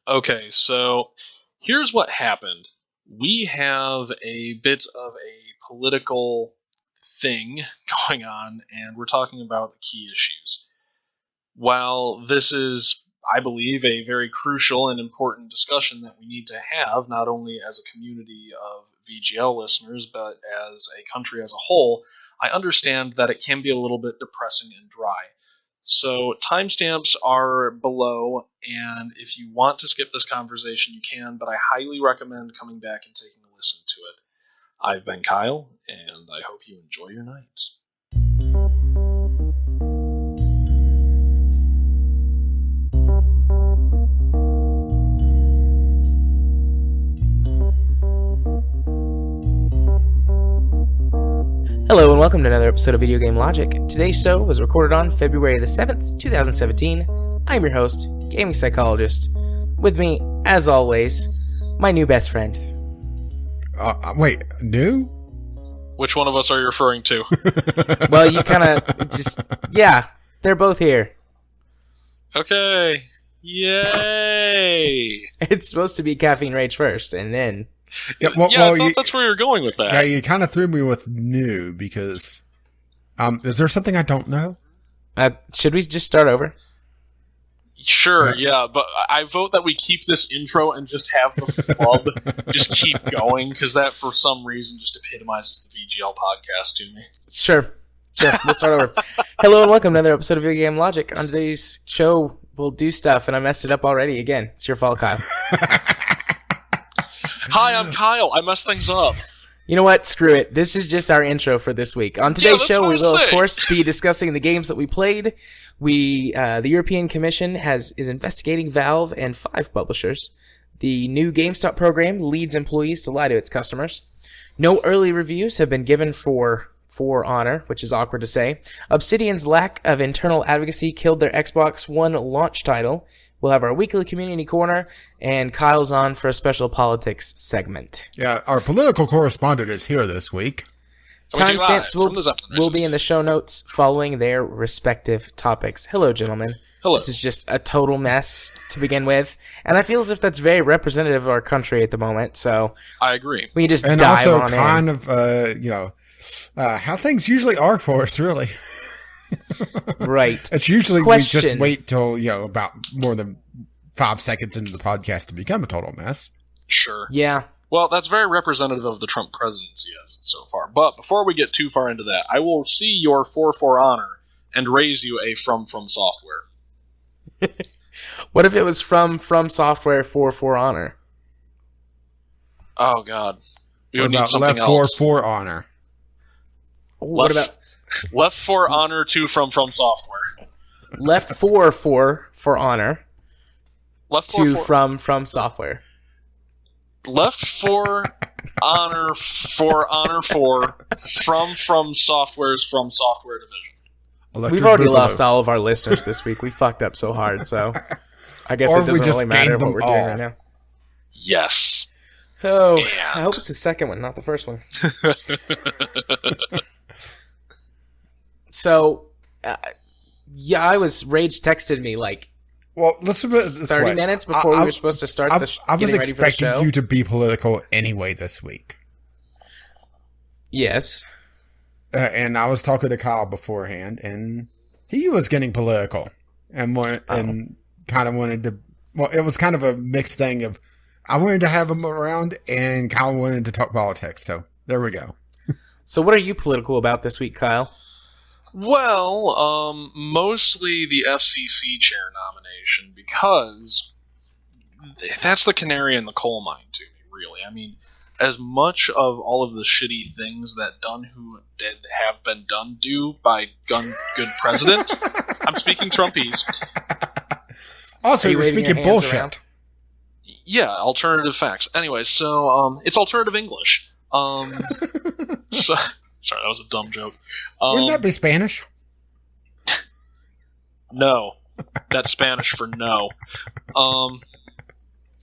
Okay, so here's what happened. We have a bit of a political thing going on, and we're talking about the key issues. While this is, I believe, a very crucial and important discussion that we need to have, not only as a community of VGL listeners, but as a country as a whole, I understand that it can be a little bit depressing and dry. So timestamps are below, and if you want to skip this conversation, you can, but I highly recommend coming back and taking a listen to it. I've been Kyle, and I hope you enjoy your nights. Hello and welcome to another episode of Video Game Logic. Today's show was recorded on February the 7th, 2017. I'm your host, Gaming Psychologist. With me, as always, my new best friend. Wait, new? Which one of us are you referring to? Well, you kind of just... Yeah, they're both here. Okay. Yay! It's supposed to be Caffeine Rage first, and then... I thought that's where you were going with that. Yeah, you kind of threw me with new because... is there something I don't know? Should we just start over? Sure, yeah, but I vote that we keep this intro and just have the flub just keep going, because that, for some reason, just epitomizes the VGL podcast to me. Sure, we'll start over. Hello and welcome to another episode of Video Game Logic. On today's show, we'll do stuff, and I messed it up already again. It's your fault, Kyle. Hi, I'm Kyle. I messed things up. You know what? Screw it. This is just our intro for this week. On today's show, we will, of course, be discussing the games that we played. The European Commission is investigating Valve and 5 publishers. The new GameStop program leads employees to lie to its customers. No early reviews have been given for Honor, which is awkward to say. Obsidian's lack of internal advocacy killed their Xbox One launch title. We'll have our weekly community corner, and Kyle's on for a special politics segment. Yeah, our political correspondent is here this week. Timestamps will be in the show notes following their respective topics. Hello, gentlemen. Hello. This is just a total mess to begin with, and I feel as if that's very representative of our country at the moment, so... I agree. We can just and dive on in. And also kind of, how things usually are for us, really. Right. It's usually we just wait till, about more than 5 seconds into the podcast to become a total mess. Sure. Yeah. Well, that's very representative of the Trump presidency as so far. But before we get too far into that, I will see your 4 honor and raise you a from software. What if it was from software for honor? Oh, God. We would need something left else. for honor. What about... Left for honor to from software. Left for honor. Left to from software. Left for honor from software's from software division. We've already lost all of our listeners this week. We fucked up so hard, so I guess it doesn't really matter what we're doing right now. Yes. Oh, I hope it's the second one, not the first one. So, I Rage texted me well, let's put it this 30 way. minutes before we were supposed to start I was expecting you to be political anyway this week. Yes. And I was talking to Kyle beforehand, and he was getting political. And kind of wanted to... Well, it was kind of a mixed thing of... I wanted to have him around, and Kyle wanted to talk politics. So, there we go. So what are you political about this week, Kyle? Well, mostly the FCC chair nomination, because that's the canary in the coal mine to me, really. I mean, as much of all of the shitty things that have been done do by good president, I'm speaking Trumpies. Also, you're speaking bullshit. Around? Yeah, alternative facts. Anyway, so, it's alternative English. Sorry, that was a dumb joke. Wouldn't that be Spanish? No. That's Spanish for no. Oh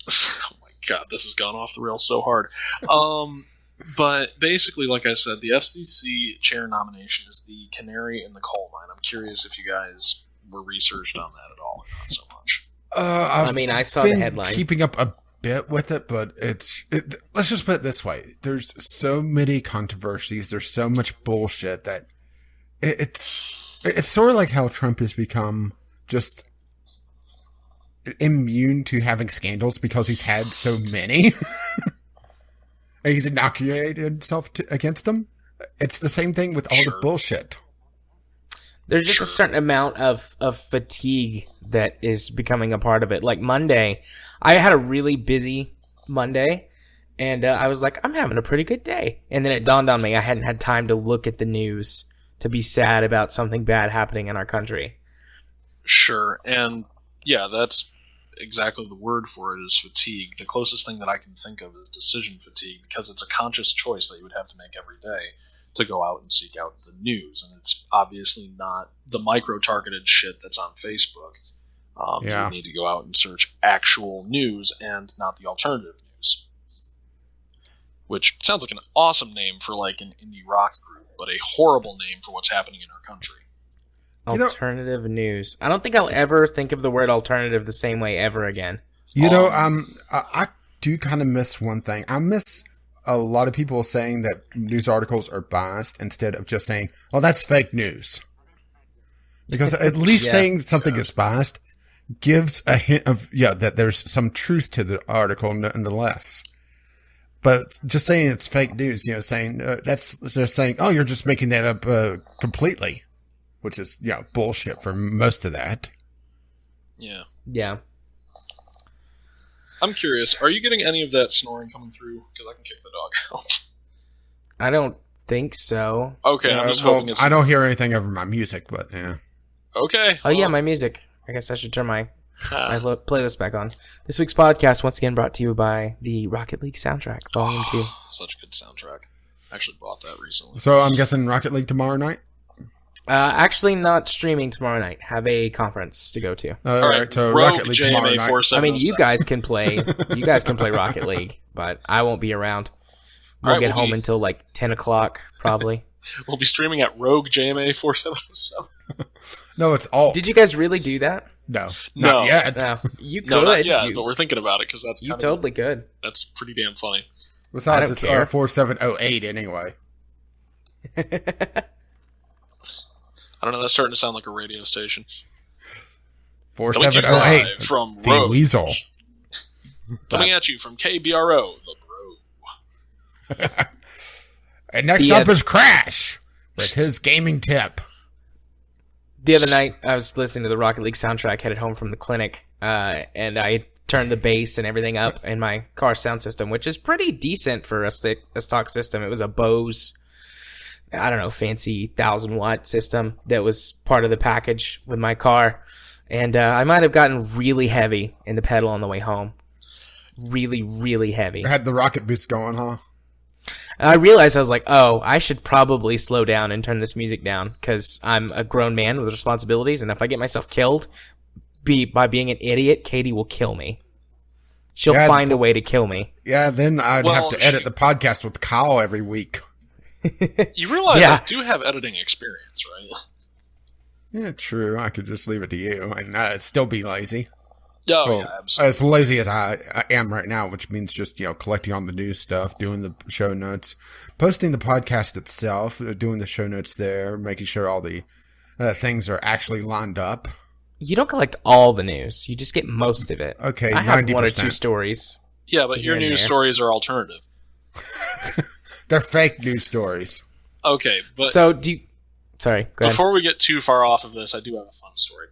my god, this has gone off the rails so hard. But basically, like I said, the FCC chair nomination is the canary in the coal mine. I'm curious if you guys were researched on that at all, or not so much. I saw the headline. Keeping up a bit with it, but let's just put it this way. There's so many controversies. There's so much bullshit that it's sort of like how Trump has become just immune to having scandals because he's had so many. And he's inoculated himself against them. It's the same thing with all the bullshit. There's just a certain amount of fatigue that is becoming a part of it. Like Monday, I had a really busy Monday, and I was like, I'm having a pretty good day. And then it dawned on me I hadn't had time to look at the news to be sad about something bad happening in our country. Sure, and yeah, that's exactly the word for it, is fatigue. The closest thing that I can think of is decision fatigue, because it's a conscious choice that you would have to make every day to go out and seek out the news, and it's obviously not the micro-targeted shit that's on Facebook. You need to go out and search actual news and not the alternative news. Which sounds like an awesome name for like an indie rock group, but a horrible name for what's happening in our country. Alternative news. I don't think I'll ever think of the word alternative the same way ever again. I do kind of miss one thing. I miss a lot of people saying that news articles are biased instead of just saying, "Oh, that's fake news." Because at least saying something is biased gives a hint of that there's some truth to the article nonetheless. But just saying it's fake news, saying that's just saying, "Oh, you're just making that up completely," which is bullshit for most of that. Yeah. Yeah. I'm curious, are you getting any of that snoring coming through? Because I can kick the dog out. I don't think so. Okay, I'm just hoping it's... I don't hear anything over my music, but yeah. Okay. Oh, yeah, my music. I guess I should turn my playlist back on. This week's podcast, once again, brought to you by the Rocket League soundtrack, Volume 2. Such a good soundtrack. I actually bought that recently. So I'm guessing Rocket League tomorrow night? Actually, not streaming tomorrow night. Have a conference to go to. All right, so Rocket League tomorrow night. I mean, you guys can play. You guys can play Rocket League, but I won't be around. We'll get home until like 10 o'clock, probably. We'll be streaming at Rogue JMA 4707. No, it's all. Did you guys really do that? No, not yet. No, you could. No, not yet, but we're thinking about it because that's you totally could. That's pretty damn funny. Besides, it's 4708 anyway. I don't know, that's starting to sound like a radio station. 4708 from the Rogue. Weasel. Coming at you from KBRO, the Bro. And next up is Crash with his gaming tip. The other night, I was listening to the Rocket League soundtrack, headed home from the clinic, and I turned the bass and everything up in my car sound system, which is pretty decent for a stock system. It was a Bose, I don't know, fancy 1,000-watt system that was part of the package with my car. And I might have gotten really heavy in the pedal on the way home. Really, really heavy. Had the rocket boost going, huh? I realized, I was like, oh, I should probably slow down and turn this music down because I'm a grown man with responsibilities, and if I get myself killed by being an idiot, Katie will kill me. She'll find a way to kill me. Yeah, then I'd have to edit the podcast with Kyle every week. You realize I do have editing experience, right? Yeah, true. I could just leave it to you and still be lazy. Oh, yeah, absolutely. As lazy as I am right now, which means just, collecting on the news stuff, doing the show notes, posting the podcast itself, doing the show notes there, making sure all the things are actually lined up. You don't collect all the news. You just get most of it. Okay, I 90%. have one or two stories. Yeah, but your news stories are alternative. They're fake news stories. Okay, but... So, Sorry, go ahead. Before we get too far off of this, I do have a fun story.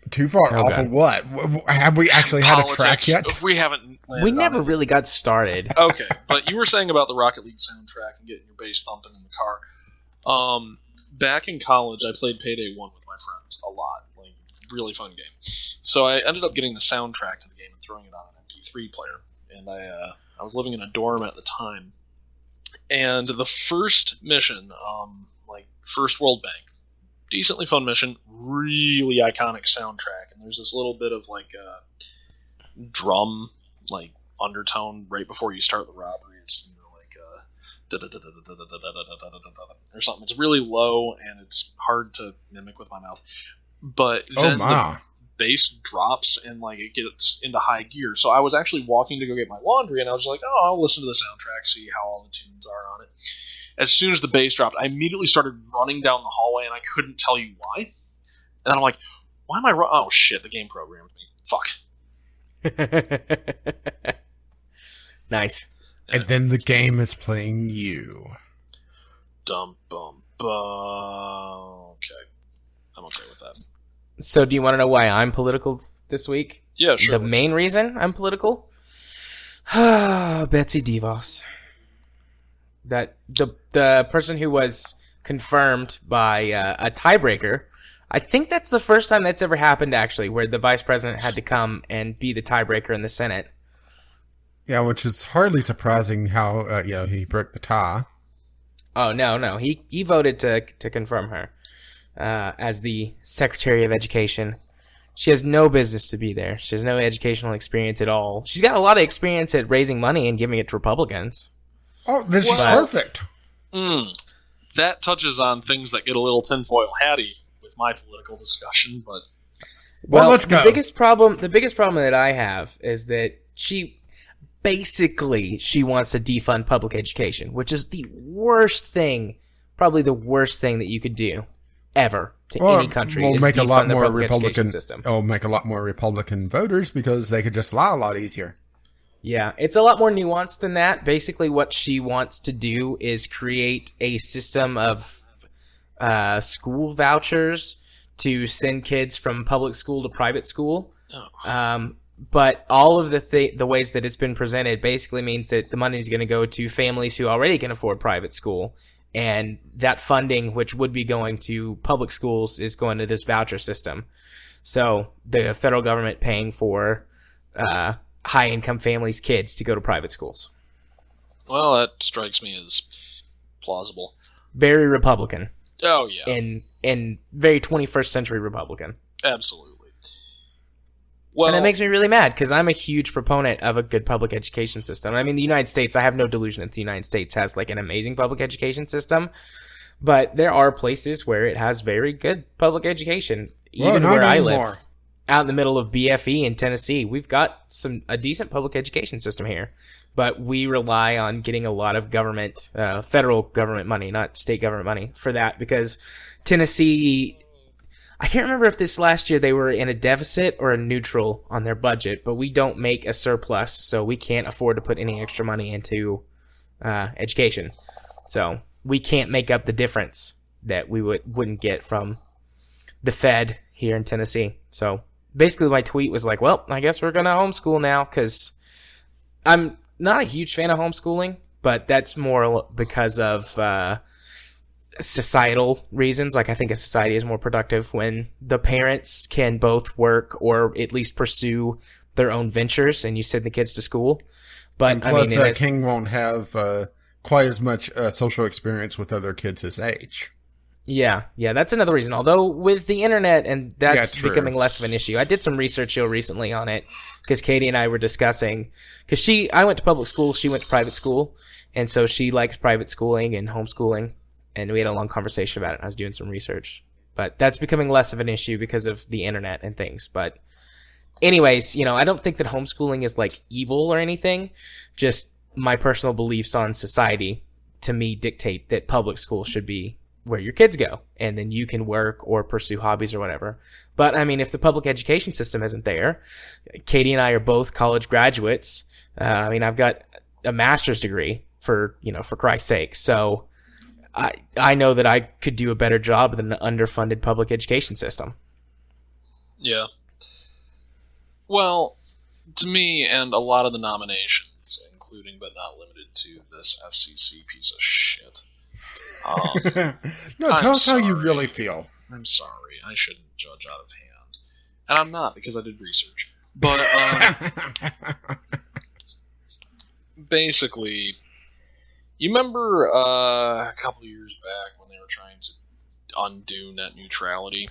Too far off of what? Have we actually had a track yet? We haven't. We never really got started. Okay, but you were saying about the Rocket League soundtrack and getting your bass thumping in the car. Back in college, I played Payday 1 with my friends a lot. Like, really fun game. So I ended up getting the soundtrack to the game and throwing it on an MP3 player. And I was living in a dorm at the time. And the first mission, First World Bank, decently fun mission, really iconic soundtrack, and there's this little bit of drum undertone right before you start the robbery. It's or something. It's really low and it's hard to mimic with my mouth. But then bass drops and like it gets into high gear. So I was actually walking to go get my laundry, and I was like, oh, I'll listen to the soundtrack, see how all the tunes are on it. As soon as the bass dropped, I immediately started running down the hallway, and I couldn't tell you why. And then I'm like, why am I oh shit, the game programmed me. Fuck. Nice. And then the game is playing you. Dum bum bum. Okay. I'm okay with that. So do you want to know why I'm political this week? Yeah, sure. The main reason I'm political? Betsy DeVos. That the person who was confirmed by a tiebreaker. I think that's the first time that's ever happened, actually, where the vice president had to come and be the tiebreaker in the Senate. Yeah, which is hardly surprising how he broke the tie. Oh no, he voted to confirm her as the Secretary of Education. She has no business to be there. She has no educational experience at all. She's got a lot of experience at raising money and giving it to Republicans. Oh, this is perfect. That touches on things that get a little tinfoil hatty with my political discussion, but well, let's go. The biggest problem that I have is that she wants to defund public education, which is the worst thing, probably the worst thing that you could do ever to any country. We'll make a lot more Republican system. It'll make a lot more Republican voters because they could just lie a lot easier. Yeah, it's a lot more nuanced than that. Basically, what she wants to do is create a system of school vouchers to send kids from public school to private school. Oh. But all of the ways that it's been presented basically means that the money is going to go to families who already can afford private school. And that funding, which would be going to public schools, is going to this voucher system. So the federal government paying for high-income families' kids to go to private schools. Well, that strikes me as plausible. Very Republican. Oh, yeah. And very 21st century Republican. Absolutely. Well, and that makes me really mad, because I'm a huge proponent of a good public education system. I mean, the United States, I have no delusion that the United States has like an amazing public education system, but there are places where it has very good public education. Even where I live, out in the middle of BFE in Tennessee, we've got a decent public education system here, but we rely on getting a lot of government, federal government money, not state government money, for that, because Tennessee, I can't remember if this last year they were in a deficit or a neutral on their budget, but we don't make a surplus, so we can't afford to put any extra money into education. So we can't make up the difference that we wouldn't get from the Fed here in Tennessee. So basically my tweet was like, well, I guess we're going to homeschool now, because I'm not a huge fan of homeschooling, but that's more because of societal reasons. Like, I think a society is more productive when the parents can both work or at least pursue their own ventures and you send the kids to school. But and plus, King won't have quite as much social experience with other kids his age. Yeah, that's another reason. Although with the internet, and that's becoming less of an issue. I did some research recently on it because Katie and I were discussing, because I went to public school, she went to private school, and so she likes private schooling and homeschooling, and we had a long conversation about it. I was doing some research, but that's becoming less of an issue because of the internet and things. But anyways, I don't think that homeschooling is like evil or anything. Just my personal beliefs on society, to me, dictate that public school should be where your kids go, and then you can work or pursue hobbies or whatever. But I mean, if the public education system isn't there, Katie and I are both college graduates. I mean, I've got a master's degree for Christ's sake. So I know that I could do a better job than an underfunded public education system. Yeah. Well, to me, and a lot of the nominations, including but not limited to this FCC piece of shit. No, tell us how you really feel. I'm sorry. I shouldn't judge out of hand. And I'm not, because I did research. But, basically, you remember a couple of years back when they were trying to undo net neutrality?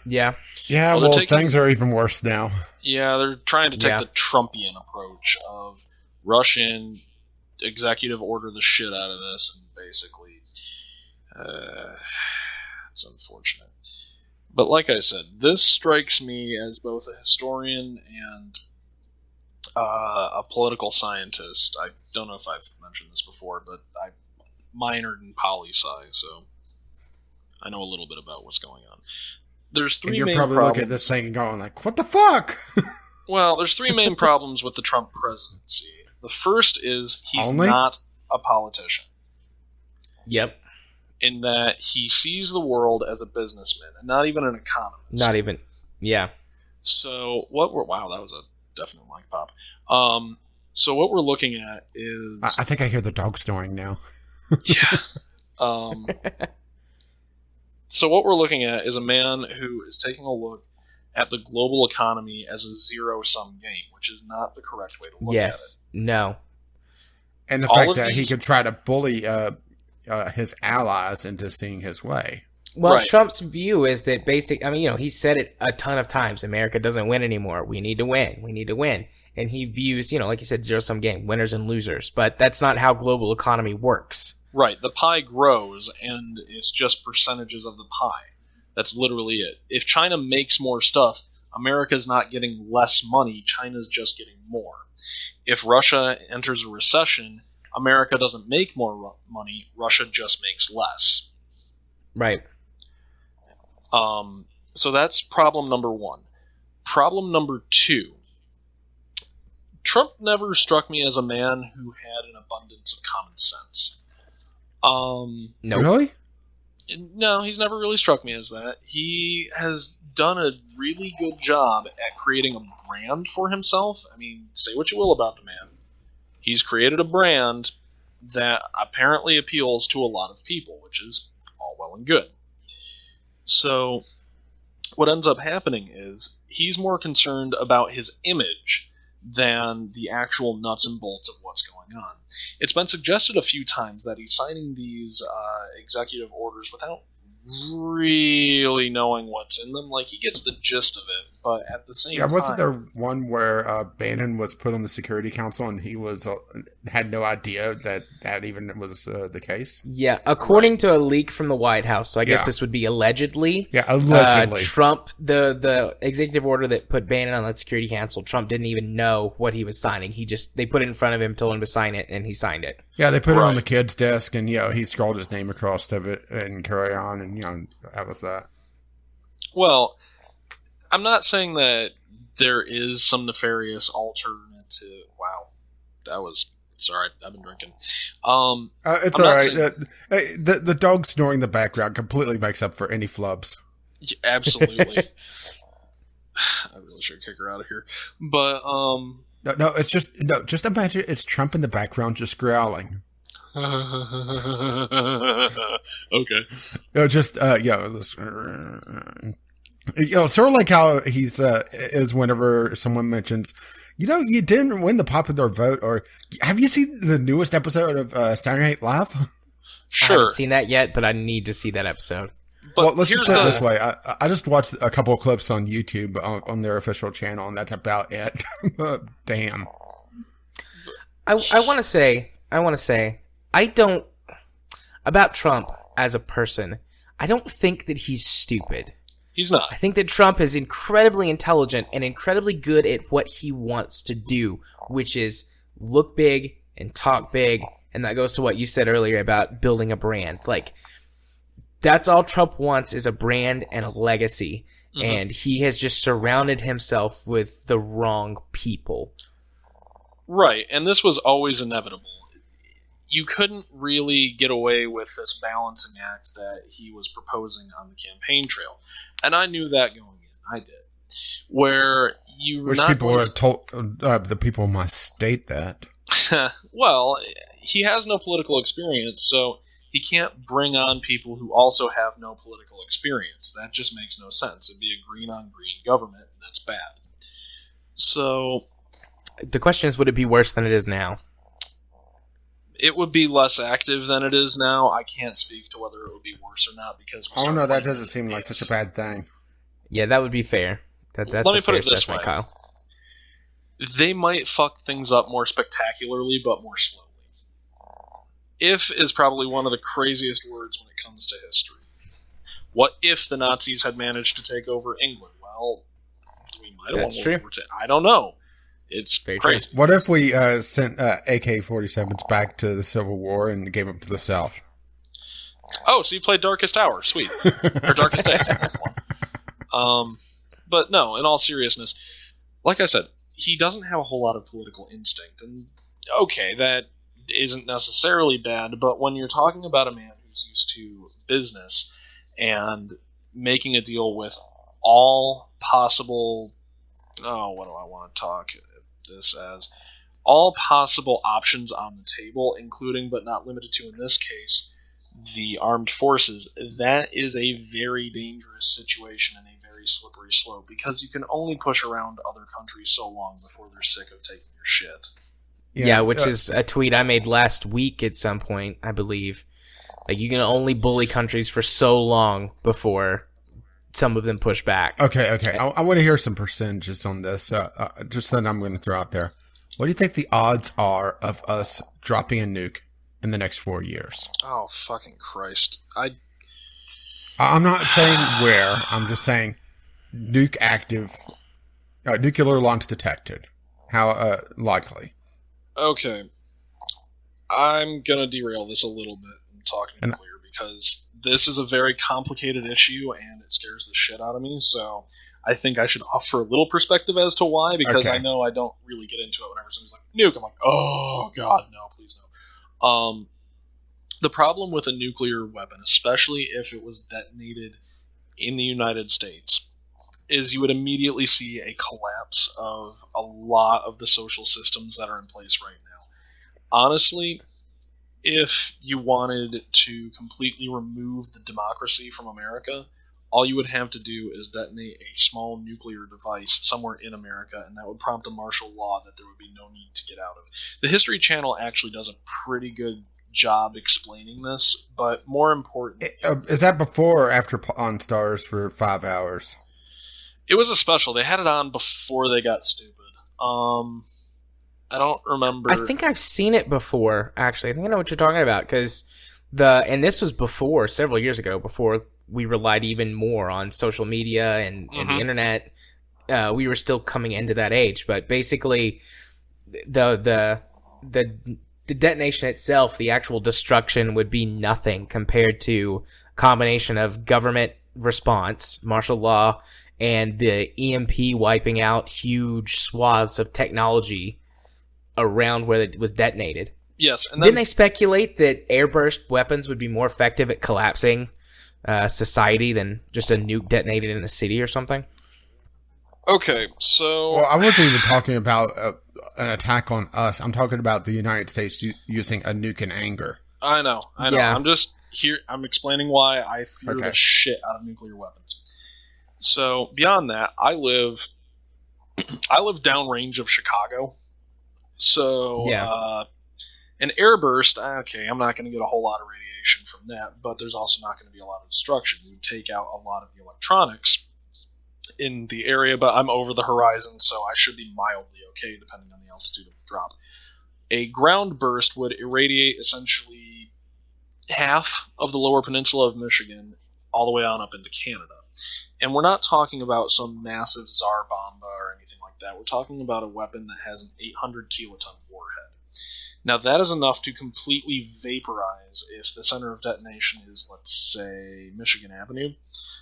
Yeah. Yeah, well, things are even worse now. Yeah, they're trying to take the Trumpian approach of Russian executive order the shit out of this, and basically, it's unfortunate. But like I said, this strikes me as both a historian and a political scientist. I don't know if I've mentioned this before, but I minored in poli-sci, so I know a little bit about what's going on. There's three main problems. You're probably looking at this thing and going like, what the fuck? Well, there's three main problems with the Trump presidency. The first is he's not a politician. Yep. In that he sees the world as a businessman and not even an economist. Not even, yeah. So wow, that was a definite mic pop. So what we're looking at is... I think I hear the dog snoring now. Yeah. So what we're looking at is a man who is taking a look at the global economy as a zero-sum game, which is not the correct way to look at it. No. And the fact that he could try to bully his allies into seeing his way. Well, right. Trump's view is that he said it a ton of times. America doesn't win anymore. We need to win. We need to win. And he views, like you said, zero-sum game, winners and losers. But that's not how global economy works. Right. The pie grows, and it's just percentages of the pie. That's literally it. If China makes more stuff, America's not getting less money. China's just getting more. If Russia enters a recession, America doesn't make more money. Russia just makes less. Right. So that's problem number one. Problem number two. Trump never struck me as a man who had an abundance of common sense. No. Really? No, he's never really struck me as that. He has done a really good job at creating a brand for himself. I mean, say what you will about the man. He's created a brand that apparently appeals to a lot of people, which is all well and good. So, what ends up happening is he's more concerned about his image than the actual nuts and bolts of what's going on. It's been suggested a few times that he's signing these executive orders without really knowing what's in them. Like, he gets the gist of it, but at the same time... Yeah, wasn't there one where Bannon was put on the Security Council and he was had no idea that even was the case? Yeah, according to a leak from the White House, so I guess this would be allegedly. Yeah, allegedly. Trump, the executive order that put Bannon on the Security Council, Trump didn't even know what he was signing. They put it in front of him, told him to sign it, and he signed it. Yeah, they put it on the kid's desk, and he scrawled his name across of it and carry on, and that was that. Well, I'm not saying that there is some nefarious alternative. Wow, that was... Sorry, I've been drinking. It's all right. The dog snoring in the background completely makes up for any flubs. Yeah, absolutely. I really should kick her out of here. But No, it's just imagine it's Trump in the background just growling. Okay. Sort of like how he's is whenever someone mentions, you didn't win the popular vote, or have you seen the newest episode of Saturday Night Live? Sure. I haven't seen that yet, but I need to see that episode. But let's just put it this way. I just watched a couple of clips on YouTube on their official channel, and that's about it. Damn. I want to say, I don't, about Trump as a person, I don't think that he's stupid. He's not. I think that Trump is incredibly intelligent and incredibly good at what he wants to do, which is look big and talk big, and that goes to what you said earlier about building a brand. Like, that's all Trump wants is a brand and a legacy, and he has just surrounded himself with the wrong people. Right, and this was always inevitable. You couldn't really get away with this balancing act that he was proposing on the campaign trail. And I knew that going in. I did. Where you were not people would have told the people in my state that. Well, he has no political experience, so he can't bring on people who also have no political experience. That just makes no sense. It'd be a green-on-green government, and that's bad. So... The question is, would it be worse than it is now? It would be less active than it is now. I can't speak to whether it would be worse or not because... Oh, no, that doesn't seem like such a bad thing. Yeah, that would be fair. That's Let me put it this way. Kyle. They might fuck things up more spectacularly, but more slowly. If is probably one of the craziest words when it comes to history. What if the Nazis had managed to take over England? Well, we might have won World War II. I don't know. It's very crazy. True. What if we sent AK-47s back to the Civil War and gave them to the South? Oh, so you played Darkest Hour. Sweet. Or Darkest Days. That's the one. But no, in all seriousness, like I said, he doesn't have a whole lot of political instinct. And okay, that isn't necessarily bad, but when you're talking about a man who's used to business and making a deal with all possible... Oh, what do I want to talk this as? All possible options on the table, including but not limited to, in this case, the armed forces, that is a very dangerous situation and a very slippery slope, because you can only push around other countries so long before they're sick of taking your shit. Yeah, which is a tweet I made last week at some point, I believe. Like, you can only bully countries for so long before some of them push back. Okay. I want to hear some percentages on this. Just that I'm going to throw out there. What do you think the odds are of us dropping a nuke in the next 4 years? Oh, fucking Christ. I'm not saying where. I'm just saying nuke active, nuclear launch detected. How likely? Okay. I'm going to derail this a little bit and talk nuclear, because this is a very complicated issue and it scares the shit out of me, so I think I should offer a little perspective as to why, because I know I don't really get into it whenever somebody's like, nuke, I'm like, oh god, no, please no. The problem with a nuclear weapon, especially if it was detonated in the United States, is you would immediately see a collapse of a lot of the social systems that are in place right now. Honestly, if you wanted to completely remove the democracy from America, all you would have to do is detonate a small nuclear device somewhere in America, and that would prompt a martial law that there would be no need to get out of. The History Channel actually does a pretty good job explaining this, but more important... Is that before or after On Stars for 5 hours? It was a special. They had it on before they got stupid. I don't remember. I think I've seen it before, actually. I think I know what you're talking about, because and this was before, several years ago, before we relied even more on social media and the internet. We were still coming into that age, but basically, the detonation itself, the actual destruction, would be nothing compared to a combination of government response, martial law, and the EMP wiping out huge swaths of technology around where it was detonated. Yes, and didn't they speculate that airburst weapons would be more effective at collapsing society than just a nuke detonated in a city or something? Okay, so... Well, I wasn't even talking about an attack on us. I'm talking about the United States using a nuke in anger. I know. Yeah. I'm just here. I'm explaining why I fear the shit out of nuclear weapons. So beyond that, I live downrange of Chicago. So an airburst, okay, I'm not going to get a whole lot of radiation from that, but there's also not going to be a lot of destruction. You would take out a lot of the electronics in the area, but I'm over the horizon, so I should be mildly okay depending on the altitude of the drop. A ground burst would irradiate essentially half of the lower peninsula of Michigan all the way on up into Canada. And we're not talking about some massive Tsar Bomba or anything like that. We're talking about a weapon that has an 800 kiloton warhead. Now that is enough to completely vaporize, if the center of detonation is, let's say, Michigan Avenue,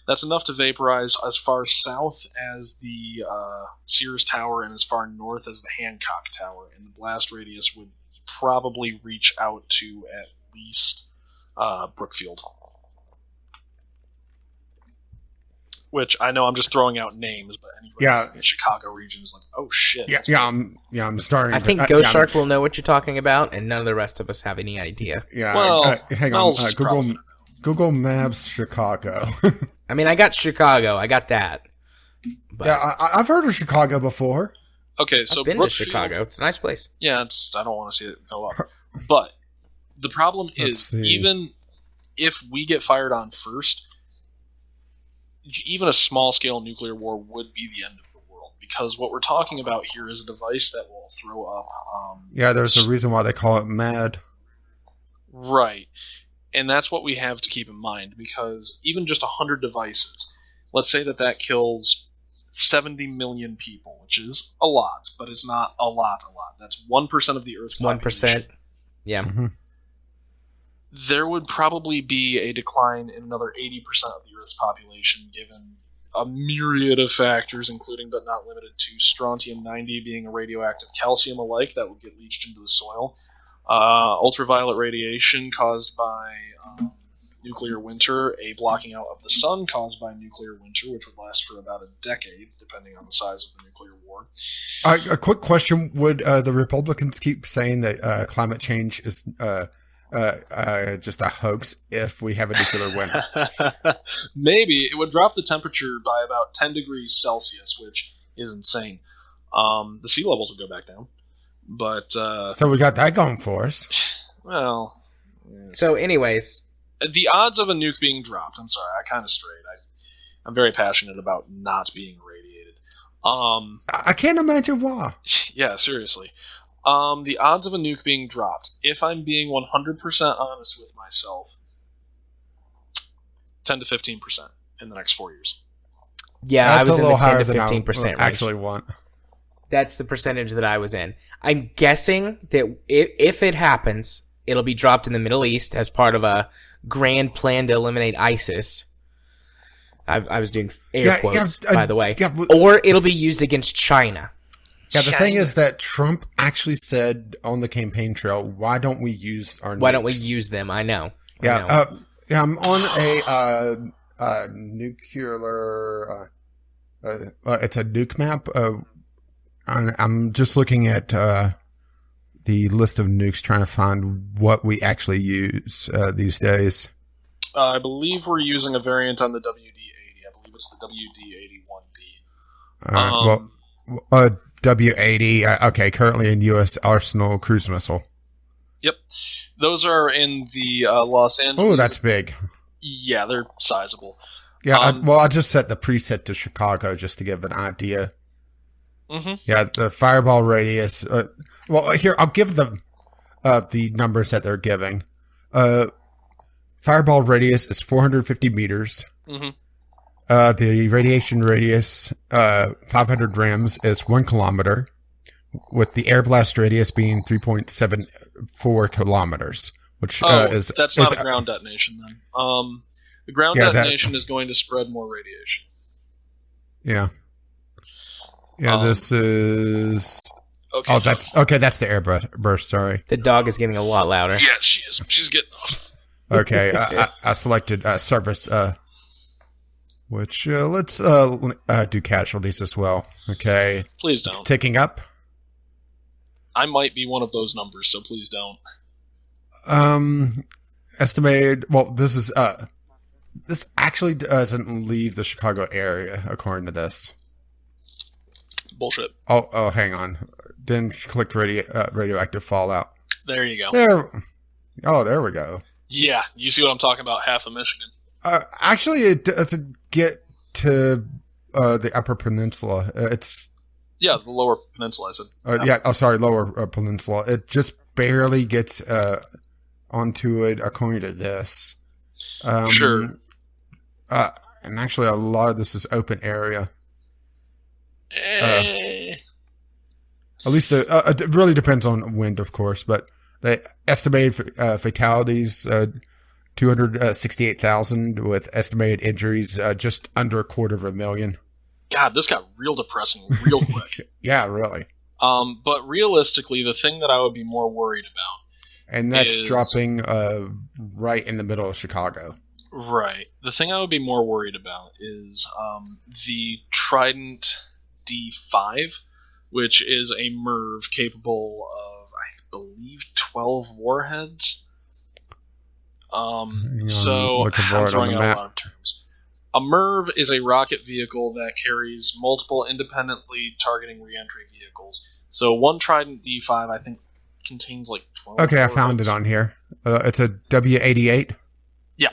that's enough to vaporize as far south as the Sears Tower and as far north as the Hancock Tower, and the blast radius would probably reach out to at least Brookfield. Which I know I'm just throwing out names, but anybody in the Chicago region is like, oh shit. I'm starting. I think Ghost Shark will know what you're talking about, and none of the rest of us have any idea. Yeah. Well, hang on. Google Maps Chicago. I mean, I got Chicago. I got that. But yeah, I've heard of Chicago before. Okay, so I've been to Chicago. It's a nice place. Yeah, I don't want to see it go up. But the problem is, even if we get fired on first, even a small-scale nuclear war would be the end of the world, because what we're talking about here is a device that will throw up... there's a reason why they call it MAD. Right. And that's what we have to keep in mind, because even just 100 devices, let's say that kills 70 million people, which is a lot, but it's not a lot. That's 1% of the Earth's population. 1%. Yeah. Mm-hmm. There would probably be a decline in another 80% of the Earth's population, given a myriad of factors, including but not limited to strontium-90 being a radioactive calcium alike that would get leached into the soil, ultraviolet radiation caused by nuclear winter, a blocking out of the sun caused by nuclear winter, which would last for about a decade, depending on the size of the nuclear war. A quick question. Would the Republicans keep saying that climate change is just a hoax if we have a nuclear winter? Maybe. It would drop the temperature by about 10 degrees Celsius, which is insane. The sea levels would go back down. But so we got that going for us. Well. So anyways. The odds of a nuke being dropped, I'm sorry, I kind of strayed. I'm very passionate about not being irradiated. I can't imagine why. Yeah, seriously. The odds of a nuke being dropped, if I'm being 100% honest with myself, 10 to 15% in the next 4 years. Yeah, that's I was a in little the 10 higher to 15% range. Actually want. That's the percentage that I was in. I'm guessing that if it happens, it'll be dropped in the Middle East as part of a grand plan to eliminate ISIS. I was doing air quotes, by the way. Yeah, or it'll be used against China. Yeah, the thing is that Trump actually said on the campaign trail, "Why don't we use our nukes?" Why don't we use them? I know. Yeah, I'm on a nuclear. It's a nuke map. I'm just looking at the list of nukes, trying to find what we actually use these days. I believe we're using a variant on the WD-80. I believe it's the WD-81B. W-80, okay, currently in U.S. Arsenal cruise missile. Yep. Those are in the Los Angeles... Oh, that's big. Yeah, they're sizable. Yeah, I just set the preset to Chicago just to give an idea. Mm-hmm. Yeah, the fireball radius... well, here, I'll give the numbers that they're giving. Fireball radius is 450 meters. Mm-hmm. The radiation radius, 500 rams, is 1 kilometer, with the air blast radius being 3.74 kilometers, which is... That's not a ground detonation, then. The ground detonation is going to spread more radiation. Yeah. Yeah, this is... Okay, oh, that's the air burst, sorry. The dog is getting a lot louder. Yeah, she is. She's getting off. Okay, I selected service... which, let's do casualties as well. Okay. Please don't. It's ticking up. I might be one of those numbers, so please don't. Estimated... Well, this is... this actually doesn't leave the Chicago area, according to this. Bullshit. Oh, hang on. Then click radioactive fallout. There you go. There we go. Yeah, you see what I'm talking about? Half of Michigan. Actually, it doesn't get to the Upper Peninsula. It's the Lower Peninsula. I said. Yeah. Oh, sorry, Lower Peninsula. It just barely gets onto it, according to this. Sure. And actually, a lot of this is open area. At least it really depends on wind, of course. But the estimated fatalities. 268,000 with estimated injuries just under 250,000. God, this got real depressing real quick. Yeah, really. But realistically, the thing that I would be more worried about, and that's dropping right in the middle of Chicago. Right. The thing I would be more worried about is the Trident D5, which is a MIRV capable of, I believe, 12 warheads. So I'm throwing out a lot of terms. A MIRV is a rocket vehicle that carries multiple independently targeting reentry vehicles. So one Trident D5, I think, contains like 12. Okay, I found it on here. It's a W88. Yeah.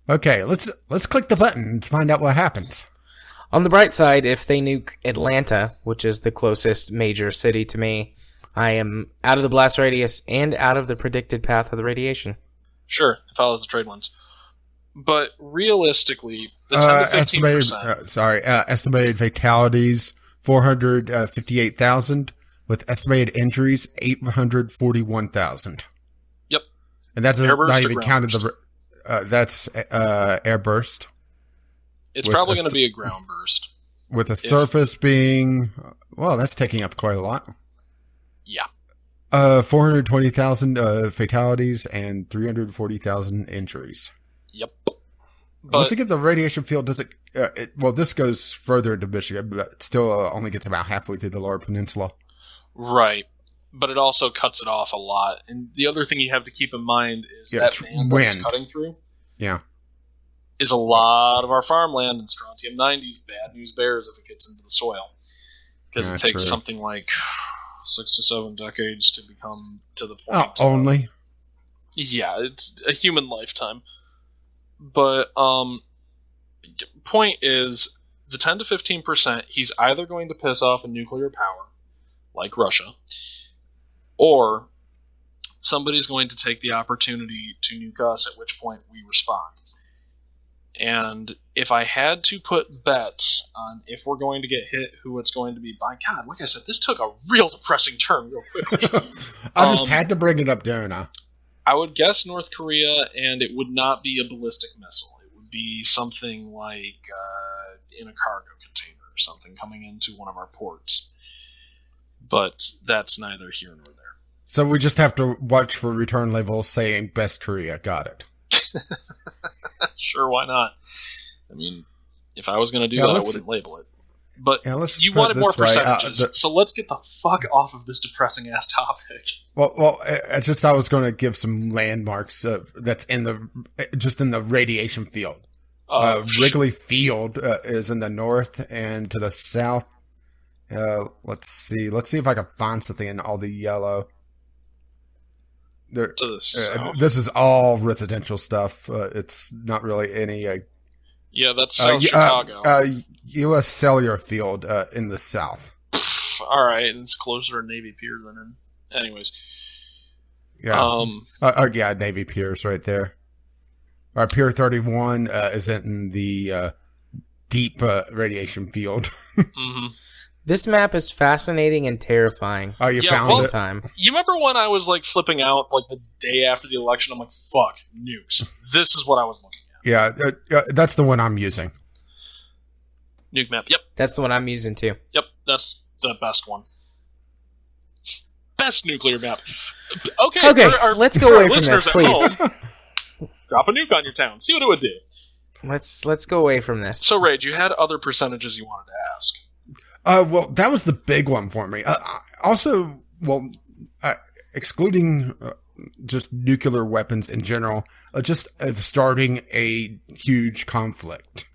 Okay, let's click the button to find out what happens. On the bright side, if they nuke Atlanta, which is the closest major city to me, I am out of the blast radius and out of the predicted path of the radiation. Sure, it follows the trade winds. But realistically, the 10 to 15%... estimated fatalities, 458,000, with estimated injuries, 841,000. Yep. And that's not even counted that's air burst. It's probably going to be a ground burst. With the surface being... Well, that's taking up quite a lot. Yeah. 420,000 fatalities and 340,000 injuries. Yep. But once you get the radiation field, does it... well, this goes further into Michigan, but it still only gets about halfway through the Lower Peninsula. Right. But it also cuts it off a lot. And the other thing you have to keep in mind is that band that it's cutting through is a lot of our farmland and strontium-90's bad news bears if it gets into the soil. Because it takes something like 6 to 7 decades to become to the point. Oh, only? Yeah, it's a human lifetime. But, point is, the 10 to 15%, he's either going to piss off a nuclear power, like Russia, or somebody's going to take the opportunity to nuke us, at which point we respond. And if I had to put bets on if we're going to get hit, who it's going to be, by God, like I said, this took a real depressing turn real quickly. I just had to bring it up, don't I? I would guess North Korea, and it would not be a ballistic missile. It would be something like in a cargo container or something coming into one of our ports. But that's neither here nor there. So we just have to watch for return labels saying Best Korea. Got it. Sure, why not? I mean, if I was going to do that, I wouldn't label it. But you wanted more percentages, so let's get the fuck off of this depressing-ass topic. Well, I was going to give some landmarks that's in the radiation field. Wrigley Field is in the north, and to the south. Let's see if I can find something in all the yellow. To the south. This is all residential stuff. It's not really any. Yeah, that's South Chicago. U.S. Cellular Field in the south. All right, it's closer to Navy Pier than anyways. Yeah. Yeah, Navy Pier's right there. Pier 31 is in the deep radiation field. Mm-hmm. This map is fascinating and terrifying. Oh, you found it? Time. You remember when I was like flipping out like the day after the election? I'm like, fuck, nukes. This is what I was looking at. Yeah, that's the one I'm using. Nuke map, yep. That's the one I'm using too. Yep, that's the best one. Best nuclear map. Okay, let's go away from this, please. Drop a nuke on your town. See what it would do. Let's go away from this. So, Rage, you had other percentages you wanted to ask. Well, that was the big one for me. Also, excluding just nuclear weapons in general, just starting a huge conflict.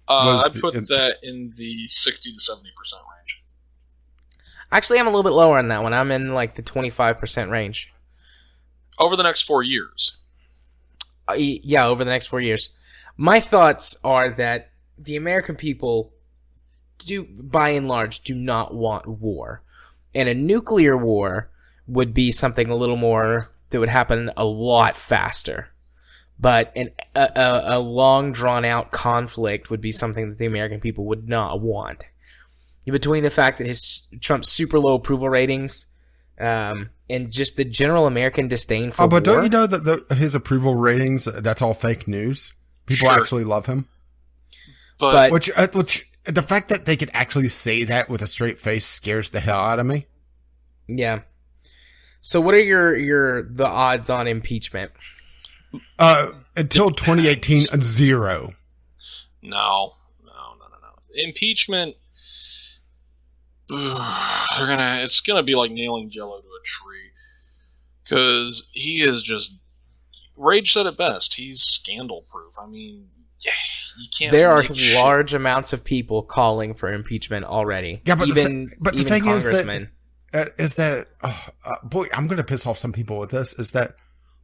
I put that in the 60 to 70% range. Actually, I'm a little bit lower on that one. I'm in like the 25% range. Over the next 4 years. Yeah, over the next 4 years. My thoughts are that the American people by and large, do not want war. And a nuclear war would be something a little more that would happen a lot faster. But a long, drawn-out conflict would be something that the American people would not want. Between the fact that Trump's super low approval ratings and just the general American disdain for war. But don't you know that his approval ratings, that's all fake news? People actually love him. But which the fact that they could actually say that with a straight face scares the hell out of me. Yeah. So what are the odds on impeachment? Until 2018, 0. No. Impeachment, it's gonna be like nailing Jello to a tree. Because he is just... Rage said it best. He's scandal-proof. I mean... You can't. There are large amounts of people calling for impeachment already. Yeah, but even the thing congressmen. is that boy, I'm going to piss off some people with this. Is that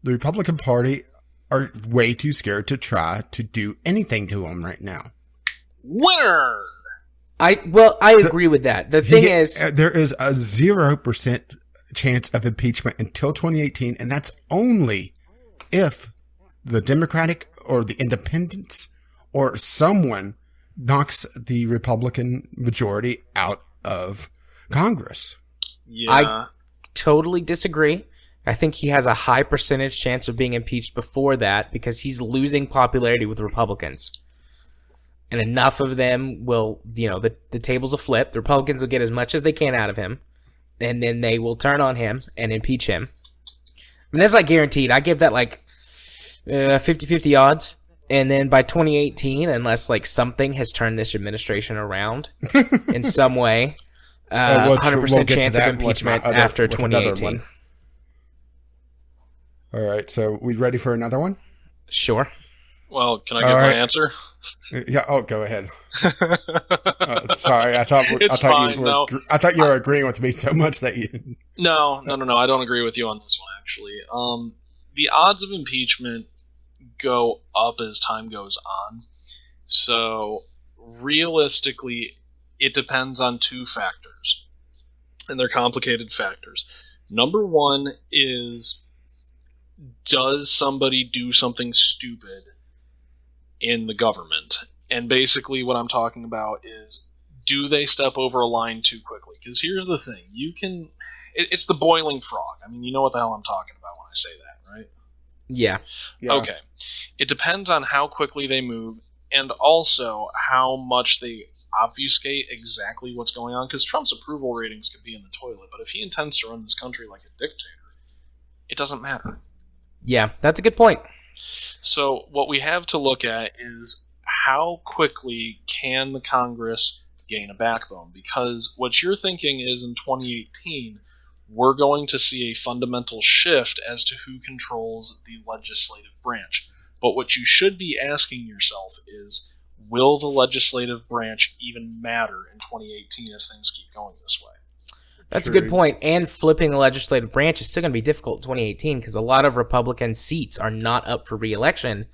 the Republican Party are way too scared to try to do anything to them right now. Winner. I agree with that. The thing is, there is a 0% chance of impeachment until 2018, and that's only if the Democratic or the Independents or someone knocks the Republican majority out of Congress. Yeah. I totally disagree. I think he has a high percentage chance of being impeached before that because he's losing popularity with Republicans. And enough of them will, the tables will flip. The Republicans will get as much as they can out of him. And then they will turn on him and impeach him. And that's like guaranteed. I give that like 50-50 odds. And then by 2018, unless like something has turned this administration around in some way, 100% chance of impeachment after 2018. All right, so we ready for another one? Sure. Well, can I get my answer? Yeah. Oh, go ahead. Sorry, I thought you were agreeing with me so much that you. No. I don't agree with you on this one. Actually, the odds of impeachment go up as time goes on. So realistically, it depends on two factors, and they're complicated factors. Number one is, does somebody do something stupid in the government? And basically what I'm talking about is, do they step over a line too quickly? Because here's the thing. It's the boiling frog. I mean, you know what the hell I'm talking about when I say that, right? Yeah. Okay. It depends on how quickly they move, and also how much they obfuscate exactly what's going on, because Trump's approval ratings could be in the toilet, but if he intends to run this country like a dictator, it doesn't matter. Yeah, that's a good point. So what we have to look at is, how quickly can the Congress gain a backbone? Because what you're thinking is, in 2018, we're going to see a fundamental shift as to who controls the legislative branch. But what you should be asking yourself is, will the legislative branch even matter in 2018 if things keep going this way? That's a good point. And flipping the legislative branch is still going to be difficult in 2018 because a lot of Republican seats are not up for re-election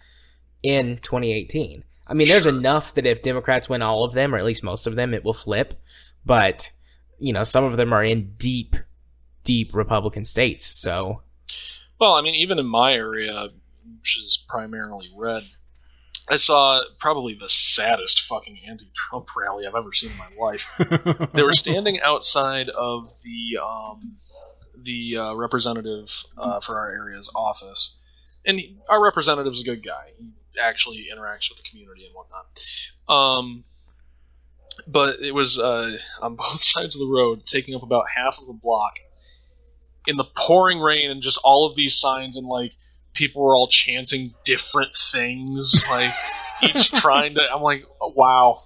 in 2018. I mean, there's enough that if Democrats win all of them, or at least most of them, it will flip. But, some of them are in deep, deep Republican states, so... Well, I mean, even in my area, which is primarily red, I saw probably the saddest fucking anti-Trump rally I've ever seen in my life. They were standing outside of the representative for our area's office, and our representative's a good guy. He actually interacts with the community and whatnot. But it was on both sides of the road, taking up about half of the block, in the pouring rain, and just all of these signs, and like, people were all chanting different things, like, each trying to... I'm like, oh, wow.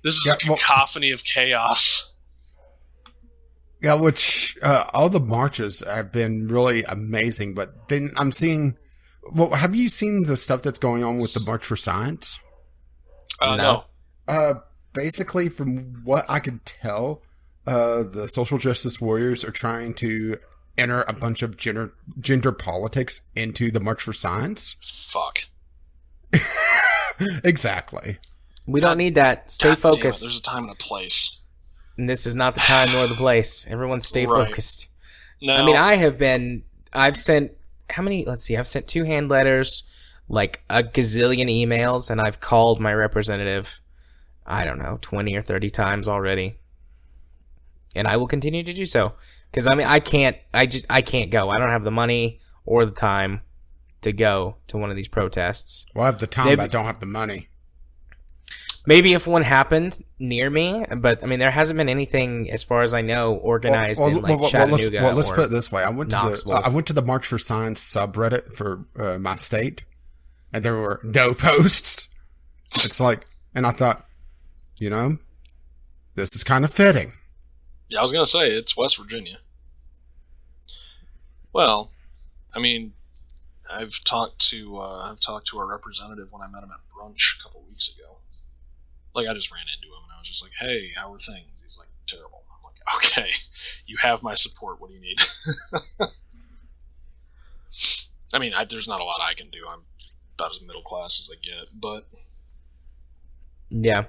This is a cacophony of chaos. Yeah, which, all the marches have been really amazing, but then I'm seeing... Well, have you seen the stuff that's going on with the March for Science? No. Basically, from what I could tell, the social justice warriors are trying to enter a bunch of gender politics into the March for Science. Fuck. Exactly. We don't need that. Stay focused. There's a time and a place. And this is not the time nor the place. Everyone stay focused. No. I mean, I've sent, how many, let's see, I've sent 2 hand letters, like a gazillion emails, and I've called my representative, I don't know, 20 or 30 times already. And I will continue to do so. Because, I mean, I can't go. I don't have the money or the time to go to one of these protests. Well, I have the time, but I don't have the money. Maybe if one happened near me, but, I mean, there hasn't been anything, as far as I know, organized in, Chattanooga. Let's put it this way. I went to the March for Science subreddit for my state, and there were no posts. It's like, and I thought, this is kind of fitting. Yeah, I was going to say, it's West Virginia. Well, I mean, I've talked to our representative when I met him at brunch a couple weeks ago. Like, I just ran into him, and I was just like, hey, how are things? He's like, terrible. I'm like, okay, you have my support. What do you need? I mean, there's not a lot I can do. I'm about as middle class as I get, but... Yeah.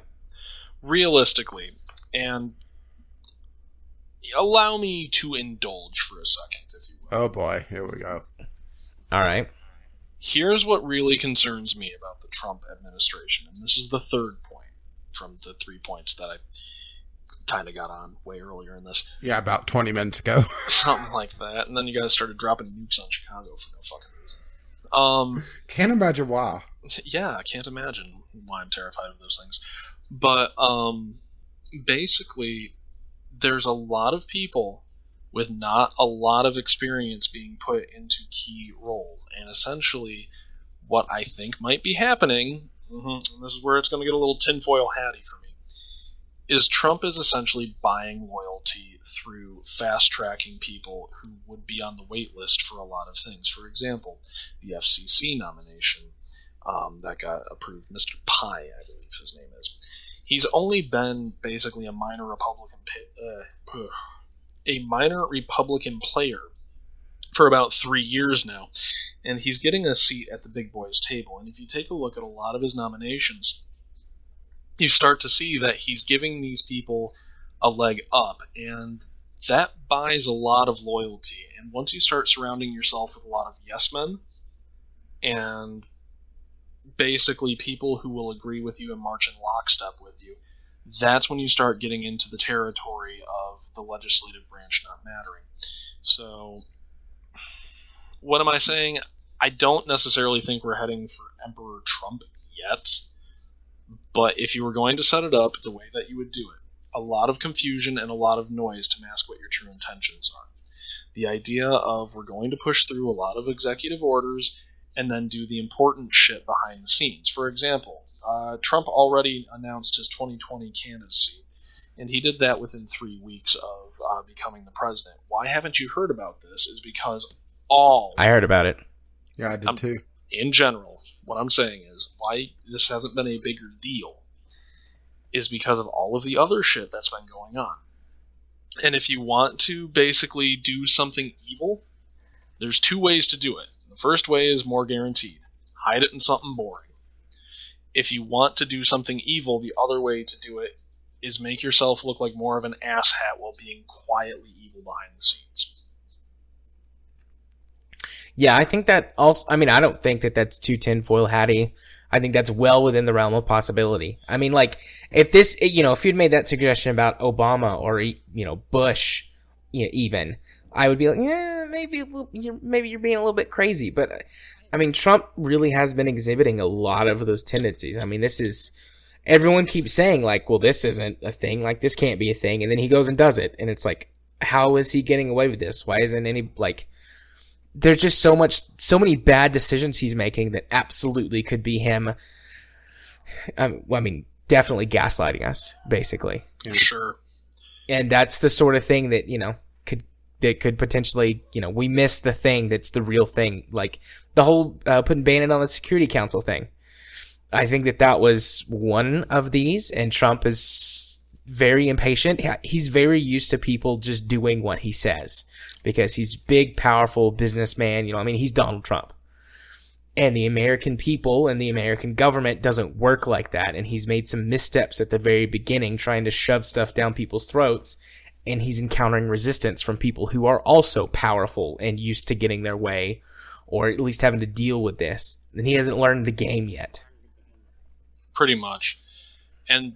Realistically, and... allow me to indulge for a second, if you will. Oh boy, here we go. All right. Here's what really concerns me about the Trump administration, and this is the third point from the 3 points that I kind of got on way earlier in this. Yeah, about 20 minutes ago. Something like that, and then you guys started dropping nukes on Chicago for no fucking reason. Can't imagine why. Yeah, I can't imagine why I'm terrified of those things. But basically, there's a lot of people with not a lot of experience being put into key roles. And essentially, what I think might be happening, and this is where it's going to get a little tinfoil hatty for me, is Trump is essentially buying loyalty through fast-tracking people who would be on the wait list for a lot of things. For example, the FCC nomination that got approved, Mr. Pai, I believe his name is. He's only been basically a minor Republican player for about 3 years now, and he's getting a seat at the big boys table. And if you take a look at a lot of his nominations, you start to see that he's giving these people a leg up, and that buys a lot of loyalty. And once you start surrounding yourself with a lot of yes men and basically people who will agree with you and march in lockstep with you, that's when you start getting into the territory of the legislative branch not mattering. So, what am I saying? I don't necessarily think we're heading for Emperor Trump yet, but if you were going to set it up the way that you would do it, a lot of confusion and a lot of noise to mask what your true intentions are. The idea of we're going to push through a lot of executive orders and then do the important shit behind the scenes. For example, Trump already announced his 2020 candidacy, and he did that within 3 weeks of becoming the president. Why haven't you heard about this is because I heard about it. Yeah, I did too. In general, what I'm saying is why this hasn't been a bigger deal is because of all of the other shit that's been going on. And if you want to basically do something evil, there's 2 ways to do it. The first way is more guaranteed. Hide it in something boring. If you want to do something evil, the other way to do it is make yourself look like more of an asshat while being quietly evil behind the scenes. Yeah, I think that also, I mean, I don't think that that's too tinfoil hatty. I think that's well within the realm of possibility. I mean, like, if this, if you'd made that suggestion about Obama or, Bush, even, I would be like, yeah, maybe you're being a little bit crazy. But, I mean, Trump really has been exhibiting a lot of those tendencies. I mean, everyone keeps saying, like, well, this isn't a thing, like, this can't be a thing, and then he goes and does it, and it's like, how is he getting away with this? Why isn't any, like, there's just so many bad decisions he's making that absolutely could be him, definitely gaslighting us, basically. Sure. And that's the sort of thing that, could potentially, we miss the thing that's the real thing, like, the whole putting Bannon on the Security Council thing. I think that was one of these, and Trump is very impatient. He's very used to people just doing what he says because he's big, powerful businessman. He's Donald Trump. And the American people and the American government doesn't work like that, and he's made some missteps at the very beginning trying to shove stuff down people's throats, and he's encountering resistance from people who are also powerful and used to getting their way, or at least having to deal with this. And he hasn't learned the game yet. Pretty much. And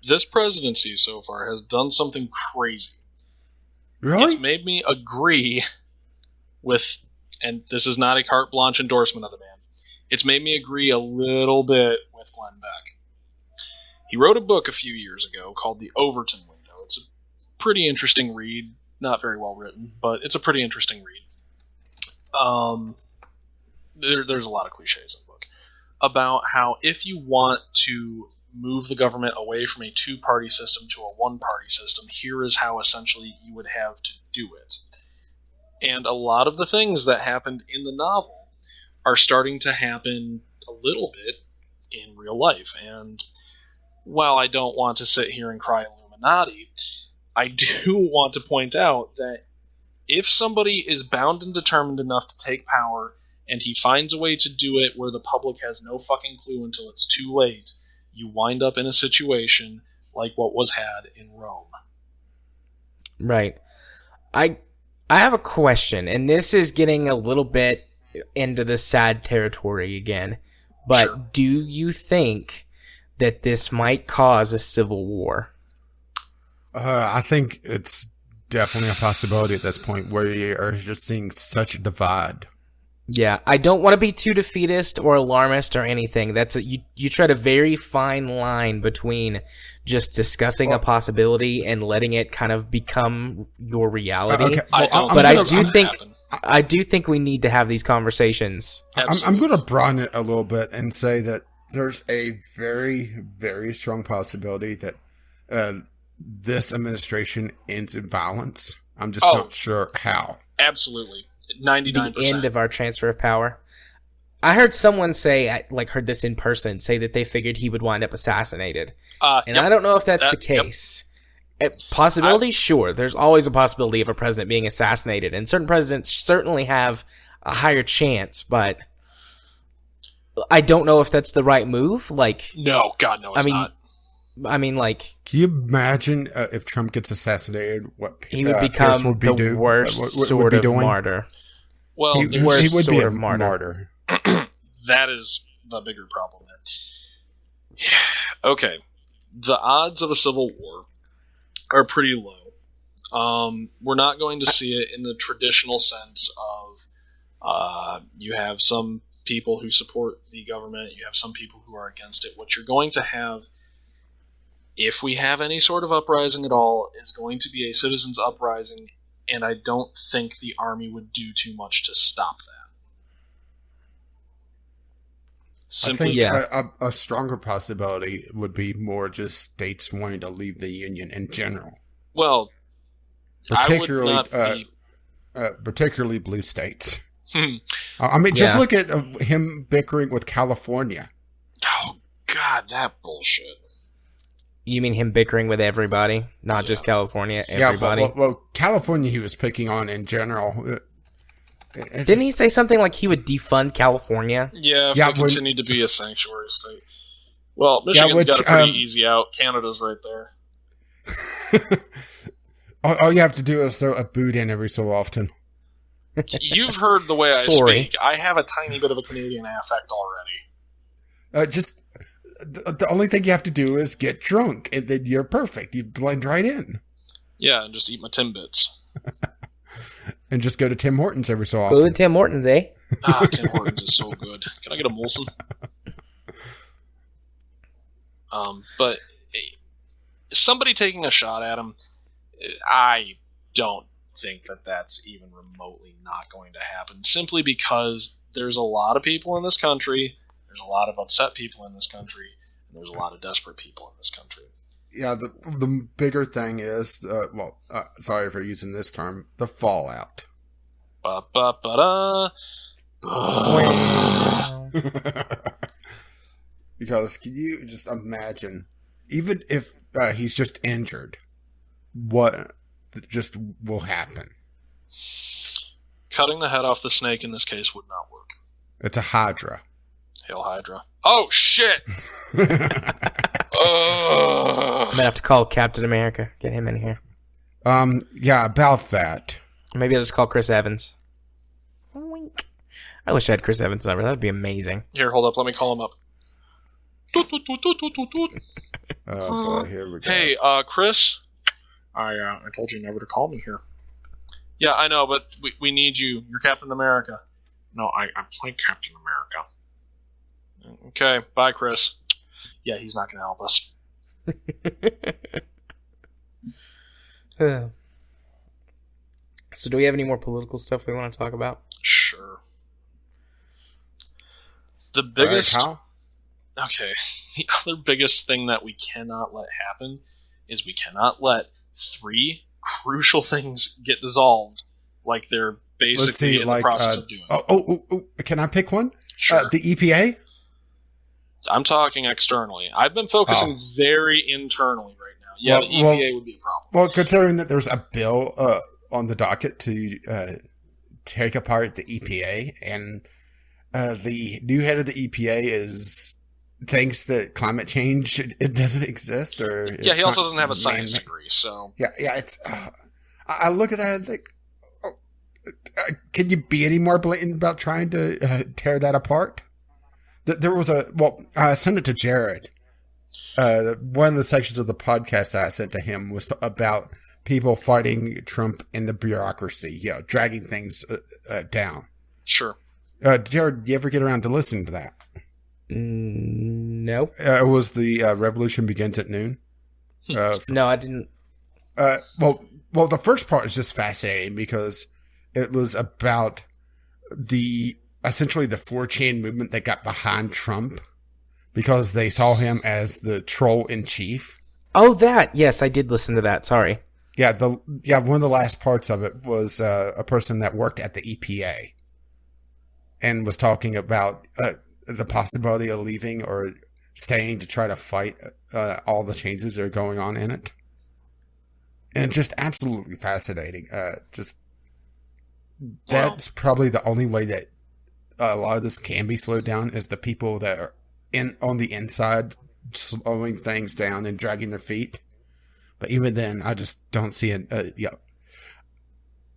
this presidency so far has done something crazy. Really? It's made me agree with, and this is not a carte blanche endorsement of the man, it's made me agree a little bit with Glenn Beck. He wrote a book a few years ago called The Overton Window. It's a pretty interesting read. Not very well written, but it's a pretty interesting read. There's a lot of cliches in the book about how if you want to move the government away from a two-party system to a one-party system, here is how essentially you would have to do it. And a lot of the things that happened in the novel are starting to happen a little bit in real life. And while I don't want to sit here and cry Illuminati, I do want to point out that if somebody is bound and determined enough to take power, and he finds a way to do it where the public has no fucking clue until it's too late, you wind up in a situation like what was had in Rome. Right. I have a question, and this is getting a little bit into the sad territory again. But Sure. do you think that this might cause a civil war? I think it's definitely a possibility at this point where you are just seeing such a divide. Yeah, I don't want to be too defeatist or alarmist or anything. You tread a very fine line between just discussing a possibility and letting it kind of become your reality. Okay. Well, I do think we need to have these conversations. I'm going to broaden it a little bit and say that there's a very, very strong possibility that this administration ends in violence. I'm just not sure how. Absolutely. 99%. The end of our transfer of power. I heard someone say, heard this in person, say that they figured he would wind up assassinated. And I don't know if that's the case. Possibility? Sure. There's always a possibility of a president being assassinated, and certain presidents certainly have a higher chance, but I don't know if that's the right move. No, God, no, it's not. I mean, can you imagine if Trump gets assassinated? What he would become the worst sort of martyr. Well, he would be a martyr. That is the bigger problem there. Okay, the odds of a civil war are pretty low. We're not going to see it in the traditional sense of you have some people who support the government, you have some people who are against it. What you're going to have, if we have any sort of uprising at all, is going to be a citizens' uprising, and I don't think the army would do too much to stop that. Simply, I think a stronger possibility would be more just states wanting to leave the union in general. Well, particularly blue states. I mean, just look at him bickering with California. Oh, God, that bullshit. You mean him bickering with everybody, not just California, everybody? Yeah, well, California he was picking on in general. Didn't he say something like he would defund California? Yeah, if it continued to be a sanctuary state. Well, Michigan's got a pretty easy out. Canada's right there. All you have to do is throw a boot in every so often. You've heard the way I speak. I have a tiny bit of a Canadian affect already. Just the only thing you have to do is get drunk, and then you're perfect. You blend right in. Yeah, and just eat my Timbits. And just go to Tim Hortons every so often. Go to Tim Hortons, eh? Tim Hortons is so good. Can I get a Molson? But somebody taking a shot at him, I don't think that that's even remotely not going to happen. Simply because there's a lot of people in this country, there's a lot of upset people in this country, and there's a lot of desperate people in this country. Yeah, the bigger thing is, sorry for using this term, the fallout. Because can you just imagine, even if he's just injured, what just will happen? Cutting the head off the snake in this case would not work. It's a Hydra. Hail Hydra. Oh, shit! I'm gonna have to call Captain America. Get him in here. Yeah, about that. Maybe I'll just call Chris Evans. Wink. I wish I had Chris Evans' number. That would be amazing. Here, hold up. Let me call him up. Oh, boy, here we go. Hey, Chris? I told you never to call me here. Yeah, I know, but we need you. You're Captain America. No, I'm playing Captain America. Okay, bye, Chris. Yeah, he's not going to help us. So do we have any more political stuff we want to talk about? Sure. The biggest... Okay, the other biggest thing that we cannot let happen is we cannot let 3 crucial things get dissolved like they're basically in the process of doing. Oh, can I pick one? Sure. The EPA? I'm talking externally. I've been focusing very internally right now. Yeah, the EPA would be a problem. Well, considering that there's a bill on the docket to take apart the EPA, and the new head of the EPA thinks that climate change it doesn't exist, or he also doesn't have a science degree, so yeah. It's I look at that and think, can you be any more blatant about trying to tear that apart? There was I sent it to Jared. One of the sections of the podcast that I sent to him was about people fighting Trump in the bureaucracy, dragging things down. Sure. Jared, do you ever get around to listening to that? No. It was the Revolution Begins at Noon. No, I didn't. Well, the first part is just fascinating because it was about essentially the 4chan movement that got behind Trump because they saw him as the troll in chief. Oh, that. Yes, I did listen to that. Sorry. Yeah, one of the last parts of it was a person that worked at the EPA and was talking about the possibility of leaving or staying to try to fight all the changes that are going on in it. And just absolutely fascinating. That's probably the only way that a lot of this can be slowed down is the people that are on the inside slowing things down and dragging their feet. But even then, I just don't see it.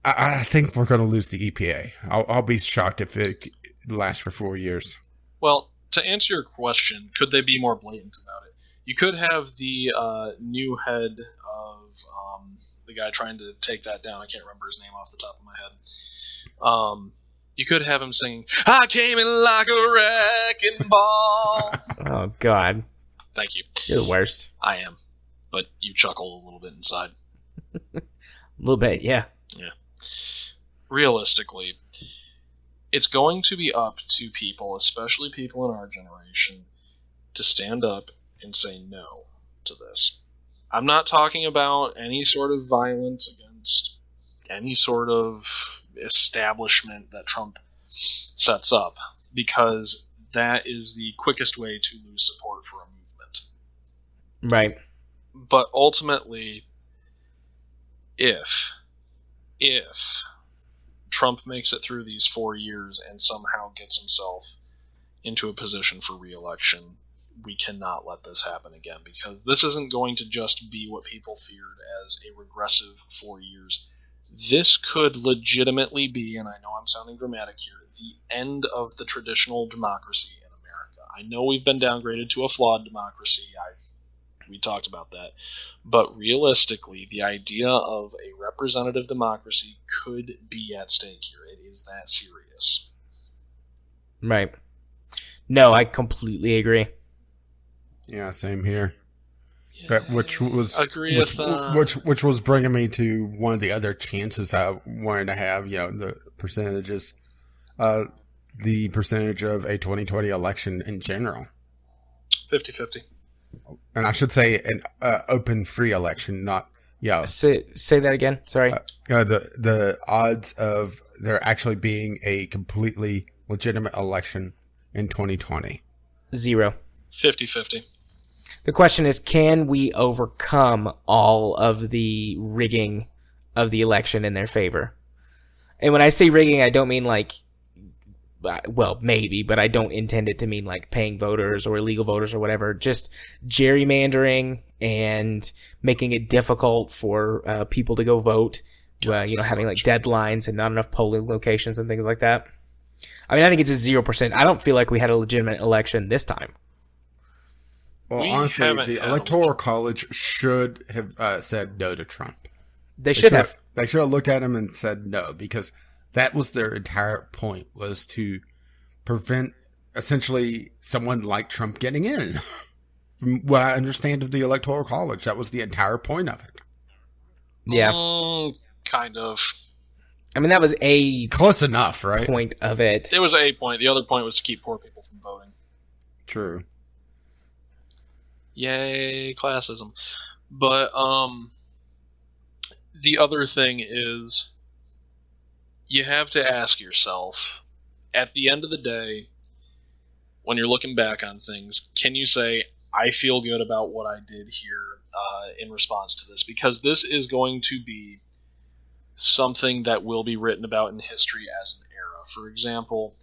I think we're going to lose the EPA. I'll be shocked if it lasts for 4 years. Well, to answer your question, could they be more blatant about it? You could have the new head of the guy trying to take that down. I can't remember his name off the top of my head. You could have him singing, "I came in like a wrecking ball." Oh, God. Thank you. You're the worst. I am. But you chuckle a little bit inside. A little bit, yeah. Yeah. Realistically, it's going to be up to people, especially people in our generation, to stand up and say no to this. I'm not talking about any sort of violence against any sort of establishment that Trump sets up, because that is the quickest way to lose support for a movement. Right. But ultimately, if Trump makes it through these 4 years and somehow gets himself into a position for re-election, we cannot let this happen again, because this isn't going to just be what people feared as a regressive 4 years. This could legitimately be, and I know I'm sounding dramatic here, the end of the traditional democracy in America. I know we've been downgraded to a flawed democracy. We talked about that. But realistically, the idea of a representative democracy could be at stake here. It is that serious. Right. No, I completely agree. Yeah, same here. Which was bringing me to one of the other chances I wanted to have. The percentages, the percentage of a 2020 election in general. 50-50. And I should say an open, free election, not Say that again. Sorry. The odds of there actually being a completely legitimate election in 2020. 0. 50-50. The question is, can we overcome all of the rigging of the election in their favor? And when I say rigging, I don't mean well, maybe, but I don't intend it to mean like paying voters or illegal voters or whatever. Just gerrymandering and making it difficult for people to go vote. Having like deadlines and not enough polling locations and things like that. I mean, I think it's a 0%. I don't feel like we had a legitimate election this time. Well, honestly, the Electoral College should have said no to Trump. They should have. They should have looked at him and said no, because that was their entire point, was to prevent essentially someone like Trump getting in. From what I understand of the Electoral College, that was the entire point of it. Yeah. Kind of. I mean, that was a... Close enough, right? ...point of it. It was a point. The other point was to keep poor people from voting. True. Yay, classism. But, the other thing is, you have to ask yourself, at the end of the day, when you're looking back on things, can you say, I feel good about what I did here in response to this? Because this is going to be something that will be written about in history as an era. For example,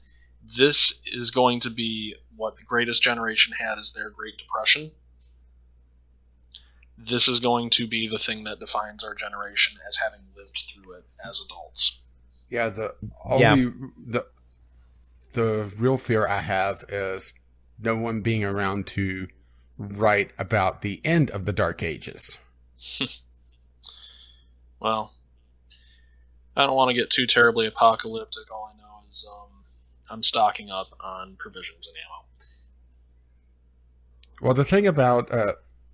this is going to be what the greatest generation had as their Great Depression. This is going to be the thing that defines our generation as having lived through it as adults. Yeah, the real fear I have is no one being around to write about the end of the Dark Ages. Well, I don't want to get too terribly apocalyptic. All I know is I'm stocking up on provisions and ammo. Well, the thing about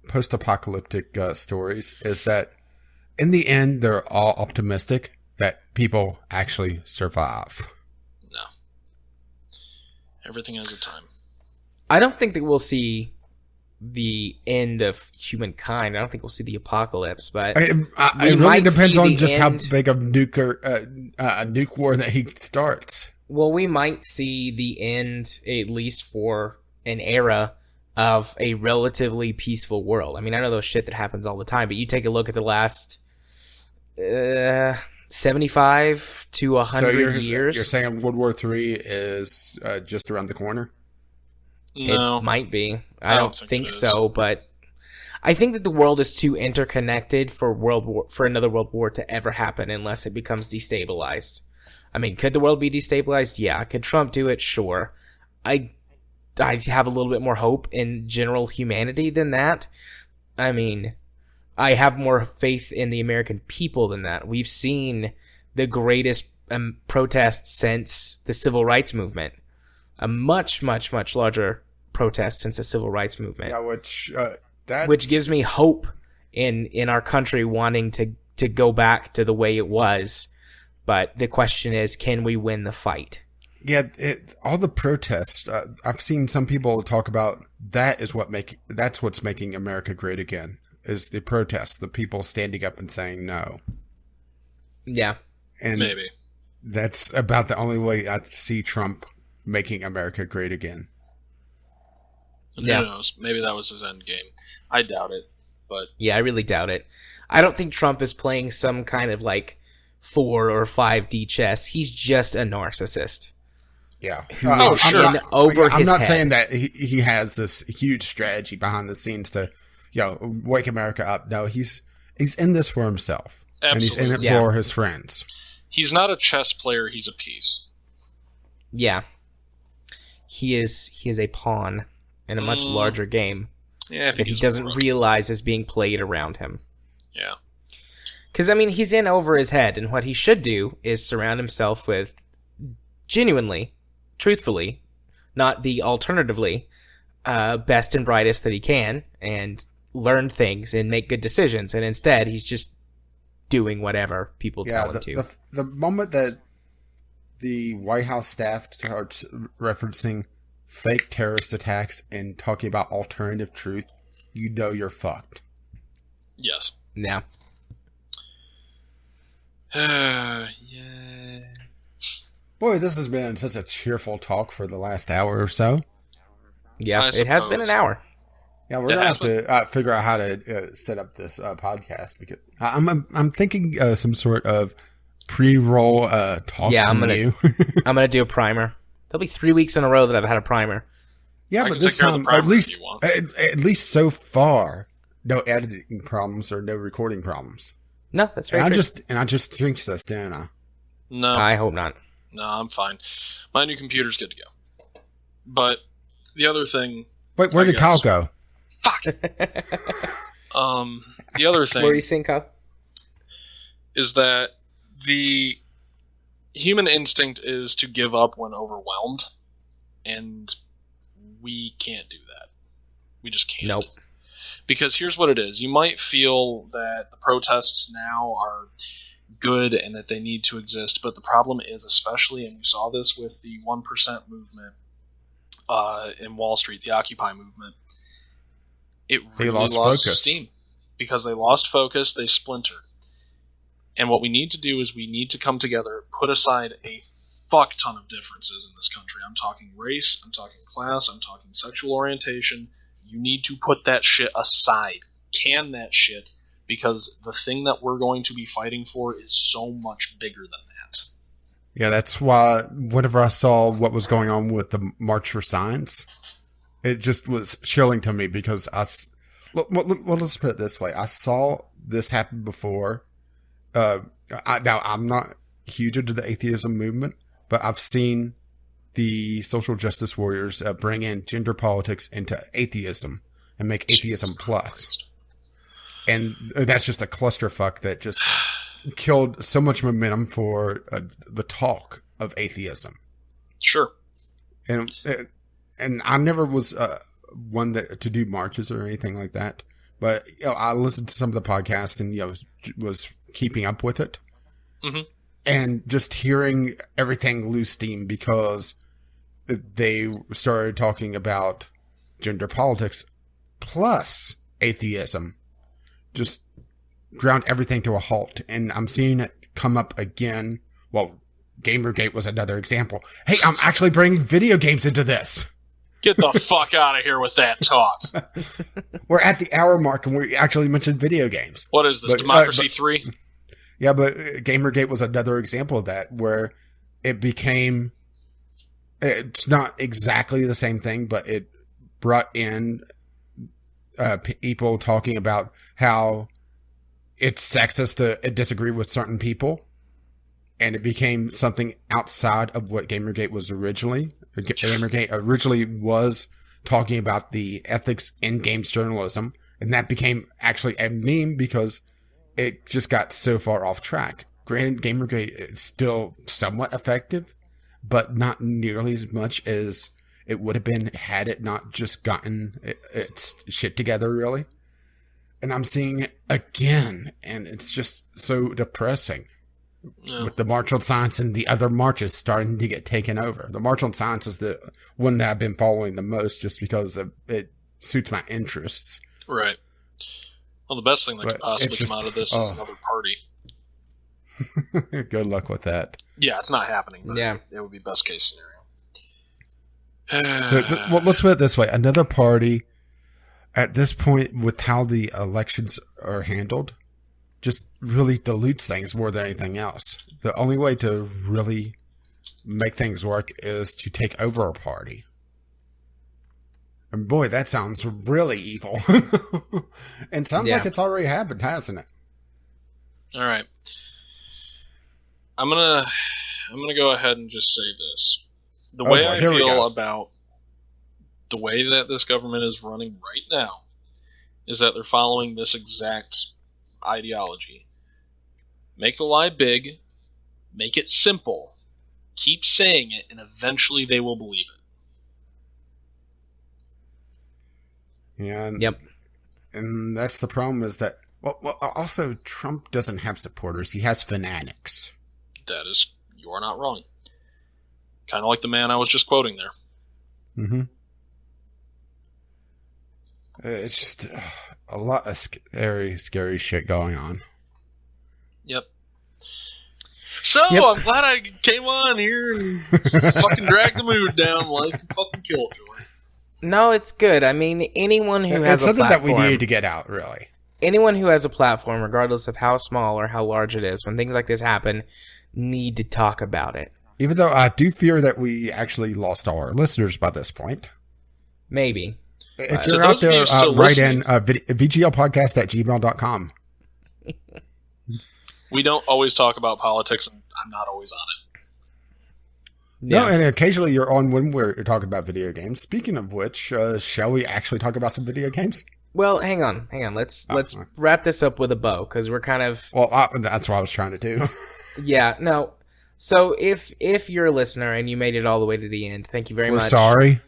post-apocalyptic stories is that in the end, they're all optimistic that people actually survive. No. Everything has a time. I don't think that we'll see the end of humankind. I don't think we'll see the apocalypse, but it really depends on just how big of nuke war that he starts. Well, we might see the end, at least for an era, of a relatively peaceful world. I mean, I know there's shit that happens all the time, but you take a look at the last 75 to 100 years. You're saying World War III is just around the corner? No. It might be. I don't think so, but I think that the world is too interconnected for another world war to ever happen unless it becomes destabilized. I mean, could the world be destabilized? Yeah. Could Trump do it? Sure. I have a little bit more hope in general humanity than that. I mean, I have more faith in the American people than that. We've seen the greatest protest since the Civil Rights Movement. A much, much, much larger protest since the Civil Rights Movement. Yeah, which gives me hope in our country wanting to go back to the way it was. But the question is, can we win the fight? Yeah, all the protests. I've seen some people talk about that's what's making America great again. Is the protests, the people standing up and saying no. Yeah, and maybe that's about the only way I see Trump making America great again. And who knows? Maybe that was his end game. I doubt it, but yeah, I really doubt it. I don't think Trump is playing some kind of like 4 or 5D chess. He's just a narcissist. Yeah. Sure. I'm not saying that he has this huge strategy behind the scenes to, wake America up. No, he's in this for himself. Absolutely. And he's in it for his friends. He's not a chess player, he's a piece. Yeah. He is a pawn in a much larger game that he doesn't realize is being played around him. Yeah. Because, I mean, he's in over his head, and what he should do is surround himself with genuinely, truthfully, not the alternatively, best and brightest that he can, and learn things and make good decisions. And instead, he's just doing whatever people tell him to. The moment that the White House staff starts referencing fake terrorist attacks and talking about alternative truth, you know you're fucked. Yes. Yeah. Yeah. Boy, this has been such a cheerful talk for the last hour or so. Yeah, it has been an hour. Yeah, we're gonna have to figure out how to set up this podcast because I'm thinking some sort of pre-roll talk. Yeah, I'm gonna do a primer. There'll be 3 weeks in a row that I've had a primer. Yeah, but this time at least so far, no editing problems or no recording problems. No, that's very true. I just jinxed us, didn't I? No, I hope not. No, I'm fine. My new computer's good to go. But the other thing. Wait, where did Kyle go? Fuck. The other thing. Where are you seeing Kyle? Is that the human instinct is to give up when overwhelmed, and we can't do that. We just can't. Nope. Because here's what it is. You might feel that the protests now are good and that they need to exist, but the problem is, especially, and we saw this with the 1% movement in Wall Street, the Occupy movement, it really lost steam. Because they lost focus, they splintered. And what we need to do is we need to come together, put aside a fuck ton of differences in this country. I'm talking race, I'm talking class, I'm talking sexual orientation. You need to put that shit aside. Can that shit, because the thing that we're going to be fighting for is so much bigger than that. Yeah, that's why whenever I saw what was going on with the March for Science, it just was chilling to me because well, let's put it this way. I saw this happen before. Now, I'm not huge into the atheism movement, but I've seen the social justice warriors bring in gender politics into atheism and make atheism plus. And that's just a clusterfuck that just killed so much momentum for the talk of atheism. Sure. And I never was one to do marches or anything like that. But I listened to some of the podcasts and was keeping up with it. Mm-hmm. And just hearing everything lose steam because they started talking about gender politics plus atheism just ground everything to a halt. And I'm seeing it come up again. Well, Gamergate was another example. Hey, I'm actually bringing video games into this. Get the fuck out of here with that talk. We're at the hour mark and we actually mentioned video games. What is this, Democracy 3? Yeah, but Gamergate was another example of that where it became... It's not exactly the same thing, but it brought in people talking about how it's sexist to disagree with certain people. And it became something outside of what Gamergate was originally. Gamergate originally was talking about the ethics in games journalism. And that became actually a meme because it just got so far off track. Granted, Gamergate is still somewhat effective, but not nearly as much as it would have been had it not just gotten its shit together, really. And I'm seeing it again, and it's just so depressing. Yeah. With the March on Science and the other marches starting to get taken over. The March on Science is the one that I've been following the most just because it suits my interests. Right. Well, the best thing that could possibly come out of this is another party. Good luck with that. Yeah, it's not happening. But yeah. It would be best case scenario. Well, let's put it this way. Another party, at this point, with how the elections are handled, just really dilutes things more than anything else. The only way to really make things work is to take over a party. And boy, that sounds really evil. And sounds like it's already happened, hasn't it? All right. I'm gonna go ahead and just say this. The way I feel about the way that this government is running right now is that they're following this exact ideology. Make the lie big, make it simple, keep saying it, and eventually they will believe it. Yeah. Yep. And that's the problem is that, well, also, Trump doesn't have supporters. He has fanatics. That is, you are not wrong. Kind of like the man I was just quoting there. Mm-hmm. It's just a lot of scary shit going on. Yep. So, I'm glad I came on here and fucking dragged the mood down like fucking Killjoy. No, it's good. I mean, anyone who has a something platform, that we need to get out, really. Anyone who has a platform, regardless of how small or how large it is, when things like this happen, need to talk about it. Even though I do fear that we actually lost all our listeners by this point. Maybe. If you're out there, write in VGLpodcast@gmail.com. We don't always talk about politics, and I'm not always on it. Yeah. No, and occasionally you're on when we're talking about video games. Speaking of which, shall we actually talk about some video games? Well, hang on. Let's wrap this up with a bow, because we're kind of... Well, that's what I was trying to do. Yeah, no. So if you're a listener and you made it all the way to the end, thank you very much. We're sorry.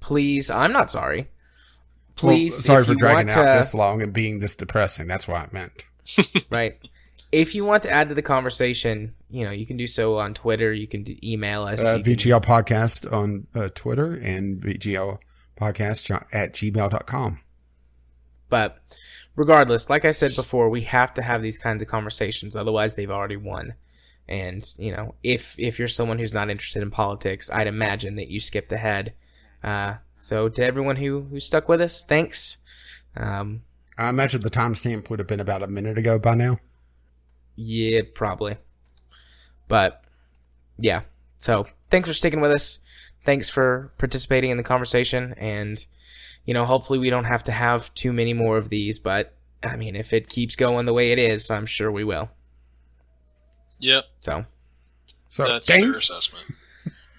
Please, I'm not sorry. Please, well, sorry for dragging it out this long and being this depressing. That's what I meant. Right. If you want to add to the conversation, you can do so on Twitter. You can email us. VGL Podcast on Twitter and VGL Podcast at gmail.com. But regardless, like I said before, we have to have these kinds of conversations. Otherwise, they've already won. And, if you're someone who's not interested in politics, I'd imagine that you skipped ahead. So to everyone who stuck with us, thanks. I imagine the timestamp would have been about a minute ago by now. Yeah, probably. But, yeah. So, thanks for sticking with us. Thanks for participating in the conversation. And, hopefully we don't have to have too many more of these. But, if it keeps going the way it is, I'm sure we will. Yep. So, So, that's a fair assessment.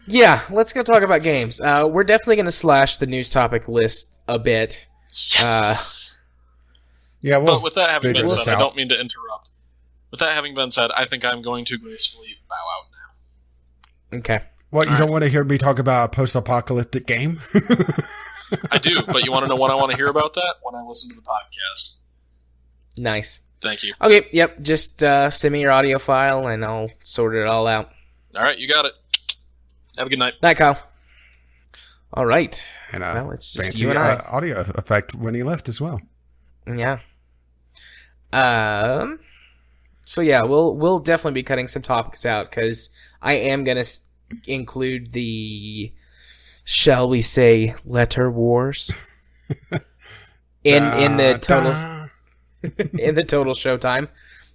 Yeah, let's go talk about games. We're definitely going to slash the news topic list a bit. Yes. Yeah, but with that having been said, out. I don't mean to interrupt. With that having been said, I think I'm going to gracefully bow out now. Okay. What, you don't want to hear me talk about a post-apocalyptic game? I do, but you want to know when I want to hear about that? When I listen to the podcast. Nice. Thank you. Okay, yep, just send me your audio file and I'll sort it all out. All right, you got it. Have a good night. Night, Kyle. All right. And well, it's just fancy you and I. audio effect when he left as well. Yeah. So yeah, we'll definitely be cutting some topics out because I am gonna include the, shall we say, letter wars in the total in the total showtime.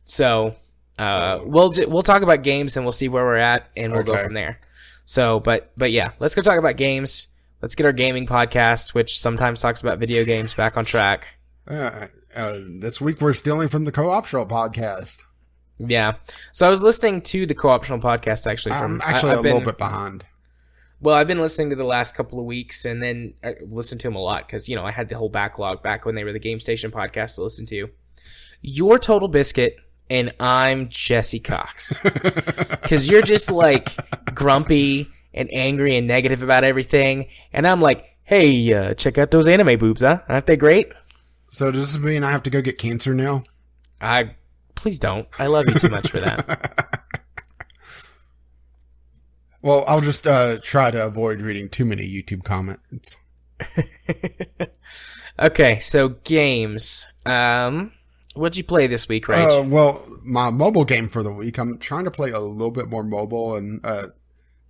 So we'll talk about games and we'll see where we're at and we'll go from there. So, but yeah, let's go talk about games. Let's get our gaming podcast, which sometimes talks about video games, back on track. This week we're stealing from the Co-Optional podcast. Yeah. So I was listening to the Co-Optional podcast, actually. I'm actually a little bit behind. Well, I've been listening to the last couple of weeks, and then I listened to them a lot, because, I had the whole backlog back when they were the Game Station podcast to listen to. You're Total Biscuit, and I'm Jesse Cox. Because you're just, grumpy and angry and negative about everything, and I'm like, hey, check out those anime boobs, huh? Aren't they great? So does this mean I have to go get cancer now? Please don't. I love you too much for that. Well, I'll just try to avoid reading too many YouTube comments. Okay, so games. What'd you play this week, Rach? Well, my mobile game for the week, I'm trying to play a little bit more mobile, and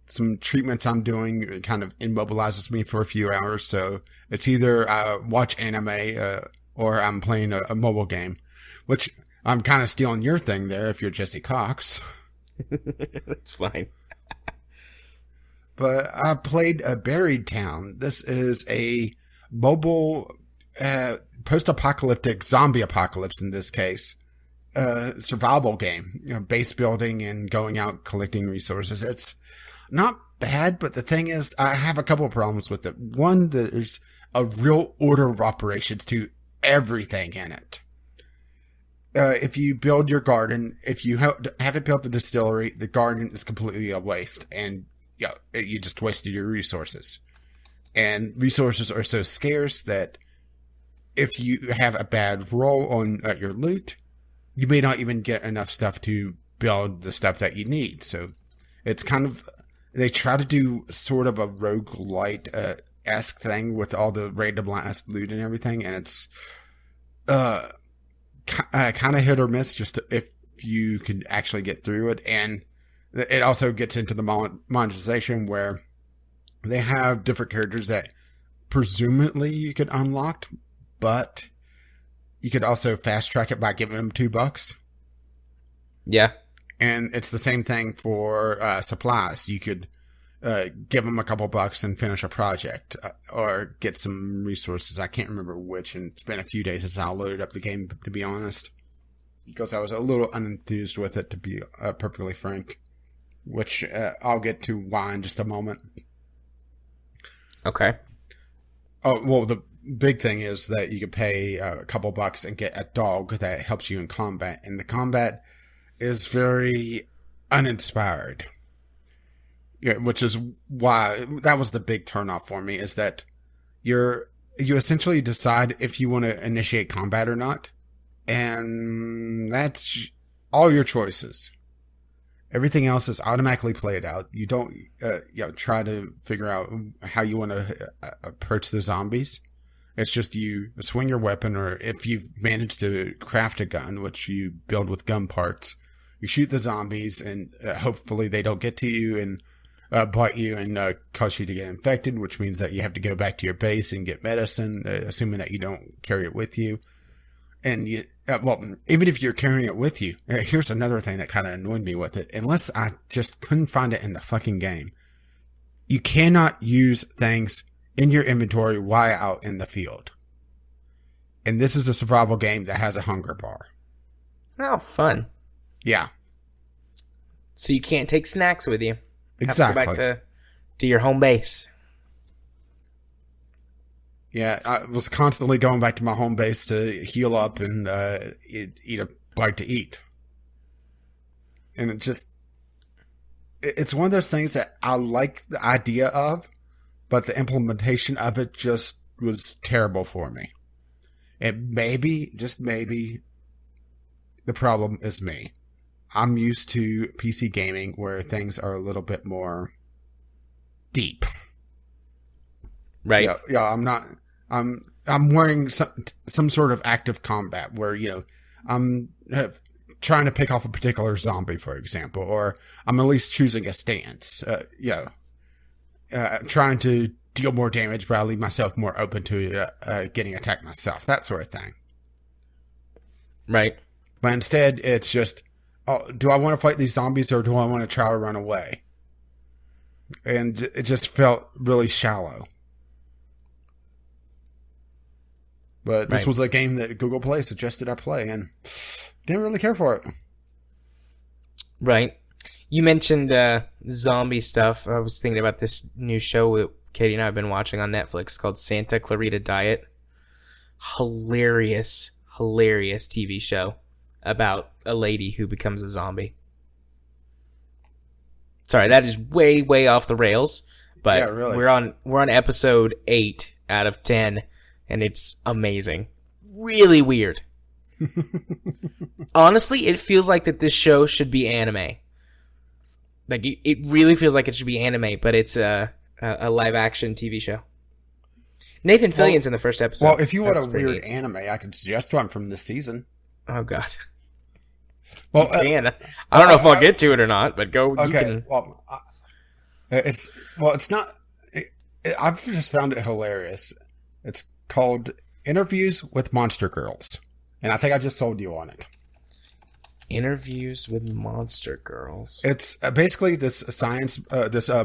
some treatments I'm doing kind of immobilizes me for a few hours, so it's either watch anime or I'm playing a mobile game, which I'm kind of stealing your thing there if you're Jesse Cox. That's fine. But I played Buried Town. This is a mobile post-apocalyptic zombie apocalypse in this case. Survival game, base building and going out collecting resources. It's not bad, but the thing is, I have a couple of problems with it. One, there's a real order of operations to everything in it. If you build your garden, if you haven't built the distillery, the garden is completely a waste, and you just wasted your resources. And resources are so scarce that if you have a bad roll on your loot, you may not even get enough stuff to build the stuff that you need. So it's kind of, they try to do sort of a roguelite esque thing with all the random last loot and everything, and it's kind of hit or miss just if you can actually get through it. And it also gets into the monetization where they have different characters that presumably you could unlock, but you could also fast track it by giving them $2. Yeah. And it's the same thing for supplies. You could give them a couple bucks and finish a project or get some resources. I can't remember which, and it's been a few days since I loaded up the game, to be honest, because I was a little unenthused with it, to be perfectly frank, which I'll get to why in just a moment. Okay. Oh, well, the big thing is that you can pay a couple bucks and get a dog that helps you in combat, and the combat is very uninspired. Yeah, which is why that was the big turnoff for me, is that you essentially decide if you want to initiate combat or not, and that's all your choices. Everything else is automatically played out. You don't try to figure out how you want to approach the zombies. It's just you swing your weapon, or if you've managed to craft a gun, which you build with gun parts, you shoot the zombies, and hopefully they don't get to you and bite you and cause you to get infected, which means that you have to go back to your base and get medicine, assuming that you don't carry it with you. And even if you're carrying it with you, here's another thing that kind of annoyed me with it. Unless I just couldn't find it in the fucking game, you cannot use things in your inventory while out in the field. And this is a survival game that has a hunger bar. Oh, fun. Yeah. So you can't take snacks with you. Exactly. Have to go back to your home base. Yeah, I was constantly going back to my home base to heal up and eat a bite to eat. And it's one of those things that I like the idea of, but the implementation of it just was terrible for me. And maybe, just maybe, the problem is me. I'm used to PC gaming where things are a little bit more deep. Right. Yeah, I'm wearing some sort of active combat where, I'm trying to pick off a particular zombie, for example, or I'm at least choosing a stance. Trying to deal more damage, but I leave myself more open to getting attacked myself, that sort of thing. Right. But instead, it's just, do I want to fight these zombies or do I want to try to run away? And it just felt really shallow. But this was a game that Google Play suggested I play, and didn't really care for it. Right. You mentioned zombie stuff. I was thinking about this new show that Katie and I have been watching on Netflix called Santa Clarita Diet. Hilarious TV show about a lady who becomes a zombie. Sorry, that is way off the rails, but yeah, really. We're on episode 8 out of 10, and it's amazing. Really weird. Honestly, it feels like that this show should be anime. Like it really feels like it should be anime, but it's a live action TV show. Nathan Fillion's in the first episode. Well, if you want a weird anime, I could suggest one from this season. Oh God. Well, I don't know if I'll get to it or not, but go. Okay. Well, it's not. I've just found it hilarious. It's called Interviews with Monster Girls, and I think I just sold you on it. Interviews with Monster Girls. It's basically this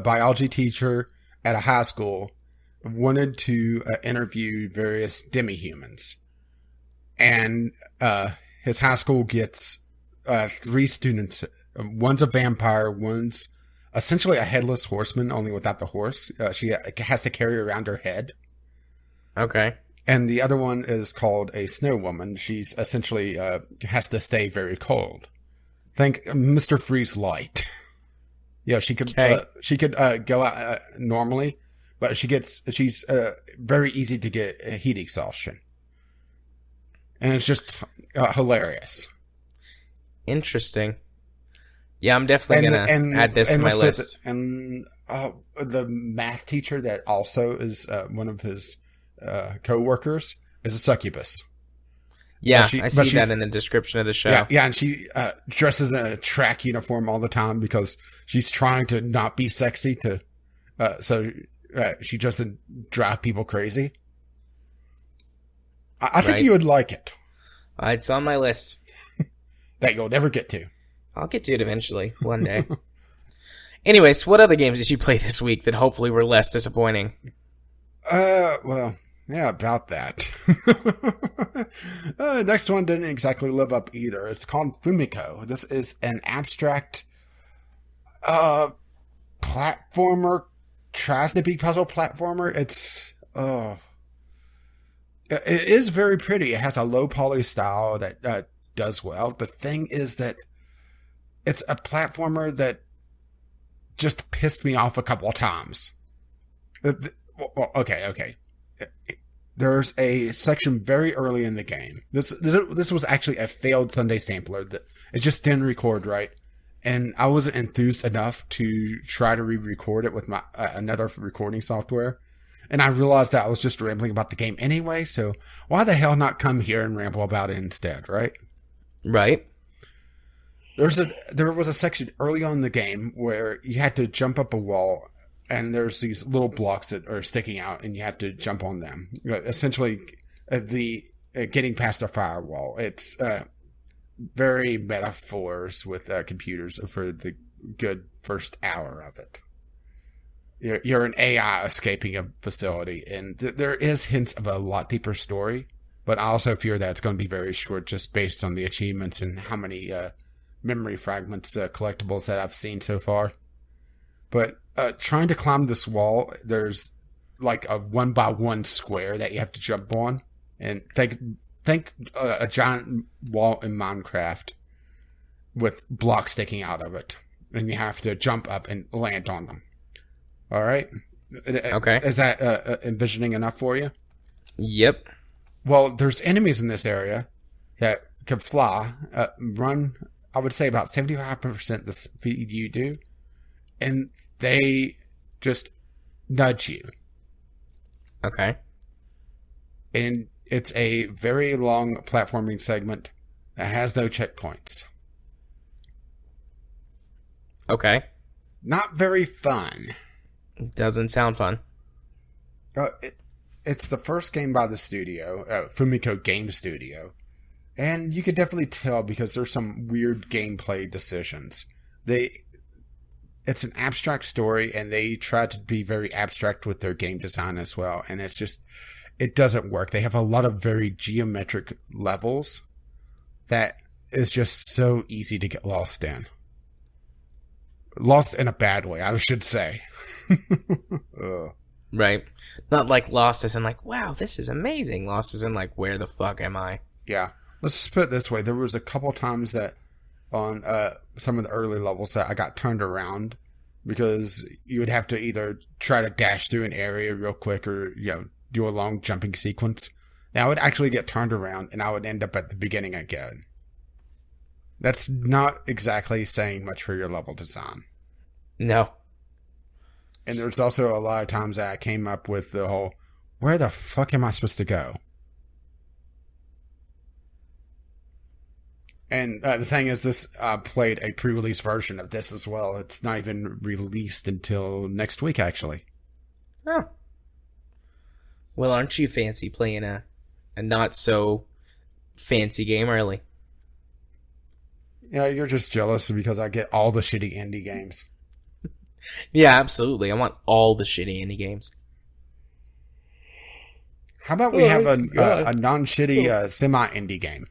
biology teacher at a high school wanted to interview various demi-humans, and his high school gets 3 students. One's a vampire, one's essentially a headless horseman, only without the horse. She has to carry around her head. Okay. And the other one is called a snow woman. She's essentially has to stay very cold. Think Mr. Freeze Light. Yeah, she could go out normally, but she's very easy to get heat exhaustion, and it's just hilarious. Interesting. Yeah, I'm definitely gonna add this to my list. And the math teacher that also is one of his co-workers is a succubus. Yeah, I see that in the description of the show. Yeah, and she dresses in a track uniform all the time because she's trying to not be sexy so she doesn't drive people crazy. I think you would like it. It's on my list. That you'll never get to. I'll get to it eventually, one day. Anyways, what other games did you play this week that hopefully were less disappointing? Well, yeah, about that. Next one didn't exactly live up either. It's called Fumiko. This is an abstract platformer, tries to be puzzle platformer. It is very pretty. It has a low poly style that does well. The thing is that it's a platformer that just pissed me off a couple of times. Okay. There's a section very early in the game. This was actually a failed Sunday sampler that it just didn't record right, and I wasn't enthused enough to try to re-record it with my another recording software. And I realized that I was just rambling about the game anyway. So why the hell not come here and ramble about it instead, right? Right. There was a section early on in the game where you had to jump up a wall. And there's these little blocks that are sticking out, and you have to jump on them. Essentially, getting past a firewall. It's very metaphors with computers for the good first hour of it. You're an AI escaping a facility, and there is hints of a lot deeper story. But I also fear that it's going to be very short, just based on the achievements and how many memory fragments collectibles that I've seen so far. But trying to climb this wall, there's like a 1x1 square that you have to jump on. And think a giant wall in Minecraft with blocks sticking out of it. And you have to jump up and land on them. All right? Okay. Is that envisioning enough for you? Yep. Well, there's enemies in this area that can fly, run, I would say about 75% the speed you do, and they just nudge you. Okay. And it's a very long platforming segment that has no checkpoints. Okay. Not very fun. Doesn't sound fun. It's the first game by the studio, Fumiko Game Studio. And you could definitely tell because there's some weird gameplay decisions. It's an abstract story, and they try to be very abstract with their game design as well. And it doesn't work. They have a lot of very geometric levels that is just so easy to get lost in. Lost in a bad way, I should say. Right. Not like lost as in like, wow, this is amazing. Lost as in like, where the fuck am I? Yeah. Let's just put it this way. There was a couple times that on some of the early levels that I got turned around because you would have to either try to dash through an area real quick or, do a long jumping sequence. And I would actually get turned around and I would end up at the beginning again. That's not exactly saying much for your level design. No. And there's also a lot of times that I came up with the whole, where the fuck am I supposed to go? And the thing is, this played a pre-release version of this as well. It's not even released until next week, actually. Oh. Well, aren't you fancy playing a not-so-fancy game early? Yeah, you're just jealous because I get all the shitty indie games. Yeah, absolutely. I want all the shitty indie games. How about we have a non-shitty semi-indie game?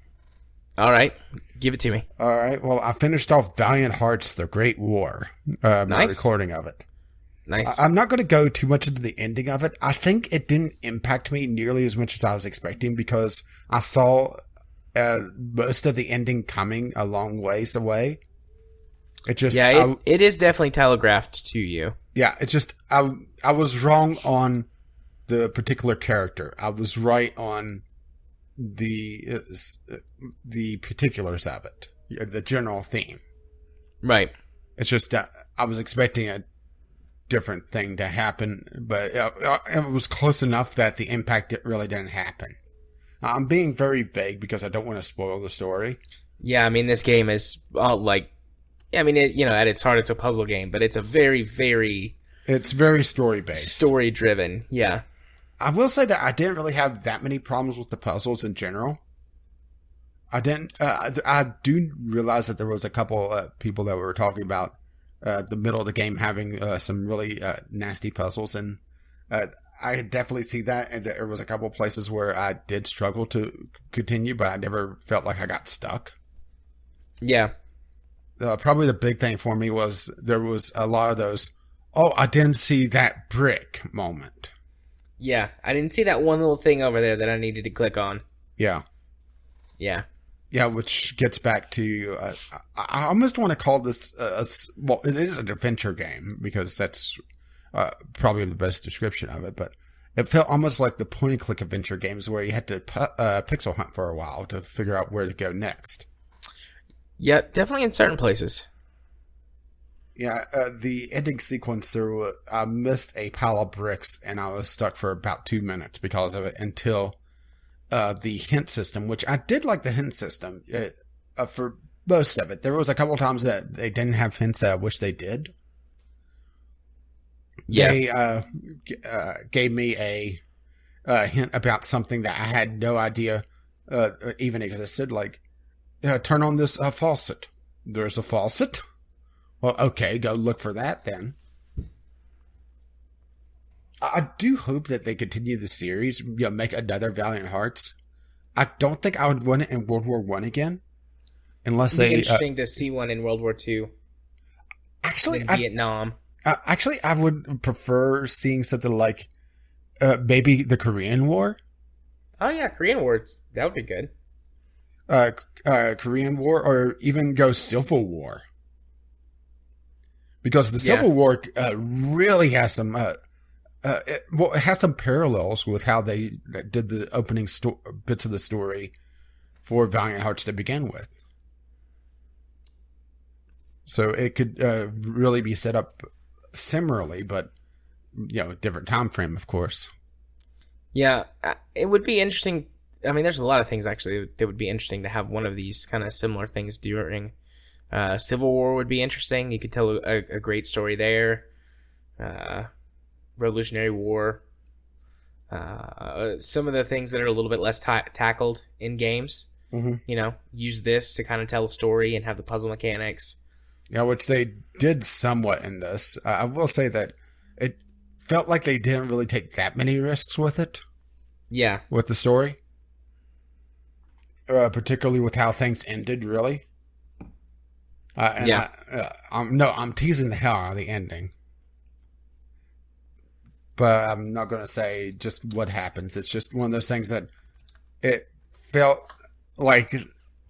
All right. Give it to me. All right. Well, I finished off Valiant Hearts: The Great War. My recording of it. Nice. I'm not going to go too much into the ending of it. I think it didn't impact me nearly as much as I was expecting because I saw most of the ending coming a long ways away. It just it is definitely telegraphed to you. Yeah, it just I was wrong on the particular character. I was right on the particulars of it, the general theme. Right. It's just I was expecting a different thing to happen, but it was close enough that the impact really didn't happen. I'm being very vague because I don't want to spoil the story. Yeah, I mean, this game is at its heart, it's a puzzle game, but it's a very, very... It's very story-based. Story-driven, yeah. I will say that I didn't really have that many problems with the puzzles in general. I didn't... I do realize that there was a couple people that were talking about the middle of the game having some really nasty puzzles, and I definitely see that, and there was a couple places where I did struggle to continue, but I never felt like I got stuck. Yeah. Probably the big thing for me was there was a lot of those, I didn't see that brick moment. Yeah, I didn't see that one little thing over there that I needed to click on. Yeah. Yeah. Yeah, which gets back to, I almost want to call this, it is an adventure game, because that's probably the best description of it, but it felt almost like the point-and-click adventure games where you had to pixel hunt for a while to figure out where to go next. Yeah, definitely in certain places. Yeah, the ending sequence, I missed a pile of bricks, and I was stuck for about 2 minutes because of it until the hint system, which I did like the hint system for most of it. There was a couple times that they didn't have hints that I wish they did. Yeah. They gave me a hint about something that I had no idea even existed, like, turn on this faucet. There's a faucet? Well, okay, go look for that then. I do hope that they continue the series, make another Valiant Hearts. I don't think I would run it in World War I again. unless It'd be interesting to see one in World War II. Actually, in Vietnam. I would prefer seeing something like maybe the Korean War. Oh yeah, Korean War. That would be good. Korean War, or even go Civil War, because the Civil War really has some it has some parallels with how they did the opening bits of the story for Valiant Hearts to begin with. So it could really be set up similarly, but different time frame, of course. Yeah, it would be interesting. I mean, there's a lot of things actually that would be interesting to have one of these kind of similar things during. Civil War would be interesting. You could tell a great story there. Revolutionary War. Some of the things that are a little bit less tackled in games. Mm-hmm. Use this to kind of tell a story and have the puzzle mechanics. Yeah, which they did somewhat in this. I will say that it felt like they didn't really take that many risks with it. Yeah. With the story. Particularly with how things ended, really. I'm teasing the hell out of the ending. But I'm not going to say just what happens. It's just one of those things that it felt like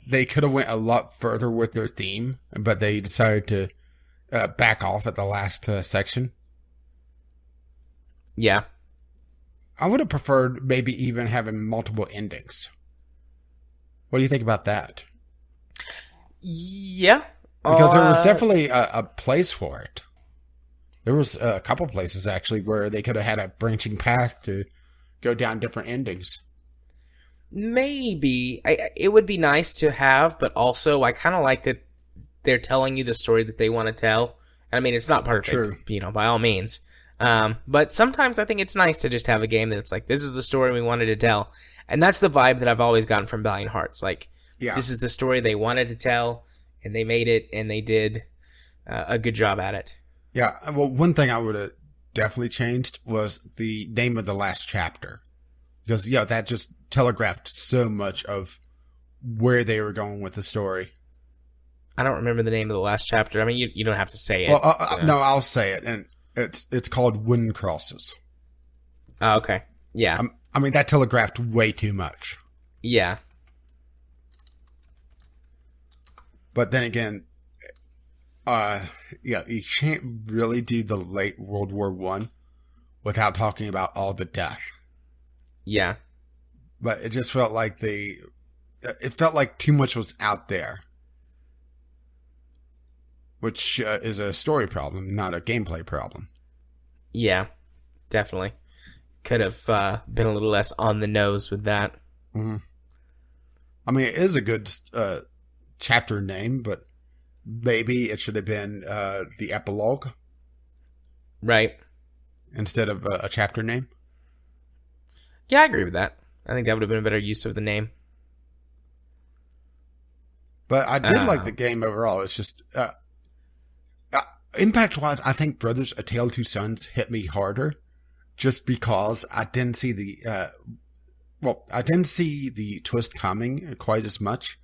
they could have went a lot further with their theme, but they decided to back off at the last section. Yeah. I would have preferred maybe even having multiple endings. What do you think about that? Yeah. Because there was definitely a place for it. There was a couple places, actually, where they could have had a branching path to go down different endings. Maybe. It would be nice to have, but also I kind of like that they're telling you the story that they want to tell. I mean, it's not perfect, True. By all means. But sometimes I think it's nice to just have a game that's like, this is the story we wanted to tell. And that's the vibe that I've always gotten from Valiant Hearts. Like, This is the story they wanted to tell, and they made it, and they did a good job at it. Yeah, well, one thing I would have definitely changed was the name of the last chapter. Because, that just telegraphed so much of where they were going with the story. I don't remember the name of the last chapter. I mean, you don't have to say it. Well, no, I'll say it, and it's called Wind Crosses. Oh, okay. Yeah. I mean, that telegraphed way too much. Yeah. But then again, you can't really do the late World War I without talking about all the death. Yeah. But it just felt like it felt like too much was out there. Which is a story problem, not a gameplay problem. Yeah, definitely. Could have been a little less on the nose with that. Mm-hmm. I mean, it is a good chapter name, but maybe it should have been the epilogue. Right. Instead of a chapter name. Yeah, I agree with that. I think that would have been a better use of the name. But I did like the game overall. It's just... impact-wise, I think Brothers: A Tale of Two Sons hit me harder. Just because I didn't see the twist coming quite as much.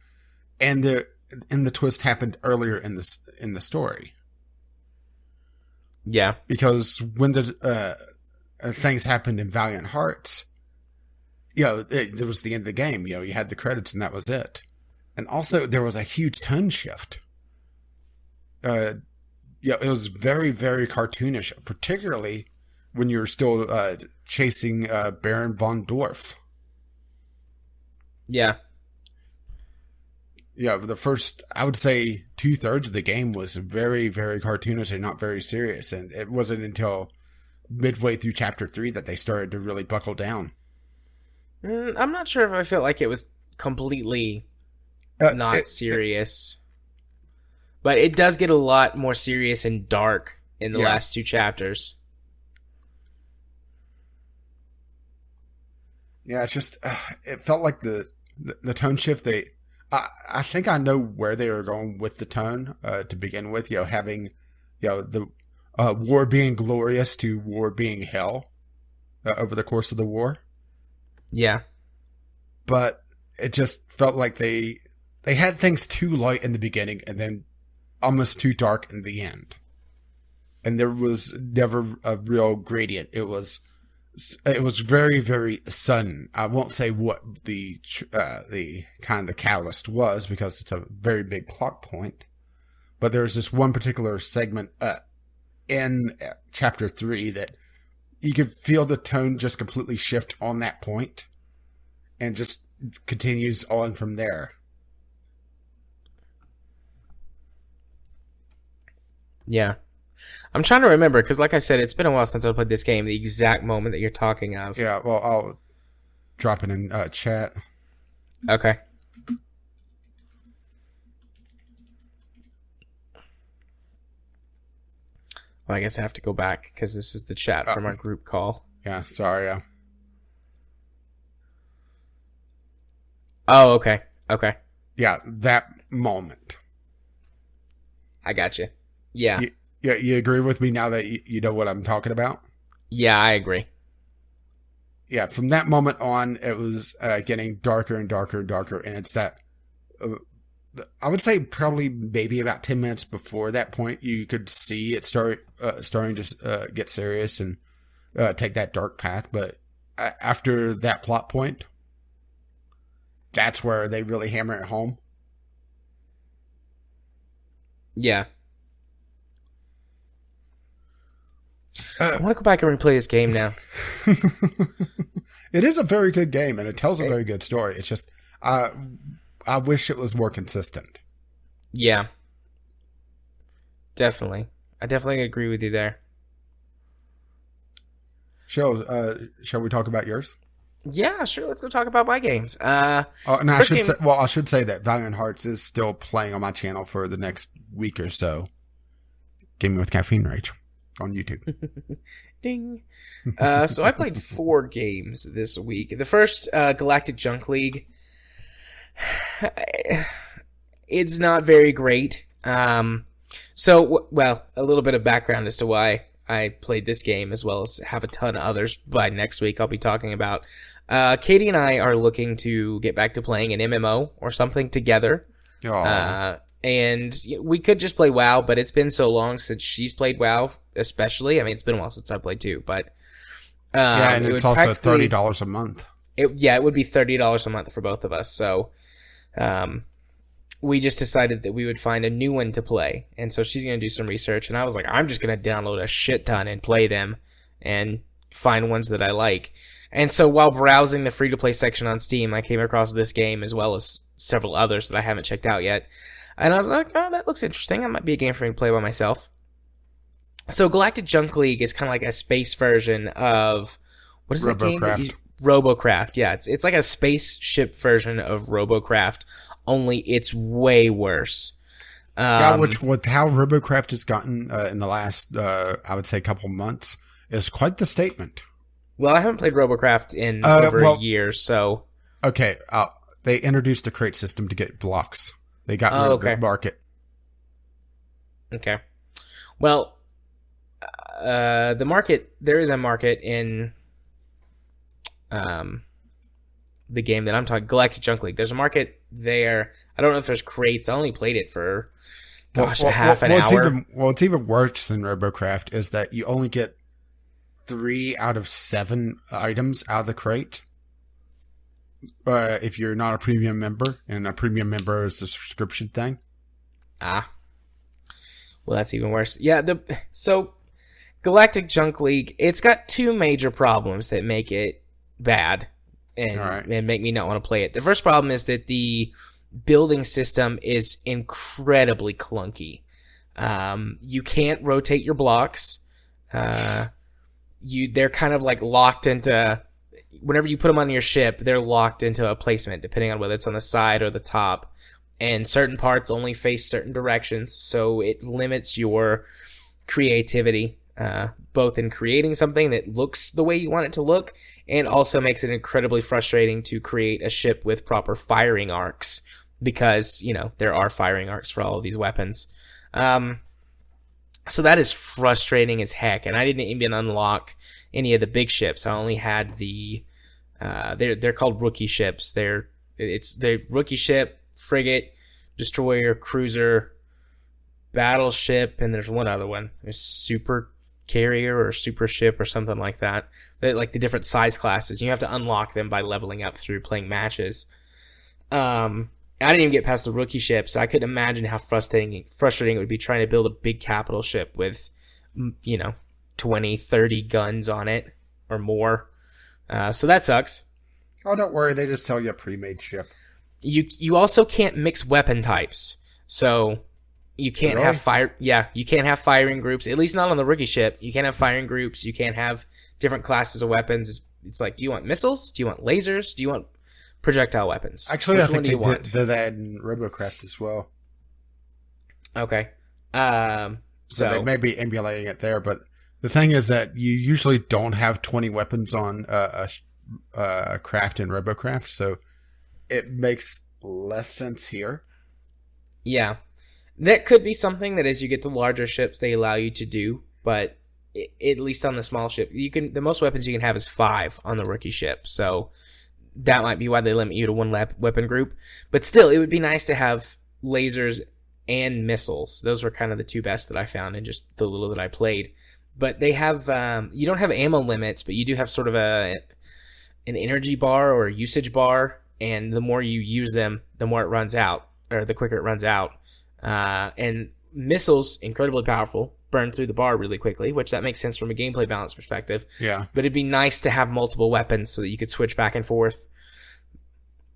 And the twist happened earlier in the story. Yeah. Because when the things happened in Valiant Hearts, there was the end of the game. You had the credits and that was it. And also there was a huge tone shift. It was very, very cartoonish, particularly when you were still chasing Baron von Dorf. Yeah. Yeah, the first, I would say, 2/3 of the game was very, very cartoonish and not very serious. And it wasn't until midway through Chapter 3 that they started to really buckle down. I'm not sure if I felt like it was completely not serious. But it does get a lot more serious and dark in the last two chapters. Yeah, it's just, it felt like the tone shift, I think I know where they were going with the tone to begin with, having, the war being glorious to war being hell over the course of the war. Yeah. But it just felt like they they had things too light in the beginning and then almost too dark in the end. And there was never a real gradient. It was very, very sudden. I won't say what the kind of the catalyst was because it's a very big plot point. But there's this one particular segment in chapter 3 that you could feel the tone just completely shift on that point and just continues on from there. Yeah. I'm trying to remember, because like I said, it's been a while since I played this game, the exact moment that you're talking of. Yeah, well, I'll drop it in chat. Okay. Well, I guess I have to go back, because this is the chat from our group call. Yeah, sorry. Oh, okay. Okay. Yeah, that moment. I got you. Yeah. You agree with me now that you know what I'm talking about? Yeah, I agree. Yeah, from that moment on, it was getting darker and darker and darker, and it's that... I would say probably maybe about 10 minutes before that point, you could see it starting to get serious and take that dark path. But after that plot point, that's where they really hammer it home. Yeah. I want to go back and replay this game now. It is a very good game, and it tells a very good story. It's just, I wish it was more consistent. Yeah. Definitely. I definitely agree with you there. Shall we talk about yours? Yeah, sure. Let's go talk about my games. I should say that Valiant Hearts is still playing on my channel for the next week or so. Gaming with Caffeine Rage on YouTube. Ding. So I played 4 games this week. The first, Galactic Junk League. It's not very great. So, well, a little bit of background as to why I played this game, as well as have a ton of others by next week I'll be talking about. Katie and I are looking to get back to playing an MMO or something together. And we could just play WoW, but it's been so long since she's played WoW, especially. I mean, it's been a while since I played too, but... yeah, and it's also $30 a month. It would be $30 a month for both of us, so... we just decided that we would find a new one to play. And so she's going to do some research. And I was like, I'm just going to download a shit ton and play them and find ones that I like. And so while browsing the free-to-play section on Steam, I came across this game as well as several others that I haven't checked out yet. And I was like, oh, that looks interesting. That might be a game for me to play by myself. So Galactic Junk League is kind of like a space version of... What is that game? Robocraft, yeah. It's like a spaceship version of Robocraft, only it's way worse. Yeah, which with how Robocraft has gotten in the last, I would say, couple months, is quite the statement. Well, I haven't played Robocraft in over a year, so... Okay, they introduced a crate system to get blocks. They got rid of the market. Okay. Well, the market, there is a market in... the game that I'm talking, Galactic Junk League. There's a market there. I don't know if there's crates. I only played it for half an hour. What's even worse than Robocraft is that you only get 3 out of 7 items out of the crate. If you're not a premium member, and a premium member is a subscription thing. Well, that's even worse. Yeah, so Galactic Junk League, it's got 2 major problems that make it bad and make me not want to play it. The first problem is that the building system is incredibly clunky. You can't rotate your blocks. They're kind of like locked into... Whenever you put them on your ship, they're locked into a placement, depending on whether it's on the side or the top. And certain parts only face certain directions, so it limits your creativity, both in creating something that looks the way you want it to look, and also makes it incredibly frustrating to create a ship with proper firing arcs, because, there are firing arcs for all of these weapons. So that is frustrating as heck, and I didn't even unlock any of the big ships. I only had the... they're called rookie ships. It's the rookie ship, frigate, destroyer, cruiser, battleship, and there's one other one. There's super carrier or super ship or something like that. Like the different size classes. You have to unlock them by leveling up through playing matches. I didn't even get past the rookie ship, so I could imagine how frustrating it would be trying to build a big capital ship with, 20, 30 guns on it or more. So that sucks. Oh, don't worry. They just sell you a pre-made ship. You also can't mix weapon types. So you can't have fire. Yeah, you can't have firing groups. At least not on the rookie ship. You can't have firing groups. You can't have different classes of weapons. It's like, do you want missiles? Do you want lasers? Do you want projectile weapons? Actually, I think they did that in RoboCraft as well. Okay. So they may be emulating it there, but the thing is that you usually don't have 20 weapons on a craft in RoboCraft, so it makes less sense here. Yeah. That could be something that as you get to larger ships, they allow you to do, but at least on the small ship, the most weapons you can have is 5 on the rookie ship, so that might be why they limit you to one weapon group. But still, it would be nice to have lasers and missiles. Those were kind of the two best that I found in just the little that I played. But they have, you don't have ammo limits, but you do have sort of an energy bar or a usage bar, and the more you use them, the more it runs out, or the quicker it runs out. And missiles, incredibly powerful, burn through the bar really quickly, which that makes sense from a gameplay balance perspective. Yeah. But it'd be nice to have multiple weapons so that you could switch back and forth.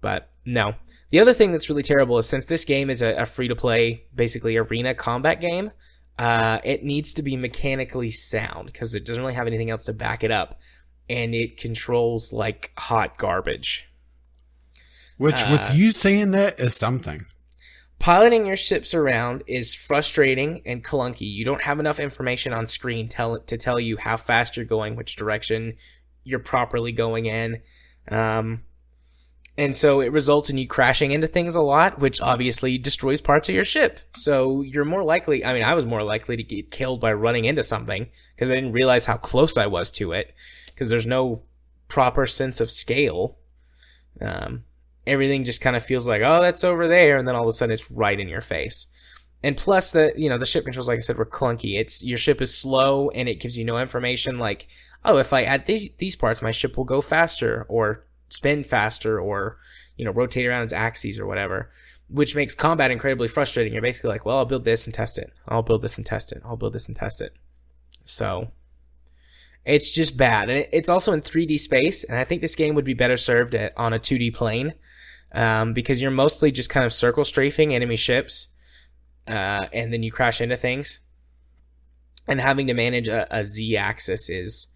But no. The other thing that's really terrible is since this game is a free-to-play, basically arena combat game, it needs to be mechanically sound because it doesn't really have anything else to back it up. And it controls like hot garbage. Which, with you saying that, is something. Piloting your ships around is frustrating and clunky. You don't have enough information on screen to tell you how fast you're going, which direction you're properly going in. And so it results in you crashing into things a lot, which obviously destroys parts of your ship. So you're more likely, I was more likely to get killed by running into something because I didn't realize how close I was to it because there's no proper sense of scale. Everything just kind of feels like, oh, that's over there, and then all of a sudden it's right in your face. And plus, the ship controls, like I said, were clunky. Your ship is slow, and it gives you no information like, oh, if I add these parts, my ship will go faster, or spin faster, or rotate around its axes or whatever, which makes combat incredibly frustrating. You're basically like, well, I'll build this and test it. I'll build this and test it. I'll build this and test it. So it's just bad. And it's also in 3D space, and I think this game would be better served on a 2D plane. Because you're mostly just kind of circle strafing enemy ships, and then you crash into things. And having to manage a Z-axis is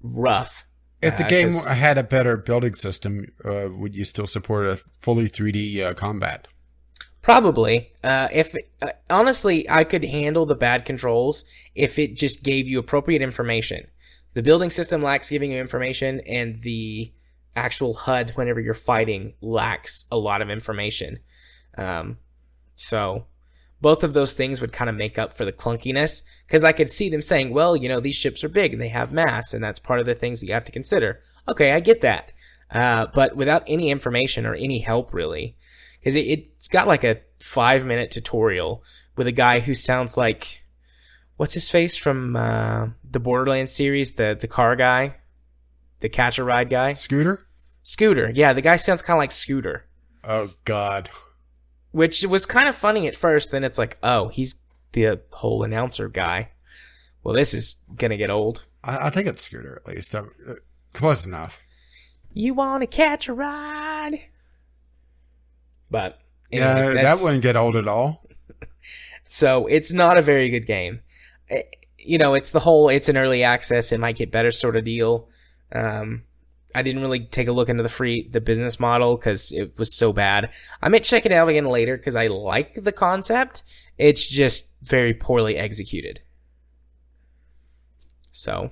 rough. If the game had a better building system, would you still support a fully 3D combat? Probably. Honestly, I could handle the bad controls if it just gave you appropriate information. The building system lacks giving you information, and the actual HUD whenever you're fighting lacks a lot of information. So both of those things would kind of make up for the clunkiness, because I could see them saying, well, these ships are big and they have mass, and that's part of the things that you have to consider. Okay, I get that. But without any information or any help, really. Because it's got like a 5-minute tutorial with a guy who sounds like, what's his face from the Borderlands series, the car guy? The catch-a-ride guy? Scooter. Yeah, the guy sounds kind of like Scooter. Oh, God. Which was kind of funny at first, then it's like, oh, he's the whole announcer guy. Well, this is going to get old. I think it's Scooter, at least. Close enough. You want to catch a ride? But, anyways, yeah, that wouldn't get old at all. So, it's not a very good game. It's it's an early access, it might get better sort of deal. I didn't really take a look into the business model because it was so bad. I might check it out again later because I like the concept. It's just very poorly executed. So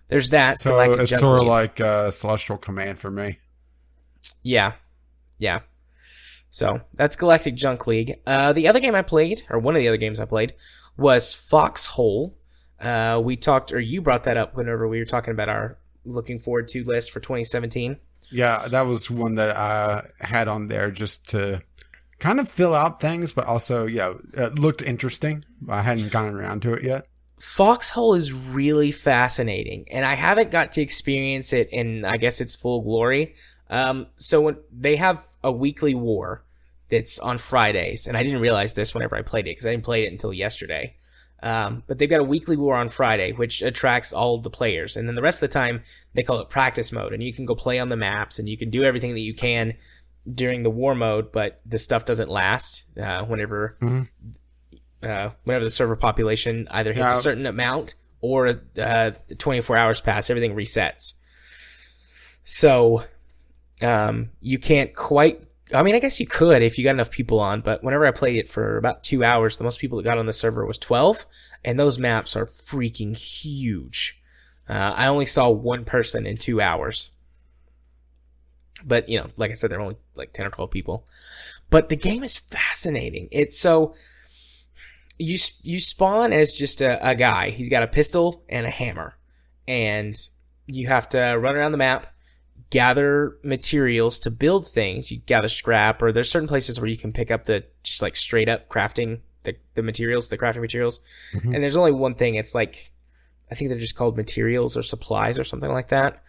there's that. So it's sort of like Celestial Command for me. Yeah. So that's Galactic Junk League. The other game I played, or one of the other games I played, was Foxhole. You brought that up whenever we were talking about our looking forward to list for 2017. Yeah, that was one that I had on there just to kind of fill out things, but also, it looked interesting. I hadn't gotten around to it yet. Foxhole is really fascinating, and I haven't got to experience it in, I guess, its full glory. So when they have a weekly war that's on Fridays, and I didn't realize this whenever I played it, because I didn't play it until yesterday. But they've got a weekly war on Friday, which attracts all of the players. And then the rest of the time, they call it practice mode, and you can go play on the maps, and you can do everything that you can during the war mode, but the stuff doesn't last whenever the server population either hits a certain amount or 24 hours pass, everything resets. So you can't quite... I mean, I guess you could if you got enough people on, but whenever I played it for about 2 hours, the most people that got on the server was 12, and those maps are freaking huge. I only saw one person in 2 hours. But, like I said, there are only like 10 or 12 people. But the game is fascinating. It's so... You spawn as just a guy. He's got a pistol and a hammer. And you have to run around the map, gather materials to build things. You gather scrap, or there's certain places where you can pick up the just like straight up crafting, the materials, the crafting materials. Mm-hmm. And there's only one thing. It's like, I think they're just called materials or supplies or something like that.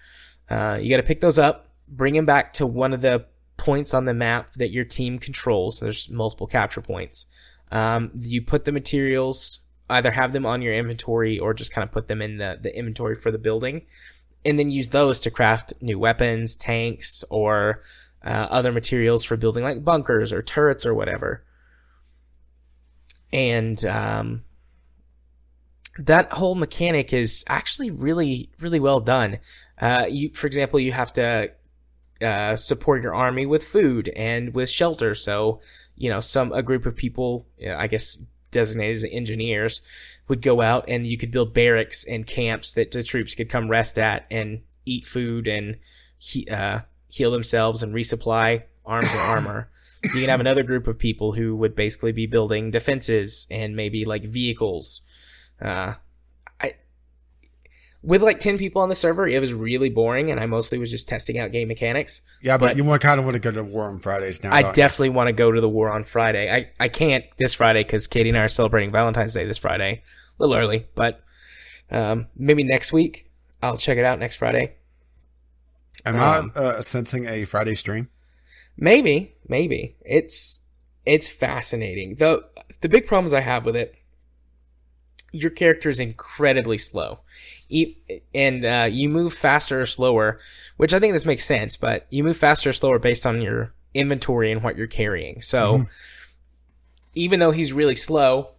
You got to pick those up, bring them back to one of the points on the map that your team controls. There's multiple capture points. You put the materials, either have them on your inventory or just kind of put them in the inventory for the building, and then use those to craft new weapons, tanks, or other materials for building like bunkers or turrets or whatever. And that whole mechanic is actually really, really well done. For example, you have to support your army with food and with shelter. So, a group of people, I guess designated as engineers, would go out and you could build barracks and camps that the troops could come rest at and eat food and heal themselves and resupply arms and armor. You can have another group of people who would basically be building defenses and maybe like vehicles. With like 10 people on the server, it was really boring, and I mostly was just testing out game mechanics. Yeah, but you kind of want to go to War on Fridays now. I definitely want to go to the War on Friday. I can't this Friday because Katie and I are celebrating Valentine's Day this Friday. A little early, but maybe next week. I'll check it out next Friday. Am I sensing a Friday stream? Maybe. It's fascinating. The big problems I have with it, your character is incredibly slow. And you move faster or slower, which I think this makes sense, but you move faster or slower based on your inventory and what you're carrying. So even though he's really slow,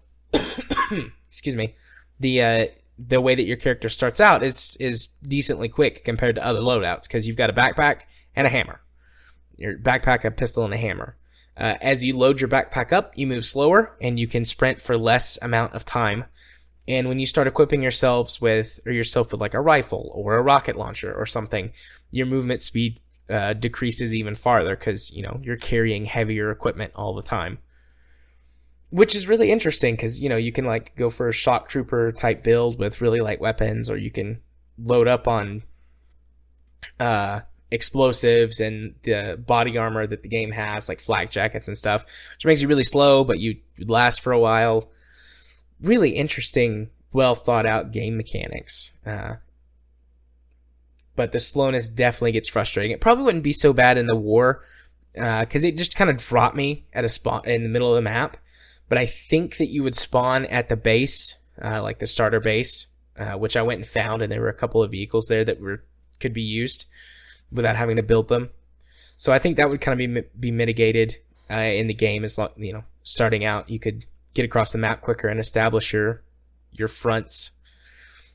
excuse me, the way that your character starts out is decently quick compared to other loadouts, because you've got a backpack and a hammer. Your backpack, a pistol, and a hammer. As you load your backpack up, you move slower, and you can sprint for less amount of time. And when you start equipping yourself with like a rifle or a rocket launcher or something, your movement speed decreases even farther because, you're carrying heavier equipment all the time. Which is really interesting because, you can like go for a shock trooper type build with really light weapons, or you can load up on explosives and the body armor that the game has, like flak jackets and stuff, which makes you really slow, but you last for a while. Really interesting, well thought out game mechanics. But the slowness definitely gets frustrating. It probably wouldn't be so bad in the war, because it just kind of dropped me at a spot in the middle of the map. But I think that you would spawn at the base, like the starter base, which I went and found, and there were a couple of vehicles there that could be used without having to build them. So I think that would kind of be mitigated in the game. As starting out, you could get across the map quicker and establish your fronts.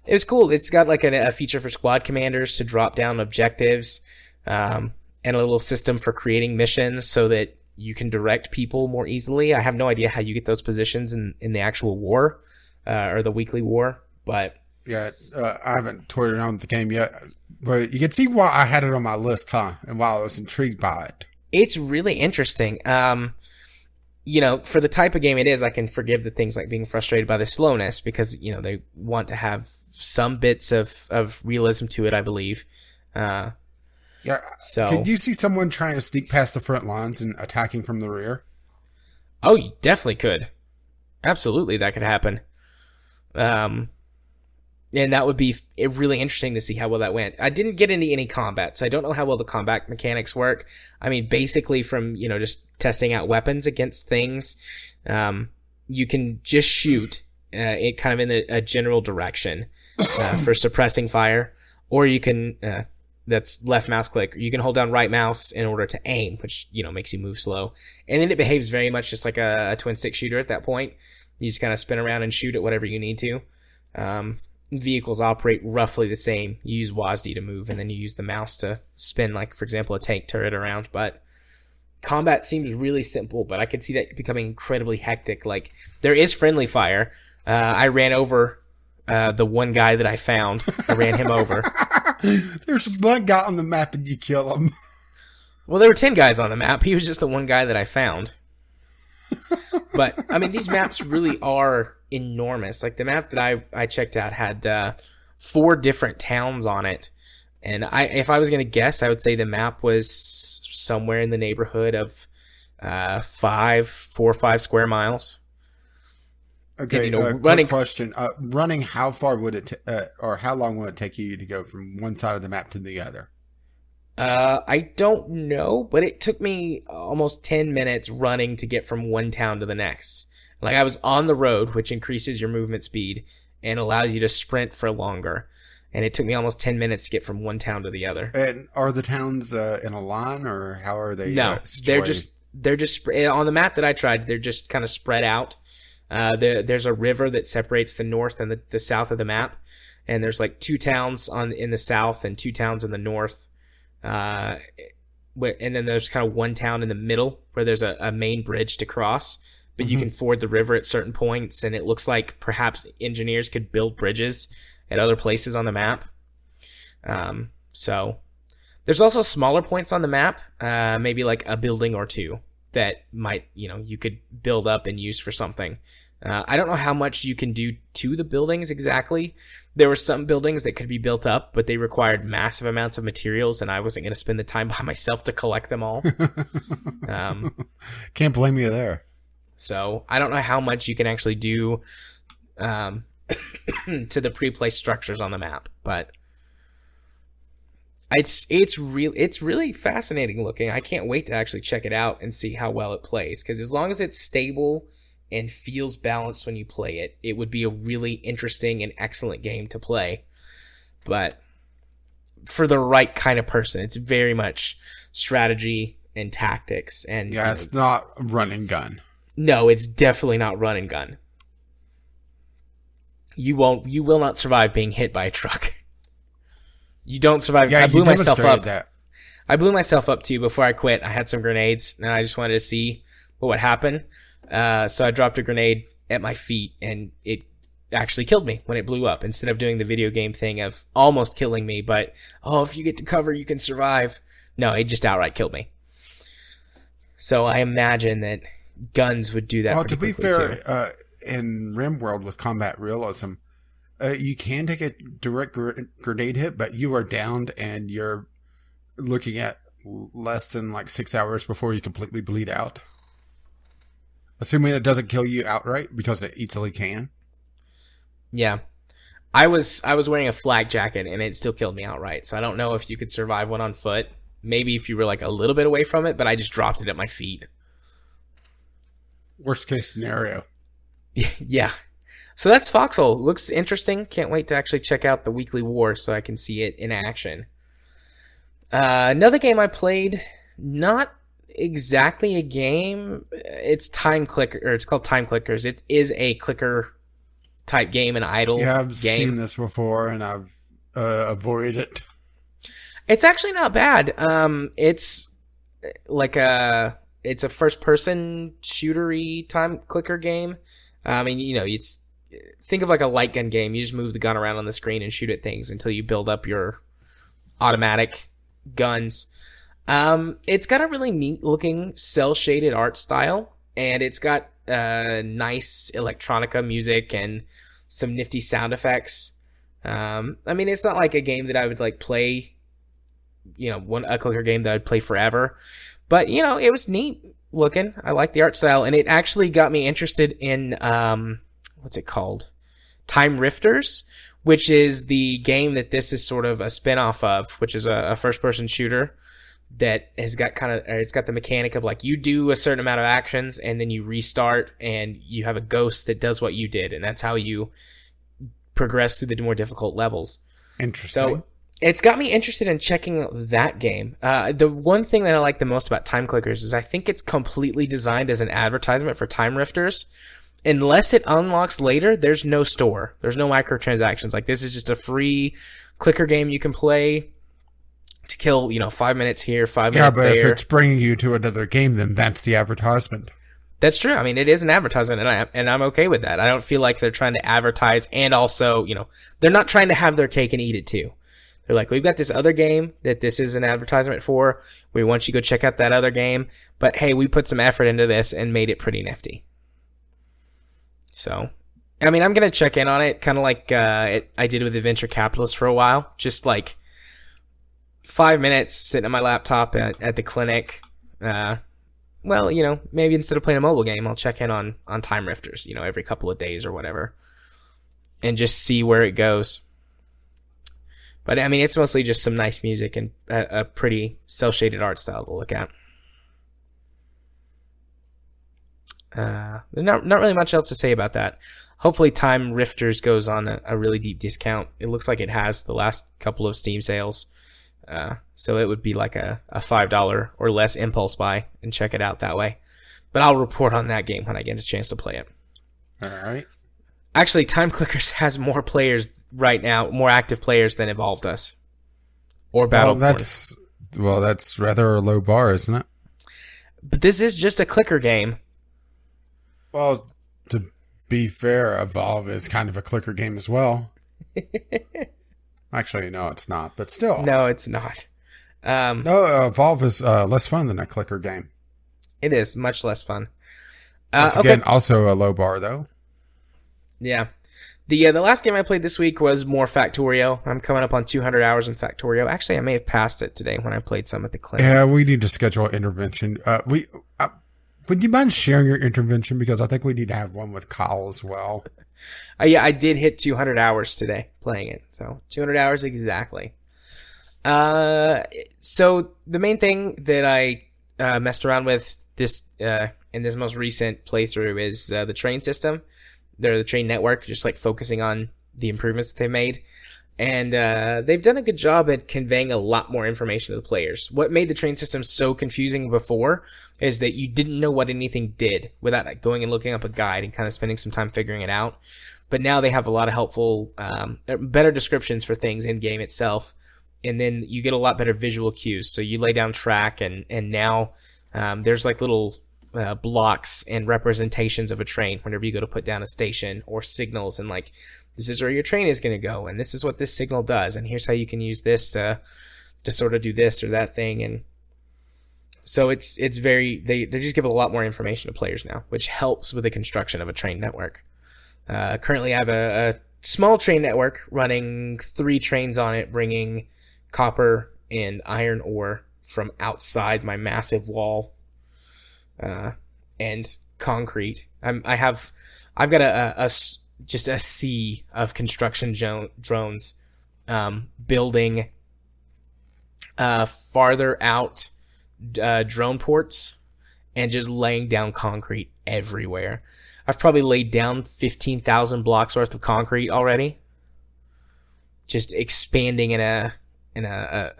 It was cool. It's got like a feature for squad commanders to drop down objectives, and a little system for creating missions so that you can direct people more easily. I have no idea how you get those positions in the actual war, or the weekly war, but... Yeah, I haven't toyed around with the game yet, but you can see why I had it on my list, huh? And why I was intrigued by it. It's really interesting. For the type of game it is, I can forgive the things like being frustrated by the slowness because, they want to have some bits of realism to it, I believe. Yeah. So could you see someone trying to sneak past the front lines and attacking from the rear? Oh, you definitely could. Absolutely, that could happen. And that would be really interesting to see how well that went. I didn't get into any combat, so I don't know how well the combat mechanics work. I mean, basically from, just testing out weapons against things, you can just shoot it kind of in a general direction for suppressing fire, or you can, that's left mouse click, you can hold down right mouse in order to aim, which, makes you move slow. And then it behaves very much just like a twin stick shooter at that point. You just kind of spin around and shoot at whatever you need to. Vehicles operate roughly the same. You use WASD to move, and then you use the mouse to spin, like, for example, a tank turret around. But combat seems really simple, but I could see that becoming incredibly hectic. Like, there is friendly fire. I ran over the one guy that I found. I ran him over. There's one guy on the map and you kill him. Well, there were 10 guys on the map. He was just the one guy that I found. But, I mean, these maps really are enormous. Like, the map that I checked out had 4 different towns on it. And if I was going to guess, I would say the map was somewhere in the neighborhood of 4 or 5 square miles. Okay, and, running question. Running, how far would it, or how long would it take you to go from one side of the map to the other? I don't know, but it took me almost 10 minutes running to get from one town to the next. Like, I was on the road, which increases your movement speed and allows you to sprint for longer. And it took me almost 10 minutes to get from one town to the other. And are the towns in a line, or how are they? No, they're just on the map that I tried. They're just kind of spread out. There's a river that separates the north and the south of the map, and there's like 2 towns in the south and 2 towns in the north. And then there's kind of one town in the middle where there's a main bridge to cross, but you can ford the river at certain points, and it looks like perhaps engineers could build bridges at other places on the map. So there's also smaller points on the map, maybe like a building or 2 that might, you could build up and use for something. I don't know how much you can do to the buildings exactly. There were some buildings that could be built up, but they required massive amounts of materials, and I wasn't going to spend the time by myself to collect them all. Can't blame you there. So I don't know how much you can actually do to the pre-placed structures on the map, but it's really fascinating looking. I can't wait to actually check it out and see how well it plays, because as long as it's stable and feels balanced when you play it, it would be a really interesting and excellent game to play. But for the right kind of person, it's very much strategy and tactics. And yeah, it's not run and gun. No, it's definitely not run and gun. You will not survive being hit by a truck. You don't survive. Yeah, I blew myself up. That. I blew myself up too before I quit. I had some grenades, and I just wanted to see what would happen. So I dropped a grenade at my feet, and it actually killed me when it blew up, instead of doing the video game thing of almost killing me, but, if you get to cover, you can survive. No, it just outright killed me. So I imagine that guns would do that. Well, to be fair, in RimWorld with combat realism, you can take a direct grenade hit, but you are downed, and you're looking at less than like 6 hours before you completely bleed out. Assuming it doesn't kill you outright, because it easily can. Yeah. I was wearing a flak jacket, and it still killed me outright. So I don't know if you could survive one on foot. Maybe if you were like a little bit away from it, but I just dropped it at my feet. Worst case scenario. Yeah. So that's Foxhole. Looks interesting. Can't wait to actually check out the weekly war so I can see it in action. Another game I played, not exactly a game. It's it's called Time Clickers. It is a clicker type game, an idle game. Yeah, I've seen this before, and I've avoided it. It's actually not bad. It's like it's a first person shootery time clicker game. I mean, it's think of like a light gun game. You just move the gun around on the screen and shoot at things until you build up your automatic guns. It's got a really neat looking cell shaded art style, and it's got nice electronica music and some nifty sound effects. I mean, it's not like a game that I would like play, a clicker game that I'd play forever, but it was neat. looking. I like the art style, and it actually got me interested in what's it called? Time Rifters, which is the game that this is sort of a spin-off of, which is a first-person shooter that has got it's got the mechanic of like you do a certain amount of actions and then you restart and you have a ghost that does what you did, and that's how you progress through the more difficult levels. Interesting. So it's got me interested in checking that game. The one thing that I like the most about Time Clickers is I think it's completely designed as an advertisement for Time Rifters. Unless it unlocks later, there's no store. There's no microtransactions. Like, this is just a free clicker game you can play to kill, 5 minutes here, 5 minutes there. Yeah, but if it's bringing you to another game, then that's the advertisement. That's true. I mean, it is an advertisement, and I'm okay with that. I don't feel like they're trying to advertise, and also, they're not trying to have their cake and eat it too. They're like, we've got this other game that this is an advertisement for. We want you to go check out that other game. But hey, we put some effort into this and made it pretty nifty. So, I mean, I'm going to check in on it, kind of like I did with the Venture Capitalist for a while. Just like 5 minutes sitting on my laptop at the clinic. Well, maybe instead of playing a mobile game, I'll check in on Time Rifters, every couple of days or whatever. And just see where it goes. But, I mean, it's mostly just some nice music and a pretty cel-shaded art style to look at. Not really much else to say about that. Hopefully Time Rifters goes on a really deep discount. It looks like it has the last couple of Steam sales. So it would be like a $5 or less impulse buy and check it out that way. But I'll report on that game when I get a chance to play it. All right. Actually, Time Clickers has more players right now, more active players than Evolved Us. Or Battleborn. Well, that's rather a low bar, isn't it? But this is just a clicker game. Well, to be fair, Evolve is kind of a clicker game as well. Actually, no, it's not, but still. No, it's not. No, Evolve is less fun than a clicker game. It is much less fun. Once again, also a low bar, though. Yeah. The last game I played this week was more Factorio. I'm coming up on 200 hours in Factorio. Actually, I may have passed it today when I played some at the clinic. Yeah, we need to schedule intervention. Would you mind sharing your intervention? Because I think we need to have one with Kyle as well. Yeah, I did hit 200 hours today playing it. So 200 hours exactly. So the main thing that I messed around with this in this most recent playthrough is the train system. The train network, just like focusing on the improvements that they made. And they've done a good job at conveying a lot more information to the players. What made the train system so confusing before is that you didn't know what anything did without going and looking up a guide and kind of spending some time figuring it out. But now they have a lot of helpful, better descriptions for things in game itself. And then you get a lot better visual cues. So you lay down track, and now there's like little blocks and representations of a train whenever you go to put down a station, or signals, and like, this is where your train is going to go, and this is what this signal does, and here's how you can use this to sort of do this or that thing. And so it's very, they just give a lot more information to players now, which helps with the construction of a train network. Currently I have a small train network running 3 trains on it, bringing copper and iron ore from outside my massive wall, and concrete. I've got just a sea of construction drones building farther out drone ports and just laying down concrete everywhere. I've probably laid down 15,000 blocks worth of concrete already, just expanding in a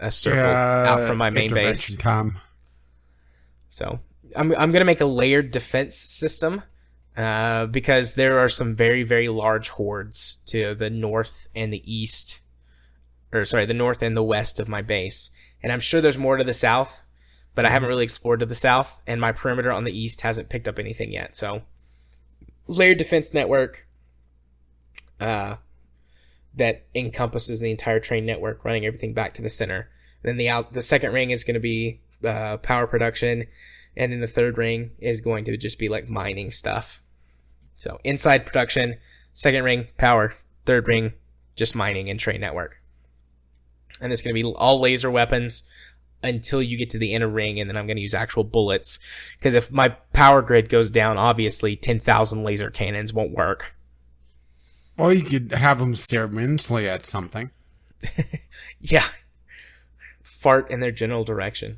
circle out from my main base. Time. So I'm gonna make a layered defense system. Because there are some very, very large hordes to the north and the east, the north and the west of my base. And I'm sure there's more to the south, but I haven't really explored to the south, and my perimeter on the east hasn't picked up anything yet. So, layered defense network that encompasses the entire train network, running everything back to the center. Then the second ring is going to be power production, and then the third ring is going to just be like mining stuff. So inside production, second ring, power, third ring, just mining and train network. And it's going to be all laser weapons, until you get to the inner ring, and then I'm going to use actual bullets. Because if my power grid goes down, obviously 10,000 laser cannons won't work. Or you could have them stare mentally at something. Yeah. Fart in their general direction.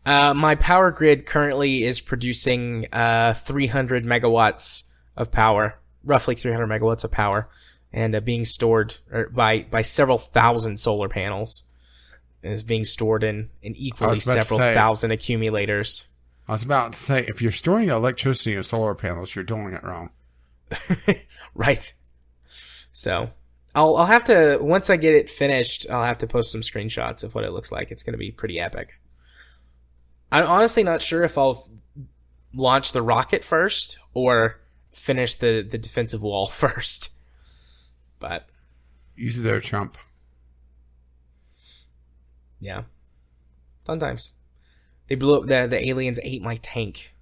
My power grid currently is producing 300 megawatts of power, roughly 300 megawatts of power, and being stored by several thousand solar panels. And is being stored in equally several thousand accumulators. I was about to say, if you're storing electricity in solar panels, you're doing it wrong. Right. So, I'll have to, once I get it finished, I'll have to post some screenshots of what it looks like. It's going to be pretty epic. I'm honestly not sure if I'll launch the rocket first or finish the defensive wall first. But easy there, Trump. Yeah. Fun times. They blew up, the aliens ate my tank.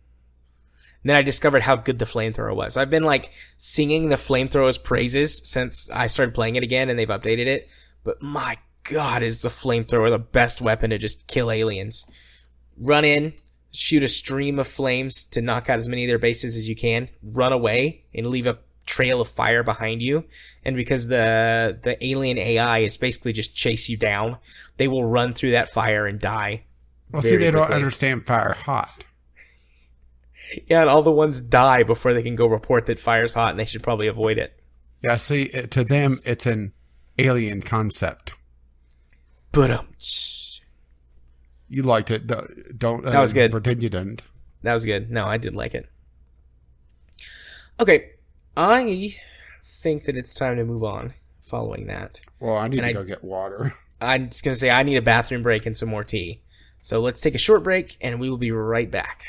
And then I discovered how good the flamethrower was. I've been singing the flamethrower's praises since I started playing it again and they've updated it. But my god, is the flamethrower the best weapon to just kill aliens. Run in, shoot a stream of flames to knock out as many of their bases as you can, run away, and leave a trail of fire behind you. And because the alien AI is basically just chase you down, they will run through that fire and die. Well, see, they don't understand fire hot. Yeah, and all the ones die before they can go report that fire's hot, and they should probably avoid it. Yeah, see, to them, it's an alien concept. But you liked it. Don't that was good. Pretend you didn't. That was good. No, I did like it. Okay, I think that it's time to move on following that. Well, I need to go get water. I'm just going to say I need a bathroom break and some more tea. So let's take a short break, and we will be right back.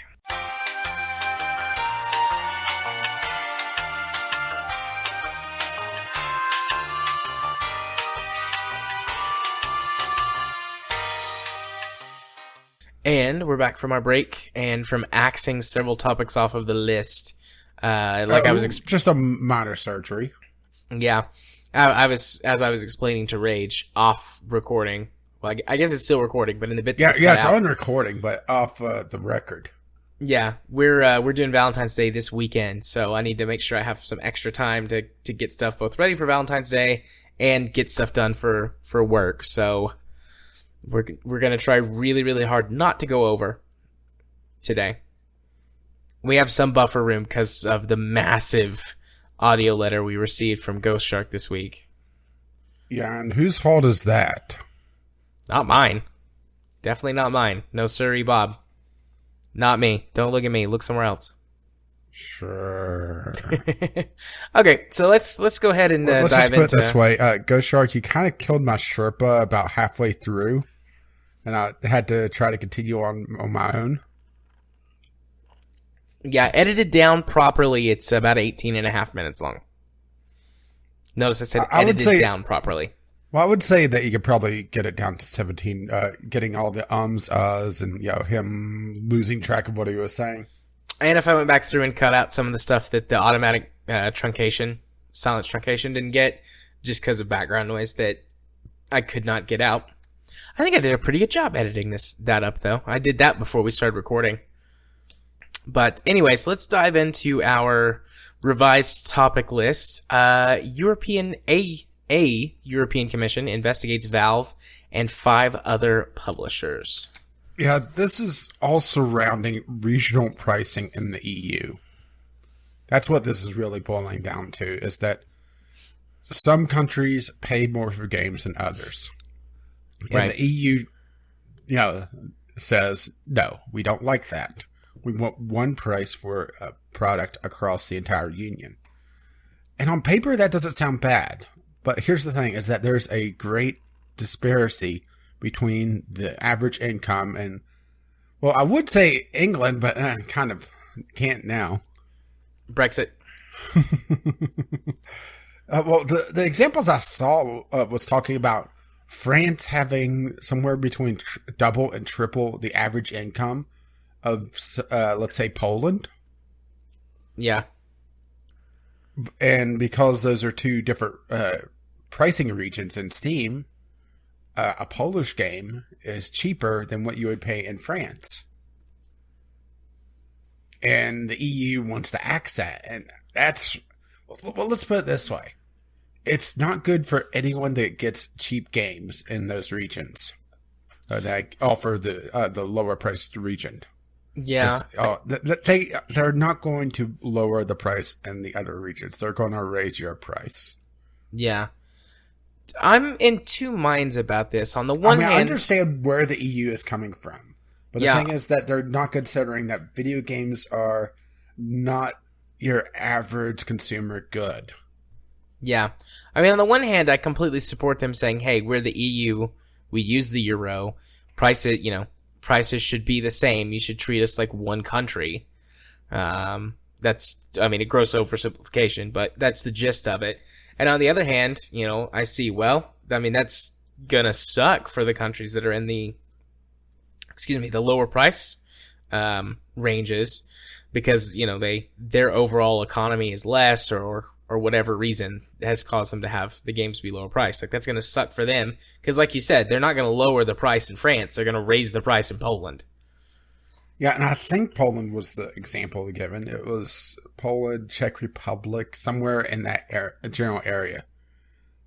And we're back from our break, and from axing several topics off of the list. Just a minor surgery. Yeah, as I was explaining to Rage off recording. Well, I guess it's still recording, but in the bit it's on recording, but off the record. Yeah, we're doing Valentine's Day this weekend, so I need to make sure I have some extra time to get stuff both ready for Valentine's Day and get stuff done for work. So we're gonna try really, really hard not to go over today. We have some buffer room because of the massive audio letter we received from Ghost Shark this week. Yeah, and whose fault is that? Not mine. Definitely not mine. No sirree, Bob. Not me. Don't look at me. Look somewhere else. Sure. Okay, so let's go ahead and let's dive into... Let's just put it this way. Ghost Shark, you kind of killed my Sherpa about halfway through, and I had to try to continue on my own. Yeah, edited down properly, it's about 18 and a half minutes long. Notice I said edited down properly. Well, I would say that you could probably get it down to 17, getting all the uhs, and him losing track of what he was saying. And if I went back through and cut out some of the stuff that the automatic silence truncation didn't get, just because of background noise that I could not get out. I think I did a pretty good job editing that up, though. I did that before we started recording. But anyways, let's dive into our revised topic list. European Commission investigates Valve and 5 other publishers. Yeah, this is all surrounding regional pricing in the EU. That's what this is really boiling down to, is that some countries pay more for games than others. And the EU, says, no, we don't like that. We want one price for a product across the entire union. And on paper, that doesn't sound bad. But here's the thing, is that there's a great disparity between the average income and, well, I would say England, but kind of can't now. Brexit. Well, the examples I saw was talking about France having somewhere between double and triple the average income of, let's say, Poland. Yeah. And because those are two different pricing regions in Steam, a Polish game is cheaper than what you would pay in France. And the EU wants to axe that. And that's, well, let's put it this way. It's not good for anyone that gets cheap games in those regions that offer the lower priced region. Yeah. They're not going to lower the price in the other regions. They're going to raise your price. Yeah. I'm in two minds about this. On the one hand, I understand where the EU is coming from. But the thing is that they're not considering that video games are not your average consumer good. Yeah. I mean, on the one hand, I completely support them saying, hey, we're the EU, we use the euro, prices should be the same, you should treat us like one country. That's, I mean, a gross oversimplification, but that's the gist of it. And on the other hand, I see, well, I mean, that's gonna suck for the countries that are in the lower price ranges, because their overall economy is less, or whatever reason has caused them to have the games be lower priced. Like, that's going to suck for them, because like you said, they're not going to lower the price in France, they're going to raise the price in Poland. Yeah, and I think Poland was the example given. It was Poland, Czech Republic, somewhere in that general area.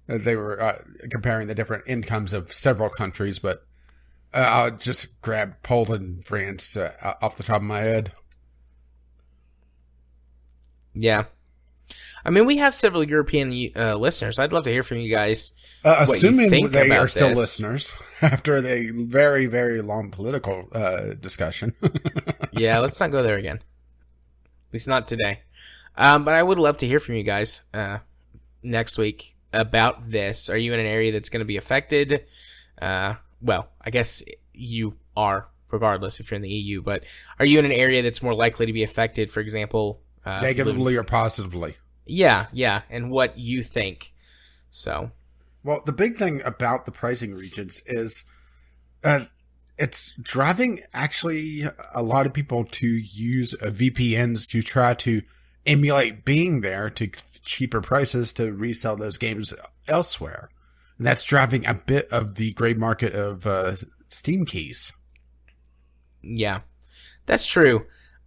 They were comparing the different incomes of several countries, but I'll just grab Poland and France off the top of my head. Yeah. I mean, we have several European listeners. I'd love to hear from you guys. Assuming they are still listeners after a very, very long political discussion. Yeah, let's not go there again. At least not today. But I would love to hear from you guys next week about this. Are you in an area that's going to be affected? Well, I guess you are, regardless if you're in the EU. But are you in an area that's more likely to be affected, for example? Negatively or positively? Yeah, and what you think. So, well, the big thing about the pricing regions is it's driving actually a lot of people to use VPNs to try to emulate being there to cheaper prices to resell those games elsewhere. And that's driving a bit of the gray market of Steam keys. Yeah, that's true.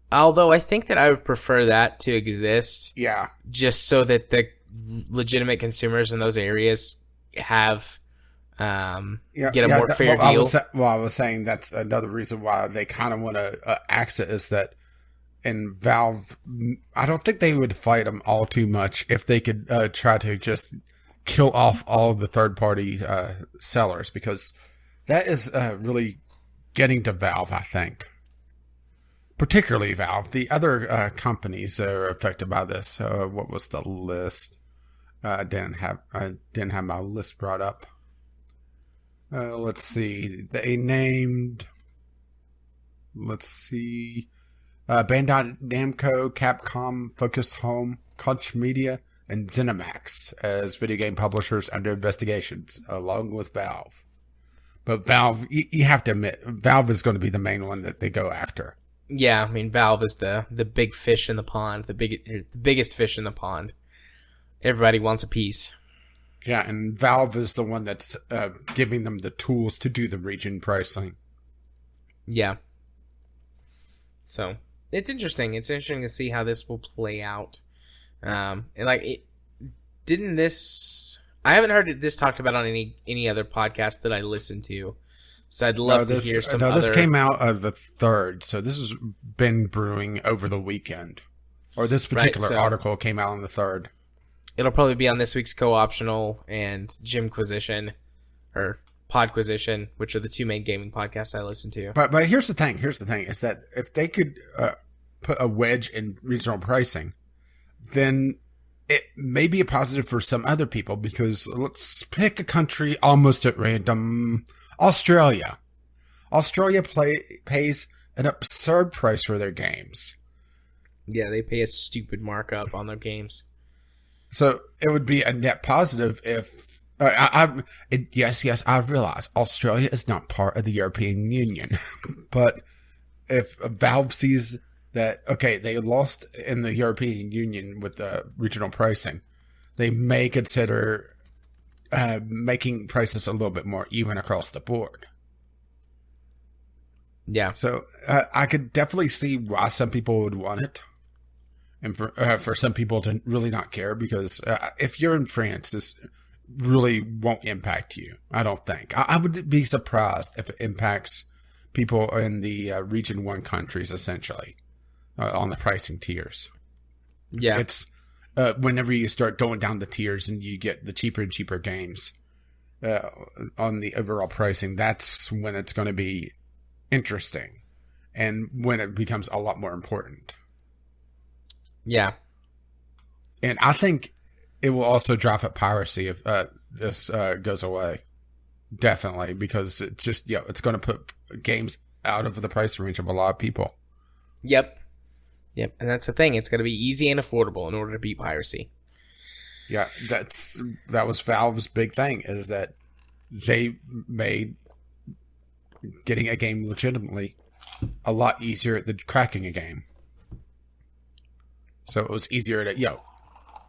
Although I think that I would prefer that to exist. Yeah. Just so that the legitimate consumers in those areas have get a more fair deal. I was saying that's another reason why they kind of want to axe it, is that in Valve, I don't think they would fight them all too much if they could try to just kill off all of the third-party sellers, because that is really getting to Valve, I think. Particularly Valve. The other companies that are affected by this. What was the list? I didn't have my list brought up. Let's see. They named. Let's see. Bandai Namco, Capcom, Focus Home, Koch Media, and ZeniMax as video game publishers under investigations, along with Valve. But Valve, you have to admit, Valve is going to be the main one that they go after. Yeah, I mean, Valve is the big fish in the pond, the biggest fish in the pond. Everybody wants a piece. Yeah, and Valve is the one that's giving them the tools to do the region pricing. Yeah. So, it's interesting to see how this will play out. And I haven't heard this talked about on any other podcast that I listened to. So I'd love to hear some other... This came out of the 3rd, so this has been brewing over the weekend. Or this particular article came out on the 3rd. It'll probably be on this week's Co-Optional and Gymquisition, or Podquisition, which are the two main gaming podcasts I listen to. But here's the thing, is that if they could put a wedge in regional pricing, then it may be a positive for some other people, because let's pick a country almost at random... Australia. Australia pays an absurd price for their games. Yeah, they pay a stupid markup on their games. So it would be a net positive if... yes, I realize Australia is not part of the European Union. But if Valve sees that, okay, they lost in the European Union with the regional pricing, they may consider making prices a little bit more even across the board. Yeah. So I could definitely see why some people would want it, and for some people to really not care, because if you're in France, this really won't impact you. I don't think. I would be surprised if it impacts people in the Region 1 countries, essentially, on the pricing tiers. Yeah. It's whenever you start going down the tiers and you get the cheaper and cheaper games on the overall pricing, that's when it's going to be interesting, and when it becomes a lot more important. Yeah. And I think it will also drive up piracy if this goes away. Definitely, because it's just, it's going to put games out of the price range of a lot of people. Yep. And that's the thing. It's going to be easy and affordable in order to beat piracy. Yeah, that was Valve's big thing, is that they made getting a game legitimately a lot easier than cracking a game. So it was easier to,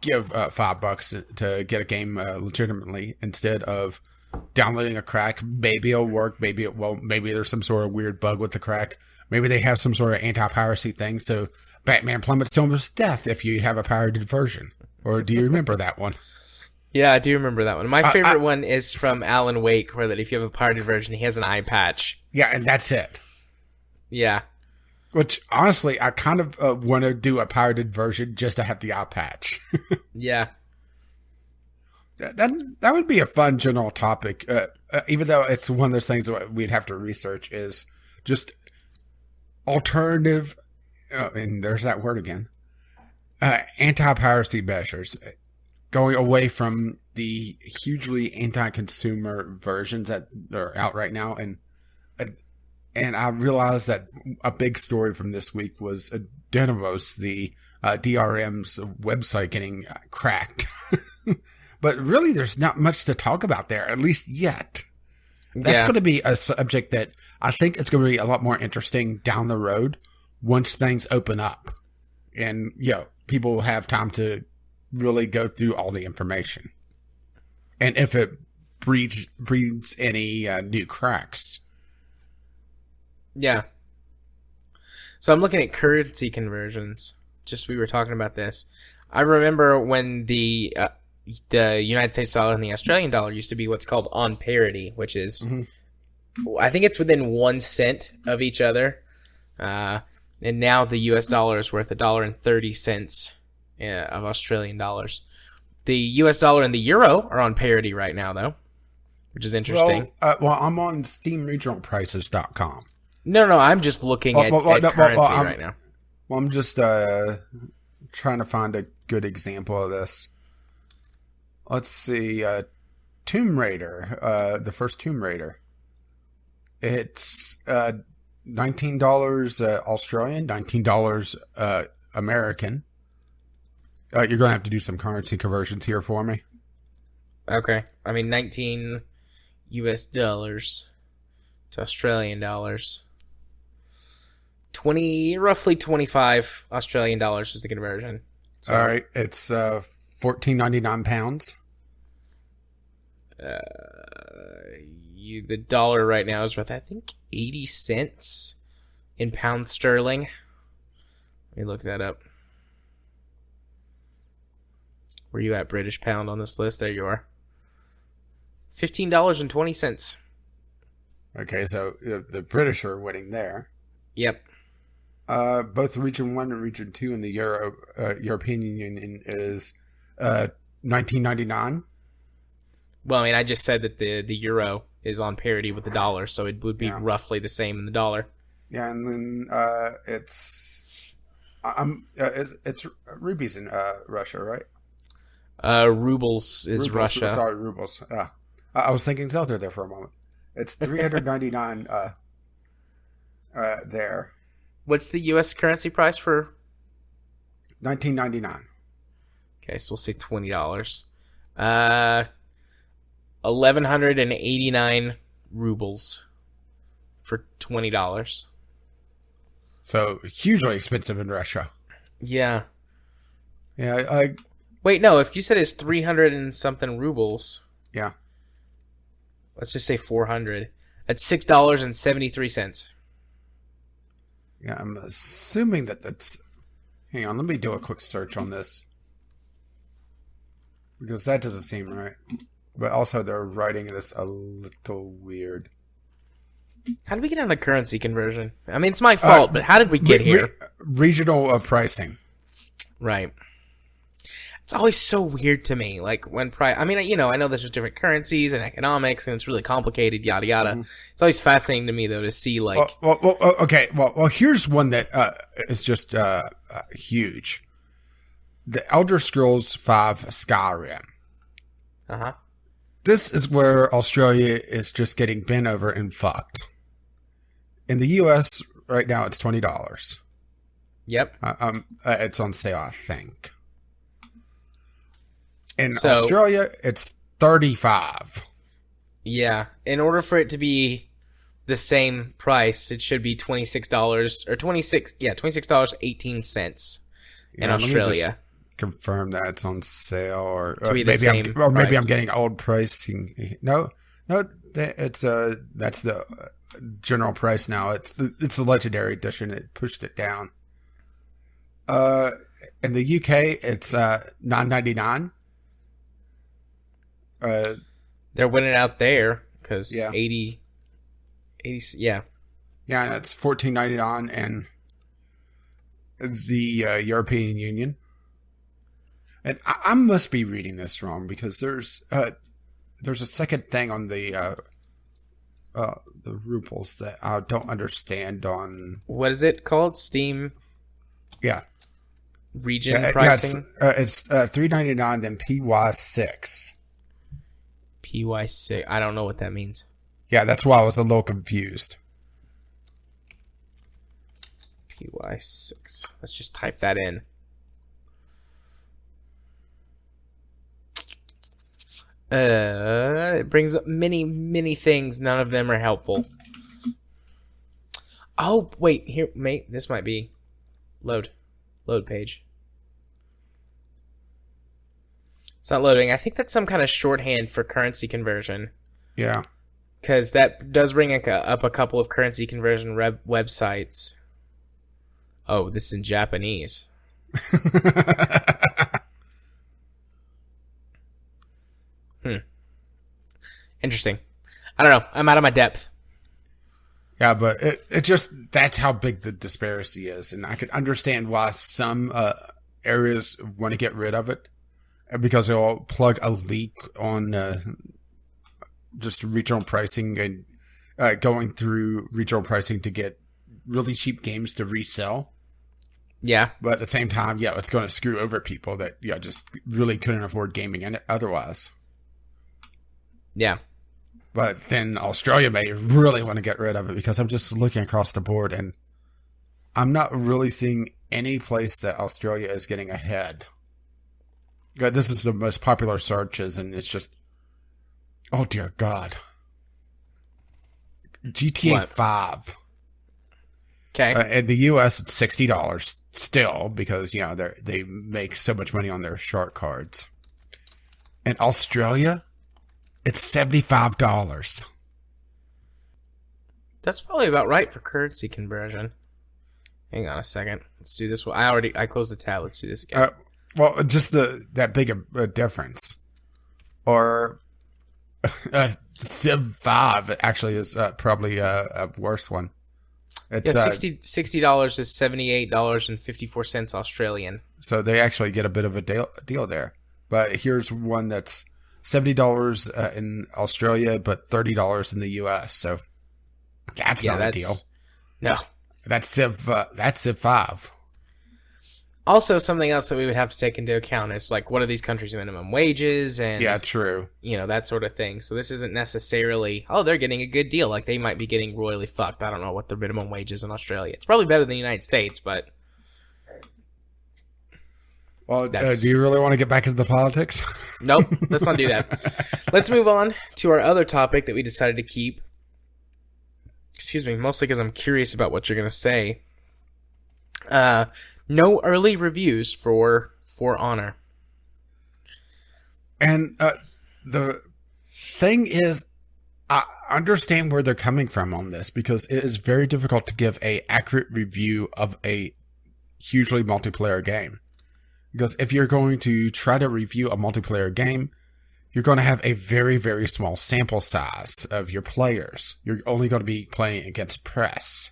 give $5 to get a game legitimately, instead of downloading a crack. Maybe it'll work, maybe it won't. Maybe there's some sort of weird bug with the crack. Maybe they have some sort of anti-piracy thing, so Batman plummets to almost death if you have a pirated version. Or do you remember that one? Yeah, I do remember that one. My favorite one is from Alan Wake, where that if you have a pirated version, he has an eye patch. Yeah, and that's it. Yeah. Which, honestly, I kind of want to do a pirated version just to have the eye patch. Yeah. That would be a fun general topic, even though it's one of those things that we'd have to research, is just alternative, and there's that word again, anti-piracy measures, going away from the hugely anti-consumer versions that are out right now. And I realized that a big story from this week was Denevos, the DRM's website, getting cracked. But really, there's not much to talk about there, at least yet. That's going to be a subject that I think it's going to be a lot more interesting down the road once things open up. And, people will have time to really go through all the information. And if it breeds any new cracks. Yeah. So I'm looking at currency conversions. We were talking about this. I remember when the United States dollar and the Australian dollar used to be what's called on parity, which is, I think it's within 1 cent of each other. And now the U.S. dollar is worth $1.30 of Australian dollars. The U.S. dollar and the euro are on parity right now, though, which is interesting. Well, I'm on SteamRegionalPrices.com. No, I'm just looking at currency right now. Well, I'm just trying to find a good example of this. Let's see, Tomb Raider, the first Tomb Raider. It's $19 Australian, $19 American. You're going to have to do some currency conversions here for me. Okay. I mean, 19 US dollars to Australian dollars. Roughly 25 Australian dollars is the conversion. So, all right. It's £14.99. The dollar right now is worth, I think, 80 cents in pounds sterling. Let me look that up. Where you at, British pound, on this list? There you are. $15.20. Okay, so the British are winning there. Yep. Both Region 1 and Region 2 in the European Union is $19.99. Well, I mean, I just said that the euro is on parity with the dollar, so it would be roughly the same in the dollar. Yeah, and then it's rupees in Russia, right? Rubles is Russia. Sorry, rubles. I was thinking Zelda there for a moment. It's $399 there. What's the U.S. currency price for? $19.99. Okay, so we'll say $20. 1,189 rubles for $20. So hugely expensive in Russia. Yeah. Yeah. Wait, no. If you said it's 300 and something rubles. Yeah. Let's just say 400. That's $6.73. Yeah, I'm assuming that's... Hang on, let me do a quick search on this. Because that doesn't seem right. But also, they're writing this a little weird. How did we get on the currency conversion? I mean, it's my fault, but how did we get here? Regional pricing. Right. It's always so weird to me. Like, when I mean, you know, I know there's just different currencies and economics, and it's really complicated, yada, yada. Mm-hmm. It's always fascinating to me, though, to see, like... Okay. Well, here's one that is just huge. The Elder Scrolls V Skyrim. Uh-huh. This is where Australia is just getting bent over and fucked. In the U.S., right now, it's $20. Yep. It's on sale, I think. In Australia, it's $35. Yeah. In order for it to be the same price, it should be $26 or $26.18 in Australia. Confirm that it's on sale, or maybe I'm getting old pricing. No, that's the general price now. It's the legendary edition. It pushed it down. In the UK, it's $9.99. They're winning out there because 80, yeah, and it's $14.99 in the European Union. And I must be reading this wrong because there's a second thing on the rubles that I don't understand on. What is it called? Steam. Yeah. Region pricing. Yeah, it's $3.99 then PY6. PY6. I don't know what that means. Yeah, that's why I was a little confused. PY6. Let's just type that in. It brings up many, many things. None of them are helpful. Oh, wait. Here, mate. This might be... Load page. It's not loading. I think that's some kind of shorthand for currency conversion. Yeah. Because that does bring up a couple of currency conversion websites. Oh, this is in Japanese. Interesting. I don't know. I'm out of my depth. Yeah, but it just, that's how big the disparity is. And I could understand why some areas want to get rid of it. Because they'll plug a leak on just regional pricing and going through regional pricing to get really cheap games to resell. Yeah. But at the same time, yeah, it's going to screw over people that just really couldn't afford gaming otherwise. Yeah. But then Australia may really want to get rid of it because I'm just looking across the board and I'm not really seeing any place that Australia is getting ahead. This is the most popular searches and it's just, oh dear God. GTA 5. Okay. In the US, it's $60 still because, they make so much money on their shark cards. In Australia, it's $75. That's probably about right for currency conversion. Hang on a second. Let's do this one. I closed the tab. Let's do this again. Well, just that big a difference. Or Civ 5 actually is probably a worse one. It's, $60 is $78.54 Australian. So they actually get a bit of a deal there. But here's one that's $70 in Australia, but $30 in the US. So that's not a deal. No, that's Civ 5. Also, something else that we would have to take into account is like, what are these countries' minimum wages and true, that sort of thing. So this isn't necessarily, they're getting a good deal. Like they might be getting royally fucked. I don't know what the minimum wage is in Australia. It's probably better than the United States, but. Well, do you really want to get back into the politics? Nope, let's not do that. Let's move on to our other topic that we decided to keep. Excuse me, mostly because I'm curious about what you're going to say. No early reviews for Honor. And the thing is, I understand where they're coming from on this because it is very difficult to give a accurate review of a hugely multiplayer game. Because if you're going to try to review a multiplayer game, you're going to have a very, very small sample size of your players. You're only going to be playing against press.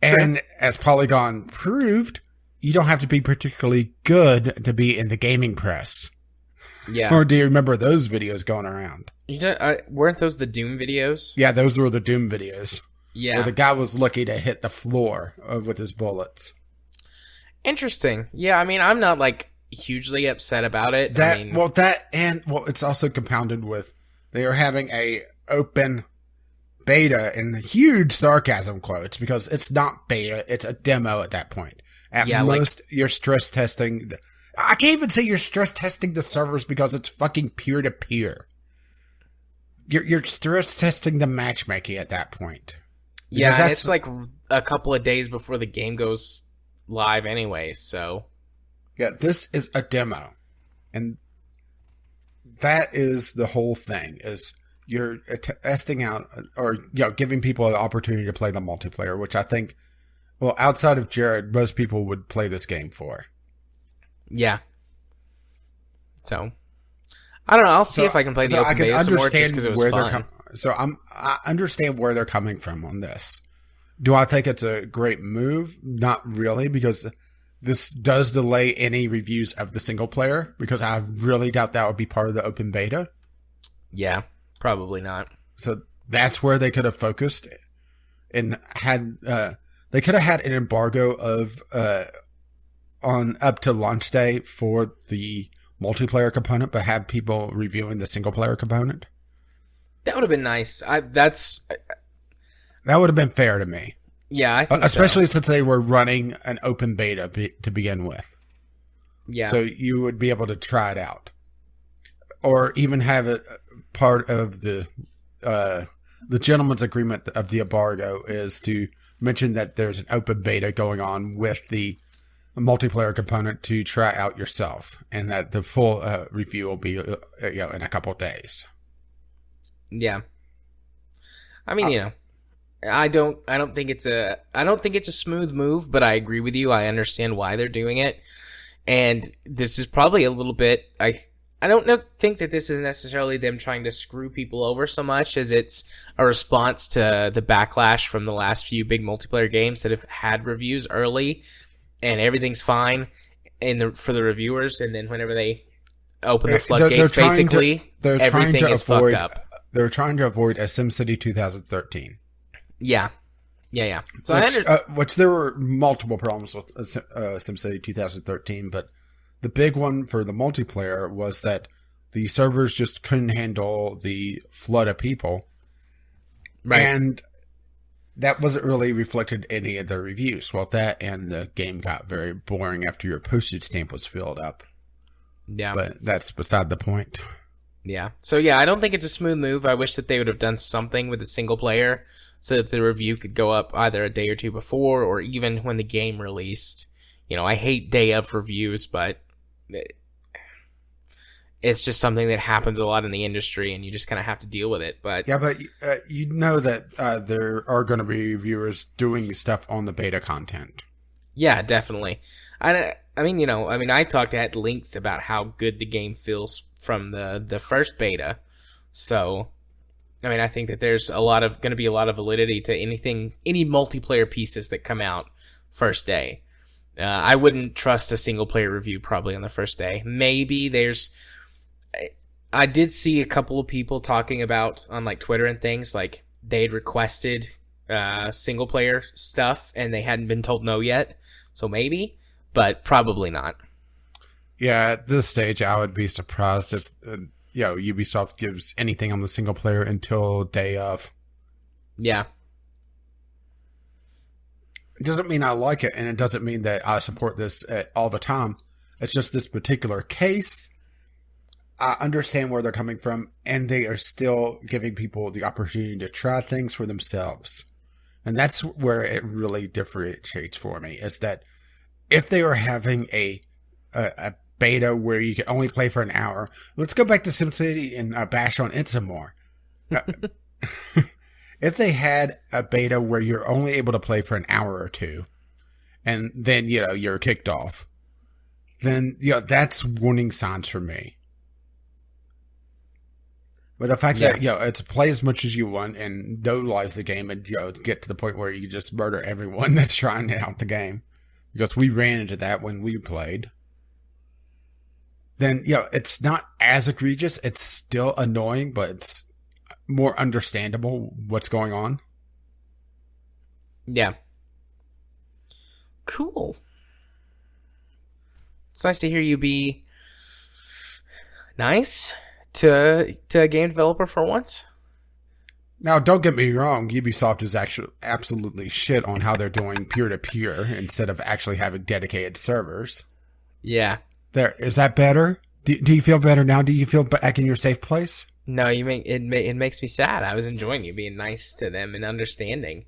Sure. And as Polygon proved, you don't have to be particularly good to be in the gaming press. Yeah. Or do you remember those videos going around? Weren't those the Doom videos? Yeah, those were the Doom videos. Yeah. Where the guy was lucky to hit the floor with his bullets. Interesting. Yeah, I mean, I'm not, like, hugely upset about it. It's also compounded with they are having a open beta in huge sarcasm quotes because it's not beta, it's a demo at that point. At most, you're stress testing. I can't even say you're stress testing the servers because it's fucking peer-to-peer. You're stress testing the matchmaking at that point. Yeah, and it's like a couple of days before the game goes live anyway, so... Yeah, this is a demo. And that is the whole thing, is you're testing out, or giving people an opportunity to play the multiplayer, which I think, well, outside of Jared, most people would play this game for. Yeah. So, I don't know. I'll see if I can play the open beta some more just because it was fun. I understand where they're coming from on this. Do I think it's a great move? Not really, because this does delay any reviews of the single player, because I really doubt that would be part of the open beta. Yeah, probably not. So that's where they could have focused and had they could have had an embargo of on up to launch day for the multiplayer component, but have people reviewing the single player component. That would have been nice. That would have been fair to me. Yeah, I think especially since they were running an open beta to begin with. Yeah. So you would be able to try it out, or even have it part of the gentleman's agreement of the embargo is to mention that there's an open beta going on with the multiplayer component to try out yourself, and that the full review will be in a couple of days. Yeah. I mean, I don't think it's a smooth move, but I agree with you. I understand why they're doing it. And this is probably a little bit I don't think that this is necessarily them trying to screw people over so much as it's a response to the backlash from the last few big multiplayer games that have had reviews early and everything's fine for the reviewers, and then whenever they open the floodgates, everything is fucked up. They're trying to avoid a SimCity 2013. Yeah. So which there were multiple problems with SimCity 2013, but the big one for the multiplayer was that the servers just couldn't handle the flood of people. Right. And that wasn't really reflected in any of the reviews. Well, that and the game got very boring after your postage stamp was filled up. Yeah. But that's beside the point. Yeah. So, yeah, I don't think it's a smooth move. I wish that they would have done something with a single player so that the review could go up either a day or two before or even when the game released. I hate day of reviews, but it's just something that happens a lot in the industry, and you just kind of have to deal with it. But yeah, but you know that there are going to be reviewers doing stuff on the beta content. Yeah, definitely. I mean, I talked at length about how good the game feels from the first beta. So, I mean, I think that there's going to be a lot of validity to any multiplayer pieces that come out first day. I wouldn't trust a single player review probably on the first day. Maybe I did see a couple of people talking about on like Twitter and things, like they'd requested single player stuff and they hadn't been told no yet. So maybe, but probably not. Yeah, at this stage, I would be surprised if Ubisoft gives anything on the single player until day of. Yeah. It doesn't mean I like it, and it doesn't mean that I support this all the time. It's just this particular case. I understand where they're coming from, and they are still giving people the opportunity to try things for themselves. And that's where it really differentiates for me, is that if they were having a beta where you can only play for an hour. Let's go back to SimCity and bash on it some more. If they had a beta where you're only able to play for an hour or two, and then, you're kicked off, then, that's warning signs for me. But the fact that, it's play as much as you want and no life the game and, get to the point where you just murder everyone that's trying out the game. Because we ran into that when we played. Then, it's not as egregious. It's still annoying, but it's more understandable what's going on. Yeah. Cool. It's nice to hear you be nice to a game developer for once. Now, don't get me wrong. Ubisoft is actually absolutely shit on how they're doing peer-to-peer instead of actually having dedicated servers. Yeah. Is that better? Do you feel better now? Do you feel back in your safe place? No, it makes me sad. I was enjoying you being nice to them and understanding.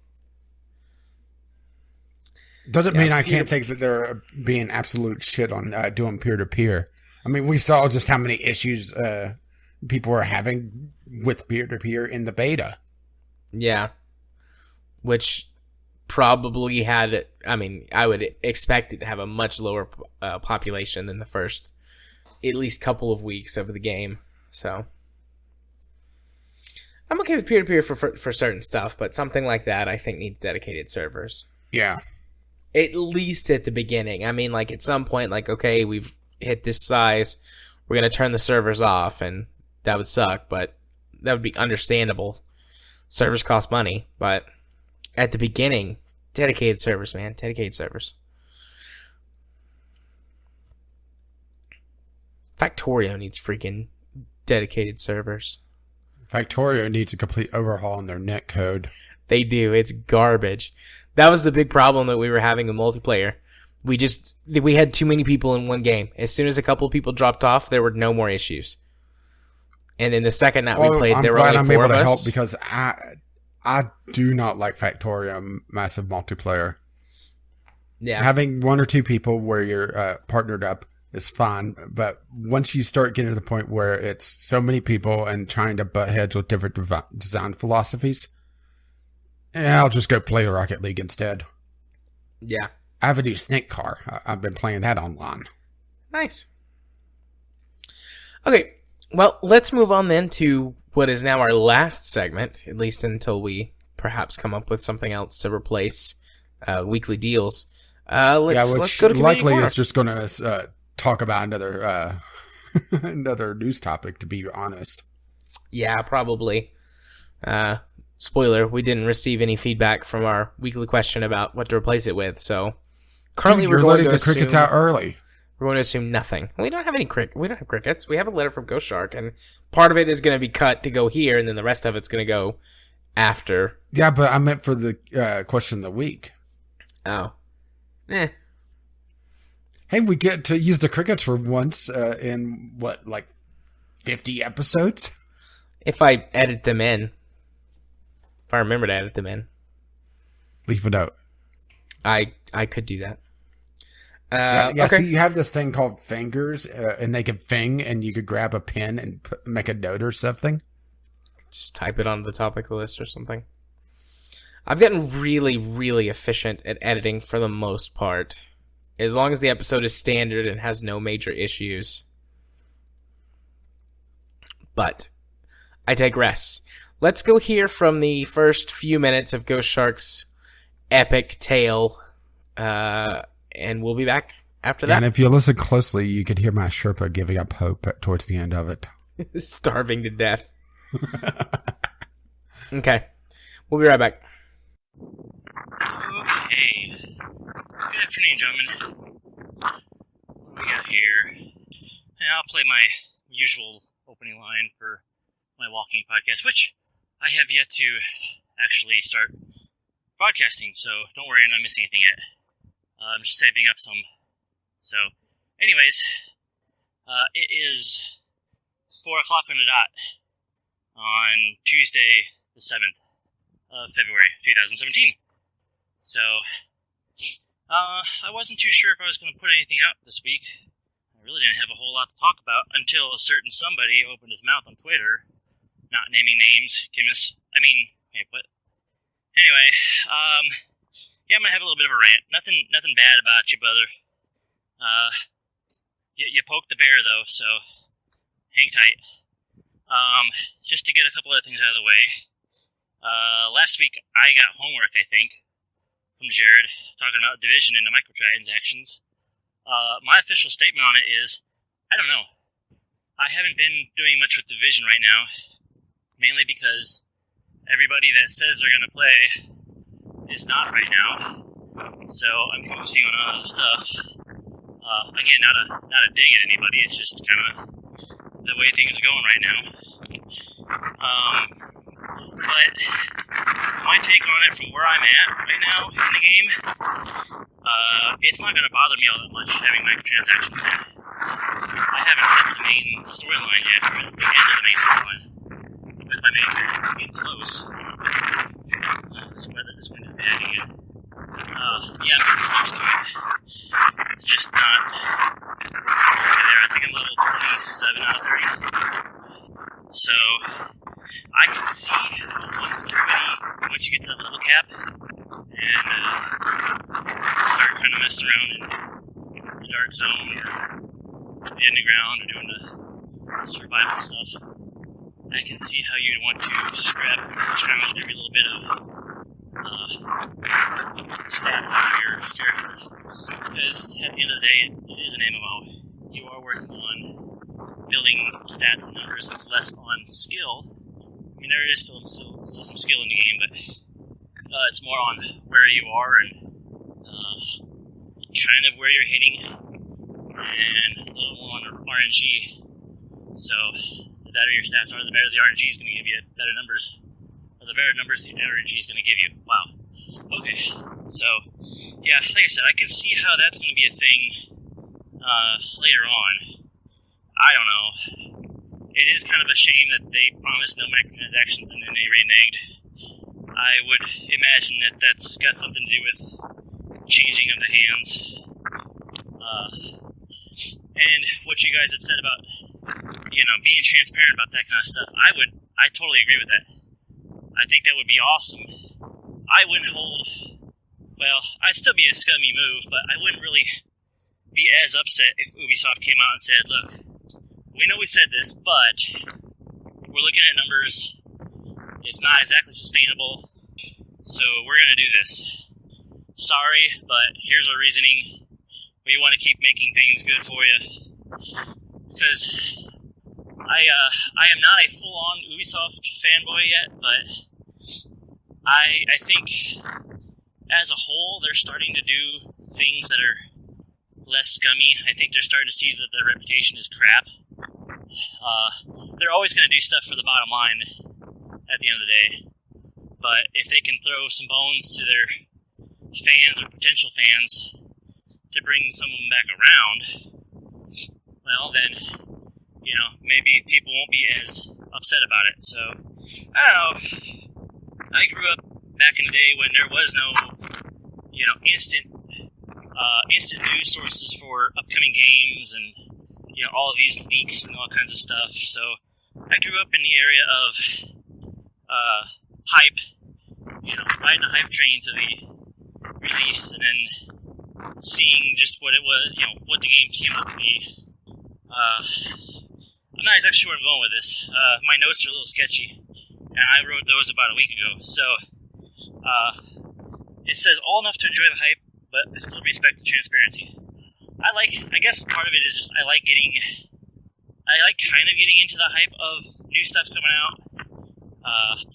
Doesn't mean I can't think that they're being absolute shit on doing peer-to-peer. I mean, we saw just how many issues people were having with peer-to-peer in the beta. Yeah. Which probably had, I would expect it to have a much lower population than the first at least couple of weeks of the game. So I'm okay with peer-to-peer for certain stuff, but something like that I think needs dedicated servers. Yeah. At least at the beginning. At some point, okay, we've hit this size, we're going to turn the servers off, and that would suck, but that would be understandable. Servers cost money, but at the beginning, dedicated servers, man. Dedicated servers. Factorio needs freaking dedicated servers. Factorio needs a complete overhaul in their netcode. They do. It's garbage. That was the big problem that we were having in multiplayer. We had too many people in one game. As soon as a couple of people dropped off, there were no more issues. And then the second night we played, there were only 4 of us. I'm glad I'm able to help because I do not like Factorio massive multiplayer. Yeah. Having 1 or 2 people where you're partnered up is fine, but once you start getting to the point where it's so many people and trying to butt heads with different design philosophies, I'll just go play Rocket League instead. Yeah. I have a new Snake car. I've been playing that online. Nice. Okay, well, let's move on then to what is now our last segment, at least until we perhaps come up with something else to replace weekly deals. Let's go to likely is just going to talk about another another news topic, to be honest. Yeah, probably. Spoiler, we didn't receive any feedback from our weekly question about what to replace it with, so currently we're letting the crickets out early. We're going to assume nothing. We don't have any we don't have crickets. We have a letter from Ghost Shark, and part of it is going to be cut to go here, and then the rest of it's going to go after. Yeah, but I meant for the question of the week. Oh. Hey, we get to use the crickets for once in, 50 episodes? If I edit them in. If I remember to edit them in. Leave a note. I could do that. Okay. See, you have this thing called fingers, and they can fing, and you could grab a pen and make a note or something. Just type it on the topic list or something. I've gotten really, really efficient at editing for the most part. As long as the episode is standard and has no major issues. But I digress. Let's go hear from the first few minutes of Ghost Shark's epic tale, and we'll be back after that. And if you listen closely, you could hear my Sherpa giving up hope towards the end of it. Starving to death. Okay. We'll be right back. Okay. Good afternoon, gentlemen. What do we got here? And I'll play my usual opening line for my walking podcast, which I have yet to actually start broadcasting, so don't worry, I'm not missing anything yet. I'm just saving up some. So, anyways, it is 4 o'clock on the dot on Tuesday, the 7th of February, 2017. So, I wasn't too sure if I was going to put anything out this week. I really didn't have a whole lot to talk about until a certain somebody opened his mouth on Twitter, not naming names, but anyway, yeah, I'm gonna have a little bit of a rant. Nothing bad about you, brother. You poked the bear though, so hang tight. Just to get a couple other things out of the way. Last week I got homework, I think, from Jared talking about division and the microtransactions. My official statement on it is, I don't know. I haven't been doing much with division right now, mainly because everybody that says they're going to play is not right now. So I'm focusing on other stuff. Again, not a dig at anybody. It's just kind of the way things are going right now. But my take on it from where I'm at right now in the game, it's not going to bother me all that much having microtransactions in. I haven't hit the main storyline yet, or the end of the main storyline, with my main character getting close. This wind is bad again. Yeah, I'm getting close to it. Just not okay there. I think I'm level 27 out of 30. So, I can see once you get to that level cap, and start kind of messing around in the dark zone, or the underground, or doing the survival stuff, I can see how you'd want to scrap and challenge every little bit of stats out of your character. Because at the end of the day, it is an MMO. You are working on building stats and numbers. It's less on skill. I mean, there is still some skill in the game, but it's more on where you are and kind of where you're hitting, and a little more on RNG. So the better your stats are, the better the RNG is going to give you better numbers. Or the better numbers the RNG is going to give you. Wow. Okay. So, yeah, like I said, I can see how that's going to be a thing later on. I don't know. It is kind of a shame that they promised no microtransactions and then they reneged. I would imagine that that's got something to do with changing of the hands. And what you guys had said about, being transparent about that kind of stuff, I totally agree with that. I think that would be awesome. I wouldn't I'd still be a scummy move, but I wouldn't really be as upset if Ubisoft came out and said, look, we know we said this, but we're looking at numbers. It's not exactly sustainable, so we're going to do this. Sorry, but here's our reasoning. We want to keep making things good for you. Because I am not a full-on Ubisoft fanboy yet, but I think as a whole, they're starting to do things that are less scummy. I think they're starting to see that their reputation is crap. They're always going to do stuff for the bottom line at the end of the day. But if they can throw some bones to their fans or potential fans to bring some of them back around, well, then, maybe people won't be as upset about it. So, I don't know. I grew up back in the day when there was no, instant news sources for upcoming games and, all of these leaks and all kinds of stuff. So, I grew up in the area of hype, riding the hype train to the release and then seeing just what it was, what the game came out to be. I'm not exactly sure where I'm going with this. My notes are a little sketchy, and I wrote those about a week ago. So, it says all enough to enjoy the hype, but I still respect the transparency. I guess part of it is just I like kind of getting into the hype of new stuff coming out,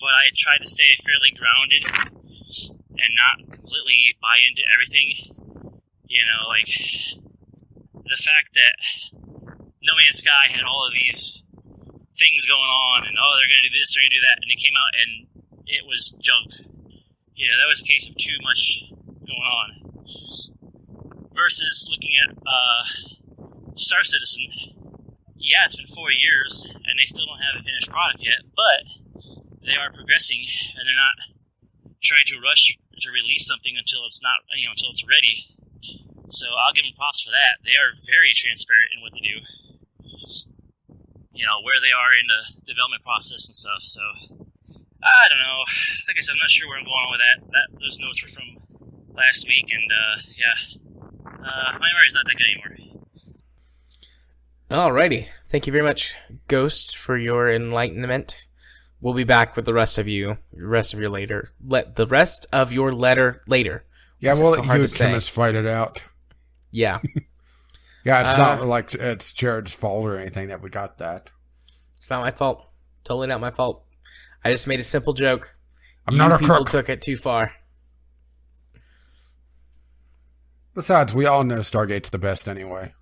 but I try to stay fairly grounded and not completely buy into everything. The fact that No Man's Sky had all of these things going on, and they're going to do this, they're going to do that, and it came out and it was junk. That was a case of too much going on. Versus looking at Star Citizen, it's been 4 years, and they still don't have a finished product yet, but they are progressing, and they're not trying to rush to release something until it's not, until it's ready. So I'll give them props for that. They are very transparent in what they do. Where they are in the development process and stuff. So I don't know. Like I said, I'm not sure where I'm going on with that. Those notes were from last week, and my memory's not that good anymore. Alrighty. Thank you very much, Ghost, for your enlightenment. We'll be back with the rest of your letter later. Yeah, we'll let you and Chemist fight it out. Yeah. Yeah, it's not like it's Jared's fault or anything that we got that. It's not my fault. Totally not my fault. I just made a simple joke. I'm not a crook. People took it too far. Besides, we all know Stargate's the best anyway.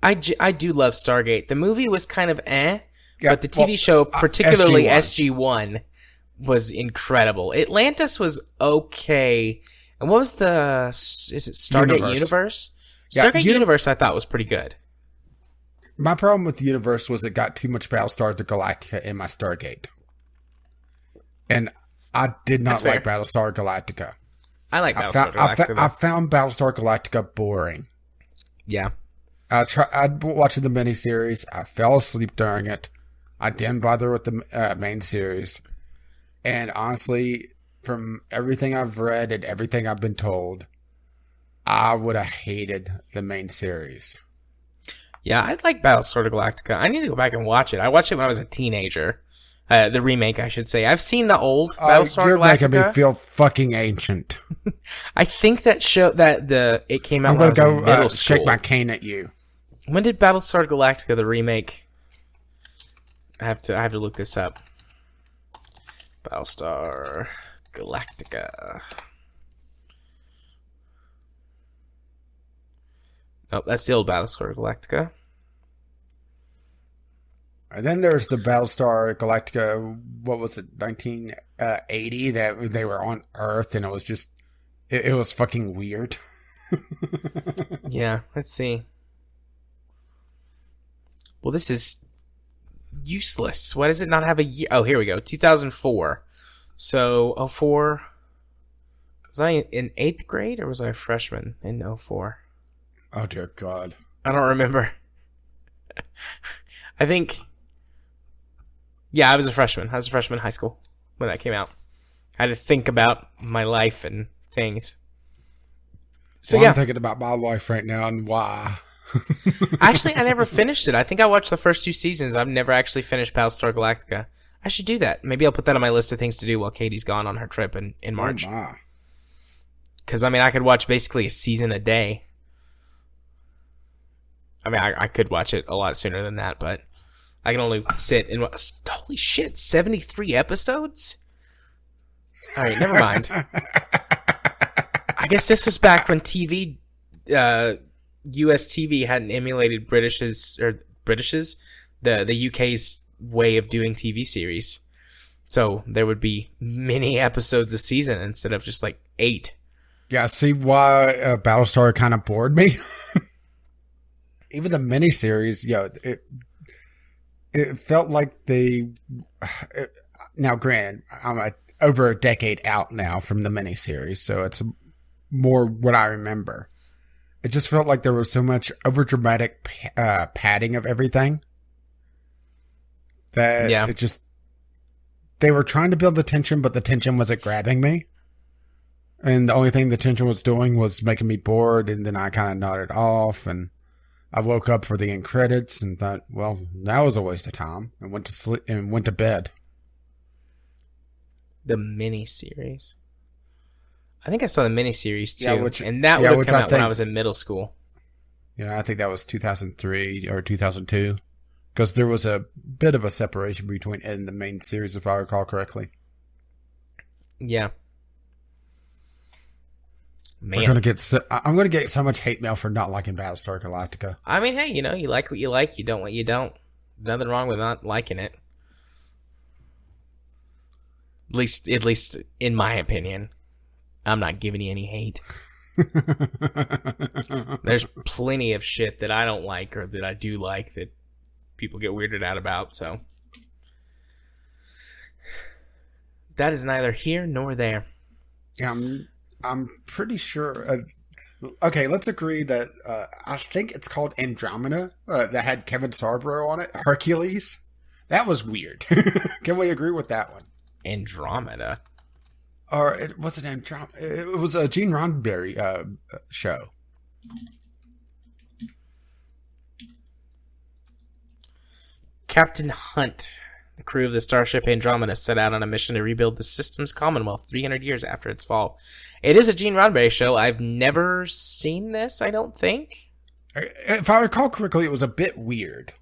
I do love Stargate. The movie was kind of but the TV show, particularly SG-1, was incredible. Atlantis was okay. And what was is it Stargate Universe? Yeah, Stargate Universe I thought was pretty good. My problem with the Universe was it got too much Battlestar Galactica in my Stargate. And I did not like Battlestar Galactica. I like Battlestar Galactica. I found Battlestar Galactica boring. Yeah. I'd watch the miniseries. I fell asleep during it. I didn't bother with the main series. And honestly, from everything I've read and everything I've been told, I would have hated the main series. Yeah, I like Battlestar Galactica. I need to go back and watch it. I watched it when I was a teenager. The remake, I should say. I've seen the old Battlestar you're Galactica. You're making me feel fucking ancient. I think it came out I'm when I was in middle go school. shake my cane at you. When did Battlestar Galactica, the remake? I have to look this up. Battlestar Galactica. Nope, that's the old Battlestar Galactica. And then there's the Battlestar Galactica, what was it, 1980, that they were on Earth, and it was just, it was fucking weird. Yeah, let's see. Well, this is useless. Why does it not have a year? Oh, here we go, 2004. So, 04, was I in 8th grade, or was I a freshman in 04? Oh, dear God. I don't remember. I think... Yeah, I was a freshman. I was a freshman in high school when that came out. I had to think about my life and things. So I'm thinking about my life right now and why. Actually, I never finished it. I think I watched the first 2 seasons. I've never actually finished Battlestar Galactica. I should do that. Maybe I'll put that on my list of things to do while Katie's gone on her trip in March. Because, I could watch basically a season a day. I could watch it a lot sooner than that, but I can only sit and watch. Holy shit, 73 episodes? Alright, never mind. I guess this was back when TV, US TV hadn't emulated the UK's way of doing TV series. So there would be many episodes a season instead of just 8. Yeah, see why Battlestar kind of bored me? Even the miniseries, it felt like now granted, I'm over a decade out now from the miniseries, so it's more what I remember. It just felt like there was so much overdramatic padding of everything that it just, they were trying to build the tension, but the tension wasn't grabbing me. And the only thing the tension was doing was making me bored, and then I kind of nodded off, and I woke up for the end credits and thought, well, that was a waste of time, and went to sleep and went to bed. The miniseries. I think I saw the miniseries too, yeah, and that would have come out when I was in middle school. Yeah, I think that was 2003 or 2002, because there was a bit of a separation between it and the main series, if I recall correctly. Yeah. Man. I'm gonna get so much hate mail for not liking Battlestar Galactica. Hey, you like what you like, you don't what you don't. Nothing wrong with not liking it. At least in my opinion. I'm not giving you any hate. There's plenty of shit that I don't like or that I do like that people get weirded out about, so that is neither here nor there. Yeah, I'm pretty sure Okay, let's agree that I think it's called Andromeda that had Kevin Sorbo on it. Hercules. That was weird. Can we agree with that one? Andromeda. Or it wasn't Andromeda. It was a Gene Roddenberry show. Captain Hunt, the crew of the starship Andromeda, set out on a mission to rebuild the system's commonwealth 300 years after its fall. It is a Gene Roddenberry show. I've never seen this, I don't think. If I recall correctly, it was a bit weird.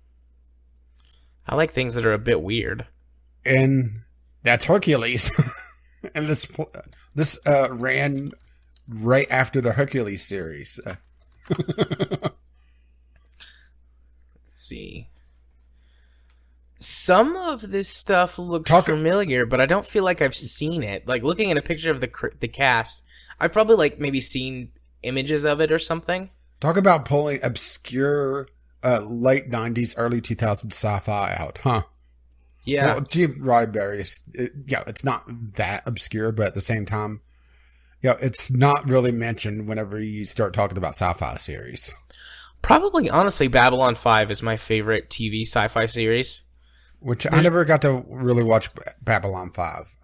I like things that are a bit weird. And that's Hercules. And this ran right after the Hercules series. Let's see. Some of this stuff looks familiar, but I don't feel like I've seen it. Like, looking at a picture of the cast, I've probably, like, maybe seen images of it or something. Talk about pulling obscure late 90s, early 2000s sci-fi out, huh? Yeah. Well, Gene Roddenberry, it's not that obscure, but at the same time, it's not really mentioned whenever you start talking about sci-fi series. Probably, honestly, Babylon 5 is my favorite TV sci-fi series. Which I never got to really watch Babylon 5.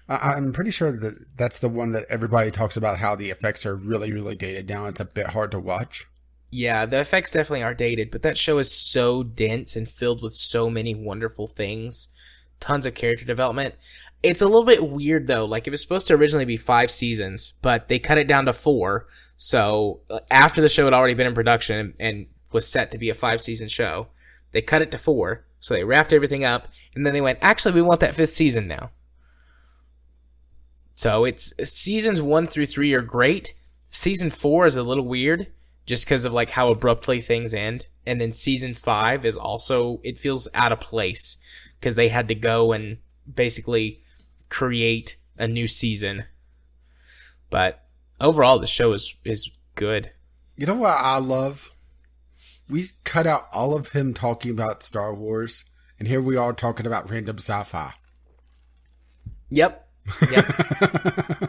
I'm pretty sure that that's the one that everybody talks about how the effects are really, really dated now. It's a bit hard to watch. Yeah, the effects definitely are dated, but that show is so dense and filled with so many wonderful things. Tons of character development. It's a little bit weird, though. Like, it was supposed to originally be 5 seasons, but they cut it down to 4. So, after the show had already been in production and was set to be a 5-season show, they cut it to 4, so they wrapped everything up, and then they went, actually, we want that 5th season now. So it's seasons 1 through 3 are great. Season 4 is a little weird, just because of like how abruptly things end. And then season 5 is also, it feels out of place, because they had to go and basically create a new season. But overall, the show is good. You know what I love? We cut out all of him talking about Star Wars, and here we are talking about random sci-fi. Yep. I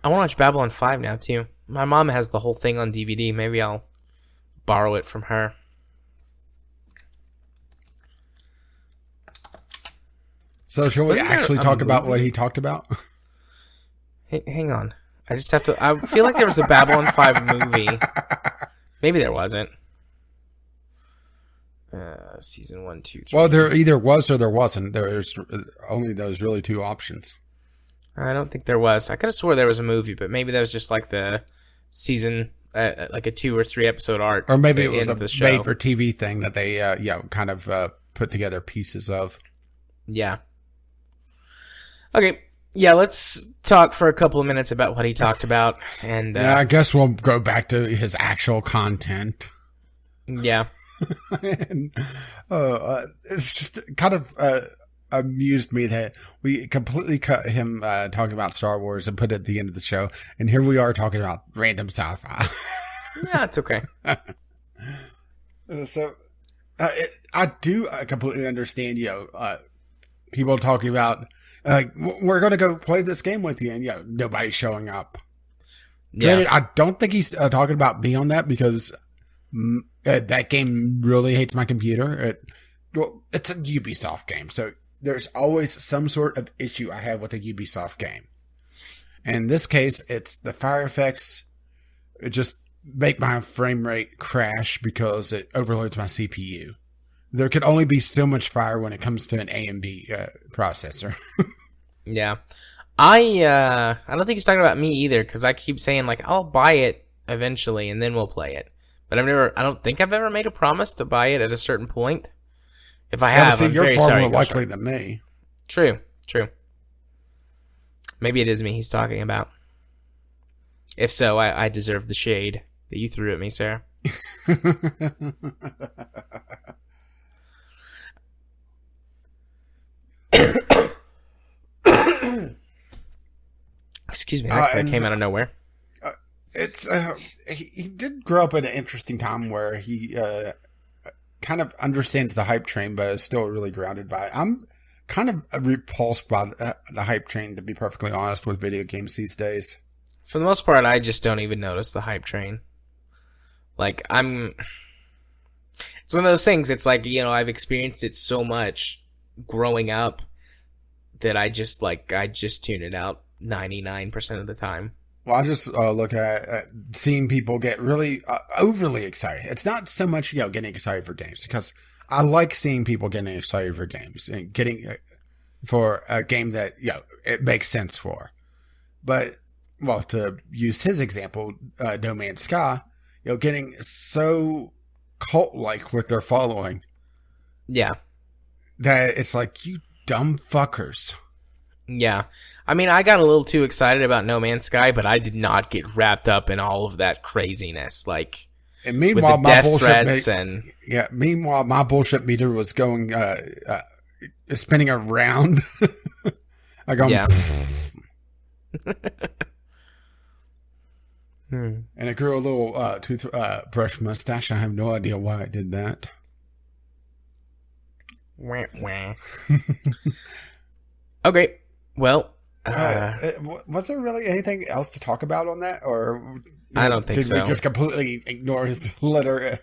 want to watch Babylon 5 now, too. My mom has the whole thing on DVD. Maybe I'll borrow it from her. So, shall we actually talk about what he talked about? Hang on. I just have to... I feel like there was a Babylon 5 movie. Maybe there wasn't. Season 1, 2, 3. Well, there either was or there wasn't. There's only those really 2 options. I don't think there was. I could have swore there was a movie, but maybe that was just like the season, like a 2 or 3 episode arc. Or maybe it was a made-for-TV thing that they, kind of put together pieces of. Yeah. Okay. Yeah, let's talk for a couple of minutes about what he talked about. And I guess we'll go back to his actual content. Yeah. And, it's just kind of amused me that we completely cut him talking about Star Wars and put it at the end of the show, and here we are talking about random sci-fi. Yeah, it's okay. So I do completely understand, people talking about we're going to go play this game with you, and nobody's showing up. Yeah. Granted, I don't think he's talking about me on that, because that game really hates my computer. It's a Ubisoft game, so there's always some sort of issue I have with a Ubisoft game. In this case, it's the fire effects. It just make my frame rate crash because it overloads my CPU. There could only be so much fire when it comes to an AMD processor. Yeah. I don't think he's talking about me either, because I keep saying, like, I'll buy it eventually and then we'll play it. But I don't think I've ever made a promise to buy it at a certain point. If I have, I'm very sorry. You're far more likely than me. True. Maybe it is me he's talking about. If so, I deserve the shade that you threw at me, Sarah. Excuse me, that came out of nowhere. He did grow up in an interesting time where he kind of understands the hype train, but is still really grounded by it. I'm kind of repulsed by the hype train, to be perfectly honest, with video games these days. For the most part, I just don't even notice the hype train. Like, it's one of those things, it's like, I've experienced it so much growing up that I just tune it out 99% of the time. Well, I just look at seeing people get really overly excited. It's not so much, getting excited for games, because I like seeing people getting excited for games and getting for a game that, it makes sense for. But, well, to use his example, No Man's Sky, getting so cult-like with their following. Yeah. That it's like, you dumb fuckers. Yeah. I mean, I got a little too excited about No Man's Sky, but I did not get wrapped up in all of that craziness. Like, and meanwhile, my bullshit meanwhile, my bullshit meter was going, spinning around. I go, yeah. And it grew a little toothbrush mustache. I have no idea why it did that. Wah, wah. Okay, well, was there really anything else to talk about on that, or I don't think so. Did we just completely ignore his letter?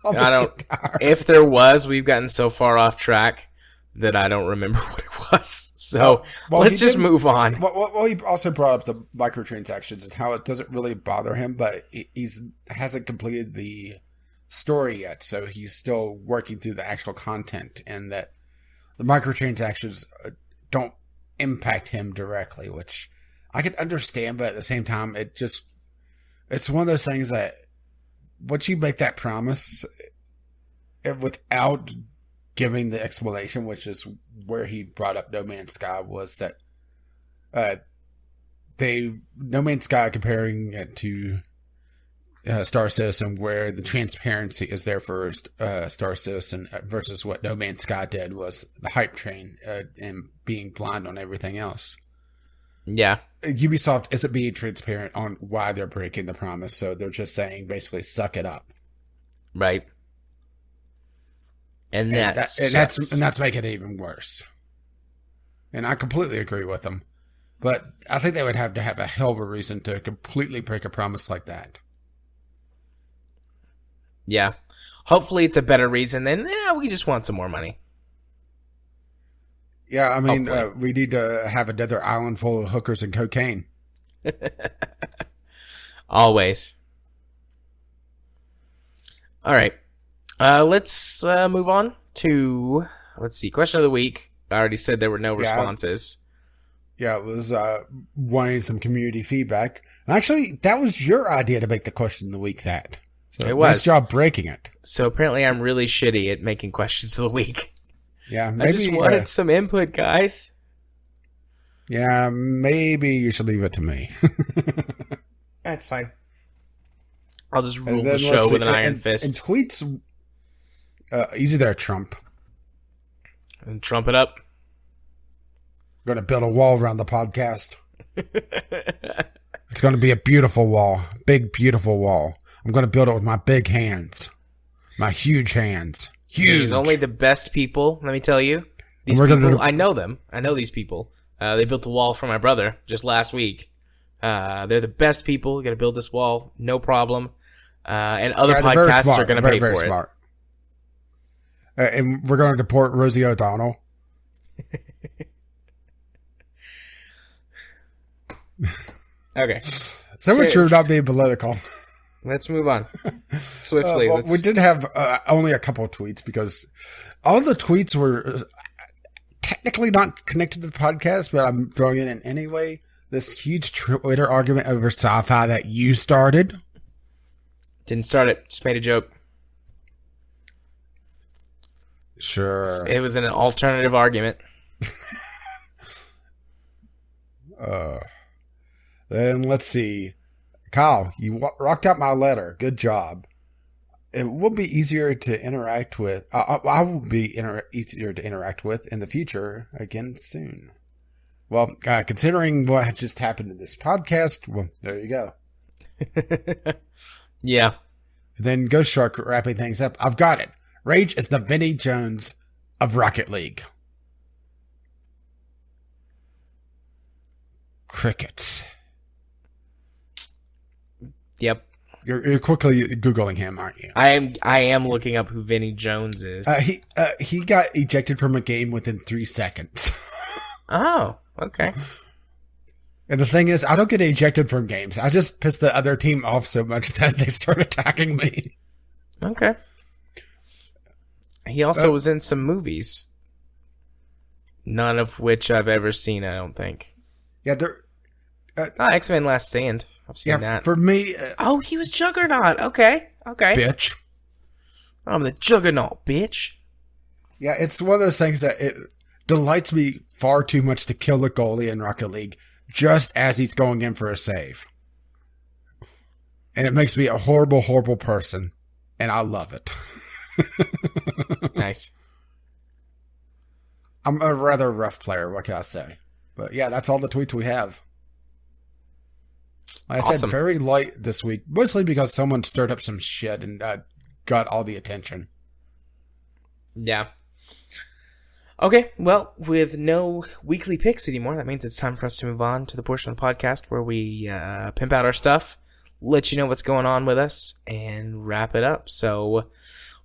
If there was, we've gotten so far off track that I don't remember what it was. So let's just move on. Well, he also brought up the microtransactions and how it doesn't really bother him, but hasn't completed the story yet, so he's still working through the actual content, and that the microtransactions don't impact him directly, which I could understand, but at the same time, it's one of those things that once you make that promise without giving the explanation, which is where he brought up No Man's Sky, was that No Man's Sky, comparing it to Star Citizen, where the transparency is there for Star Citizen versus what No Man's Sky did was the hype train and being blind on everything else. Yeah. Ubisoft isn't being transparent on why they're breaking the promise, so they're just saying basically suck it up. Right. And that's making it even worse. And I completely agree with them. But I think they would have to have a hell of a reason to completely break a promise like that. Yeah. Hopefully it's a better reason than, we just want some more money. Yeah, I mean, we need to have another island full of hookers and cocaine. Always. All right. Let's move on to, let's see, question of the week. I already said there were no responses. Yeah, it was wanting some community feedback. And actually, that was your idea to make the question of the week that. So it was. Nice job breaking it. So apparently I'm really shitty at making questions of the week. Yeah, maybe. I just wanted some input, guys. Yeah, maybe you should leave it to me. That's fine. I'll just rule the show with an iron fist. And tweets, easy there, Trump. And Trump it up. We're going to build a wall around the podcast. It's going to be a beautiful wall. Big, beautiful wall. I'm going to build it with my big hands. My huge hands. Huge. These only the best people, let me tell you. These people, I know them. I know these people. They built a wall for my brother just last week. They're the best people. Got to build this wall. No problem. And other podcasts are going to pay for smart. It. And we're going to deport Rosie O'Donnell. Okay. So much for not being political. Let's move on swiftly. We did have only a couple of tweets because all the tweets were technically not connected to the podcast, but I'm throwing it in anyway. This huge Twitter argument over sci-fi that you started. Didn't start it. Just made a joke. Sure. It was an alternative argument. Then let's see. Kyle, you rocked out my letter. Good job. It will be easier to interact with. I will be easier to interact with in the future again soon. Well, considering what just happened in this podcast, well, there you go. Yeah. Then Ghost Shark wrapping things up. I've got it. Rage is the Vinnie Jones of Rocket League. Crickets. Yep. You're quickly Googling him, aren't you? I am looking up who Vinny Jones is. He got ejected from a game within 3 seconds. Oh, okay. And the thing is, I don't get ejected from games. I just piss the other team off so much that they start attacking me. Okay. He also was in some movies. None of which I've ever seen, I don't think. Yeah, they're... X-Men Last Stand. I've seen that. For me... oh, he was Juggernaut. Okay. Bitch. I'm the Juggernaut, bitch. Yeah, it's one of those things that it delights me far too much to kill the goalie in Rocket League just as he's going in for a save. And it makes me a horrible, horrible person. And I love it. Nice. I'm a rather rough player, what can I say? But yeah, that's all the tweets we have. Like I said, very light this week, mostly because someone stirred up some shit and got all the attention. Yeah. Okay, well, with no weekly picks anymore, that means it's time for us to move on to the portion of the podcast where we pimp out our stuff, let you know what's going on with us, and wrap it up. So,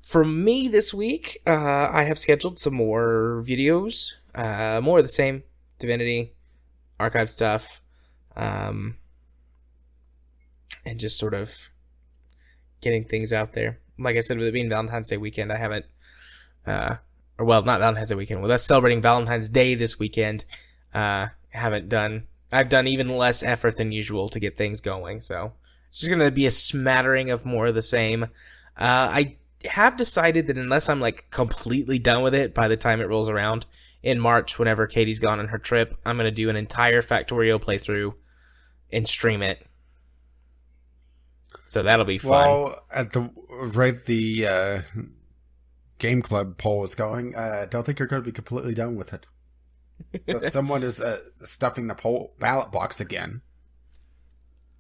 for me this week, I have scheduled some more videos, more of the same, Divinity, archive stuff, and just sort of getting things out there. Like I said, with it being Valentine's Day weekend, I haven't, not Valentine's Day weekend, with us celebrating Valentine's Day this weekend, I've done even less effort than usual to get things going, so it's just going to be a smattering of more of the same. I have decided that unless I'm like completely done with it by the time it rolls around in March, whenever Katie's gone on her trip, I'm going to do an entire Factorio playthrough and stream it. So that'll be fun. Well, at the rate the Game Club poll is going, I don't think you're going to be completely done with it. Someone is stuffing the ballot box again.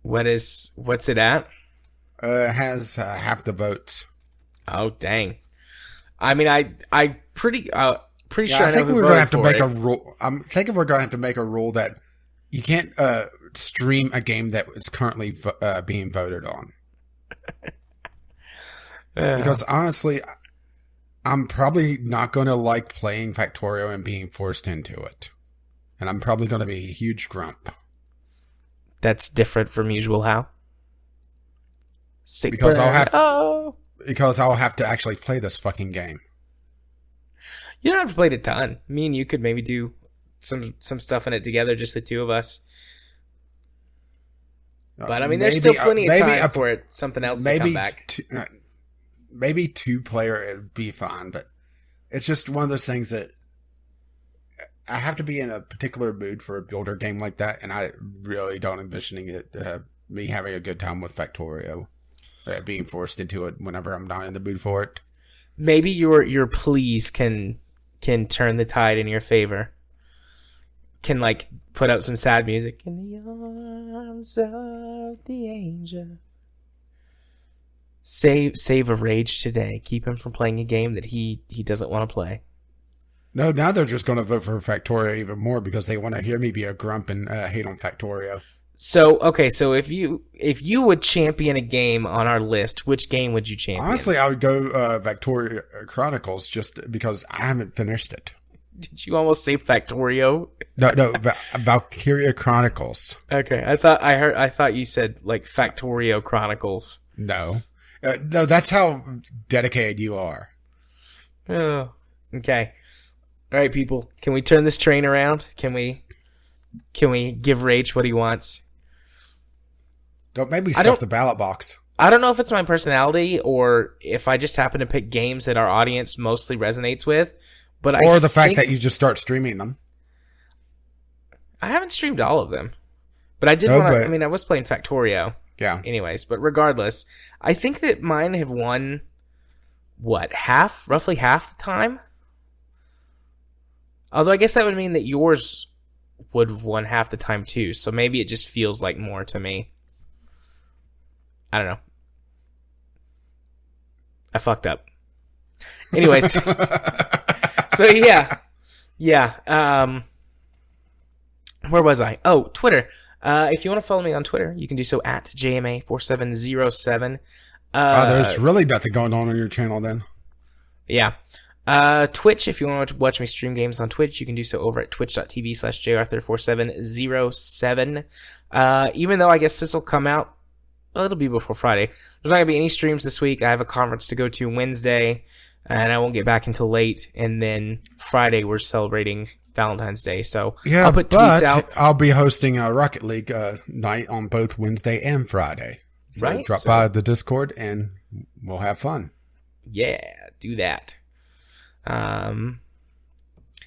What's it at? It has half the votes. Oh dang! I mean, I pretty sure I think we're going to have to make a rule. I'm thinking we're going to have to make a rule that you can't stream a game that is currently being voted on. Because honestly, I'm probably not going to like playing Factorio and being forced into it. And I'm probably going to be a huge grump. That's different from usual how? Because I'll have to actually play this fucking game. You don't have to play it a ton. Me and you could maybe do some stuff in it together, just the two of us. But, I mean, there's still plenty of time for it, something else to come back. Maybe 2-player it would be fine, but it's just one of those things that I have to be in a particular mood for a builder game like that, and I really don't envisioning it me having a good time with Factorio, being forced into it whenever I'm not in the mood for it. Maybe your pleas can turn the tide in your favor. Can like put up some sad music in the arms of the angel. Save a rage today. Keep him from playing a game that he doesn't want to play. No, now they're just going to vote for Factorio even more because they want to hear me be a grump and hate on Factorio. So if you would champion a game on our list, which game would you champion? Honestly, I would go Valkyria Chronicles just because I haven't finished it. Did you almost say Factorio? No, Valkyria Chronicles. Okay, I thought you said like Factorio Chronicles. No, that's how dedicated you are. Oh, okay. All right, people. Can we turn this train around? Can we give Rach what he wants? Don't make me stuff the ballot box. I don't know if it's my personality or if I just happen to pick games that our audience mostly resonates with. But the fact that you just start streaming them. I haven't streamed all of them. But I did I was playing Factorio. Yeah. Anyways, but regardless, I think that mine have won, roughly half the time? Although I guess that would mean that yours would have won half the time too, so maybe it just feels like more to me. I don't know. I fucked up. Anyways. So yeah. Where was I? Oh, Twitter. If you want to follow me on Twitter, you can do so at JMA4707. There's really nothing going on your channel then. Yeah. Twitch, if you want to watch me stream games on Twitch, you can do so over at twitch.tv/jarthur4707. Even though I guess this will come out, well, it'll be before Friday. There's not going to be any streams this week. I have a conference to go to Wednesday, and I won't get back until late. And then Friday, we're celebrating Valentine's Day, so yeah, I'll put tweets out. I'll be hosting a Rocket League night on both Wednesday and Friday. So right? drop by the Discord, and we'll have fun. Yeah, do that. And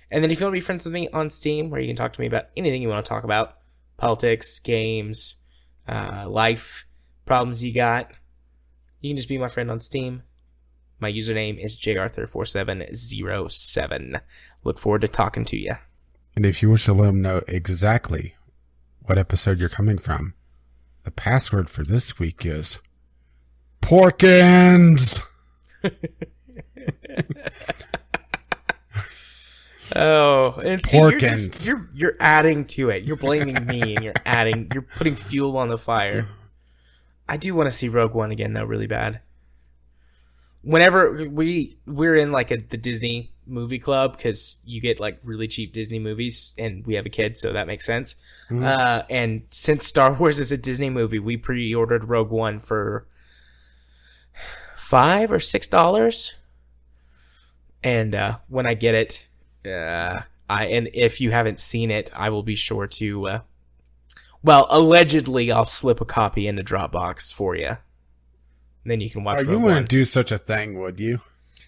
then if you want to be friends with me on Steam, where you can talk to me about anything you want to talk about, politics, games, life, problems you got, you can just be my friend on Steam. My username is jarthur4707. Look forward to talking to you. And if you wish to let them know exactly what episode you're coming from, the password for this week is Porkins! Oh, and Porkins. You're adding to it. You're blaming me, and you're putting fuel on the fire. I do want to see Rogue One again, though, really bad. Whenever we're in like the Disney movie club, because you get like really cheap Disney movies, and we have a kid, so that makes sense. And since Star Wars is a Disney movie, we pre-ordered Rogue One for $5 or $6. And when I get it, and if you haven't seen it, I will be sure to. Allegedly, I'll slip a copy in the Dropbox for you. Then you can watch. You wouldn't do such a thing, would you?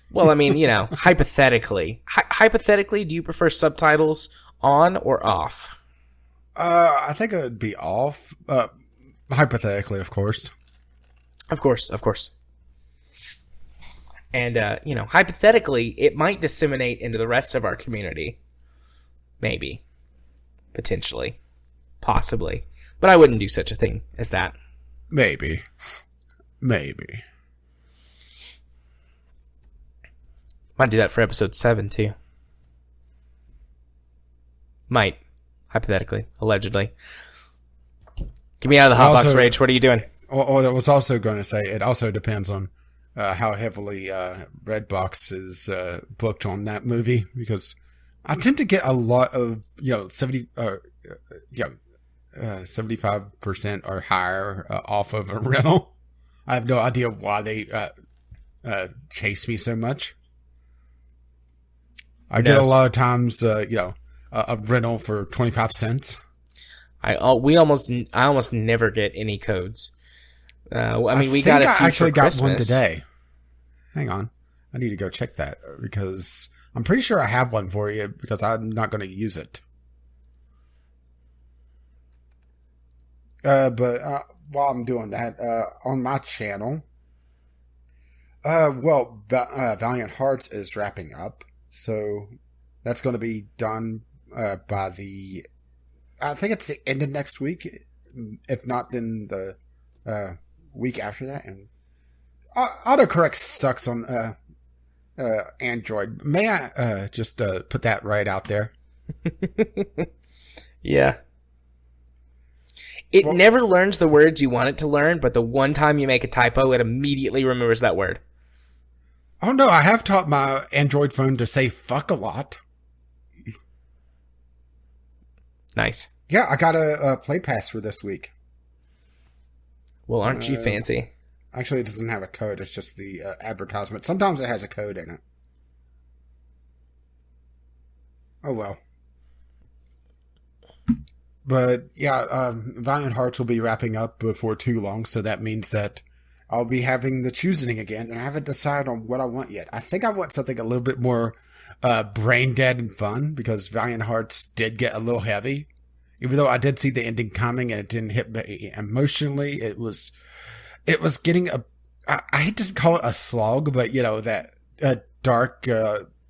Well, I mean, hypothetically. Hypothetically, do you prefer subtitles on or off? I think it would be off. Hypothetically, of course. Of course. And, hypothetically, it might disseminate into the rest of our community. Maybe. Potentially. Possibly. But I wouldn't do such a thing as that. Maybe. Might do that for episode 7, too. Might. Hypothetically. Allegedly. Get me out of the hotbox rage. What are you doing? What I was also going to say, it also depends on how heavily Redbox is booked on that movie, because I tend to get a lot of 75% or higher off of a rental. I have no idea why they chase me so much. I get a lot of times a rental for 25 cents. I almost never get any codes. We got a few. I actually for got Christmas. one today. Hang on, I need to go check that, because I'm pretty sure I have one for you, because I'm not going to use it. But while I'm doing that, on my channel, Valiant Hearts is wrapping up, so that's going to be done by I think it's the end of next week. If not, then the week after that. And autocorrect sucks on Android. May I just put that right out there? Yeah. It never learns the words you want it to learn, but the one time you make a typo, it immediately remembers that word. Oh no, I have taught my Android phone to say fuck a lot. Nice. Yeah, I got a play pass for this week. Well, aren't you fancy? Actually, it doesn't have a code. It's just the advertisement. Sometimes it has a code in it. Oh, well. But, yeah, Valiant Hearts will be wrapping up before too long, so that means that I'll be having the choosing again, and I haven't decided on what I want yet. I think I want something a little bit more brain dead and fun, because Valiant Hearts did get a little heavy. Even though I did see the ending coming and it didn't hit me emotionally, it was getting I hate to call it a slog, but that dark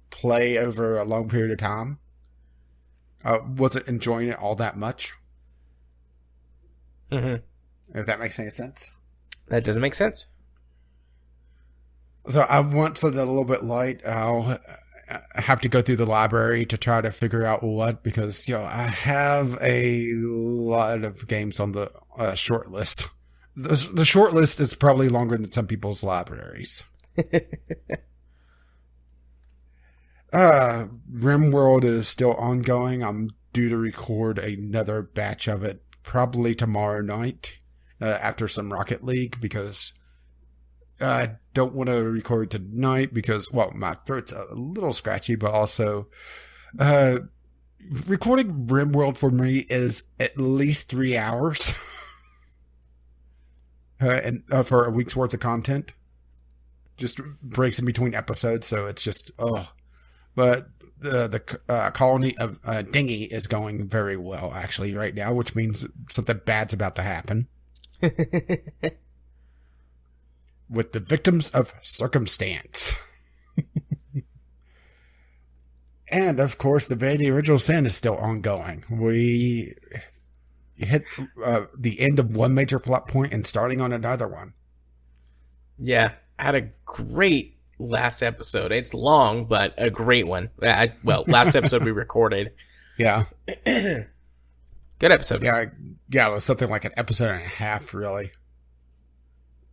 play over a long period of time. Wasn't enjoying it all that much. Mm-hmm. If that makes any sense. That doesn't make sense. So I want something a little bit light. have to go through the library to try to figure out what, because, I have a lot of games on the short list. The short list is probably longer than some people's libraries. RimWorld is still ongoing. I'm due to record another batch of it probably tomorrow night after some Rocket League, because I don't want to record tonight because, my throat's a little scratchy, but also recording RimWorld for me is at least 3 hours and for a week's worth of content. Just breaks in between episodes, so it's just, But the colony of Dingy is going very well, actually, right now, which means something bad's about to happen. With the victims of circumstance. And, of course, the Vanity Original Sin is still ongoing. We hit the end of one major plot point and starting on another one. Yeah, I had a great last episode. It's long, but a great one. Last episode we recorded. Yeah. Good episode. Yeah, it was something like an episode and a half, really.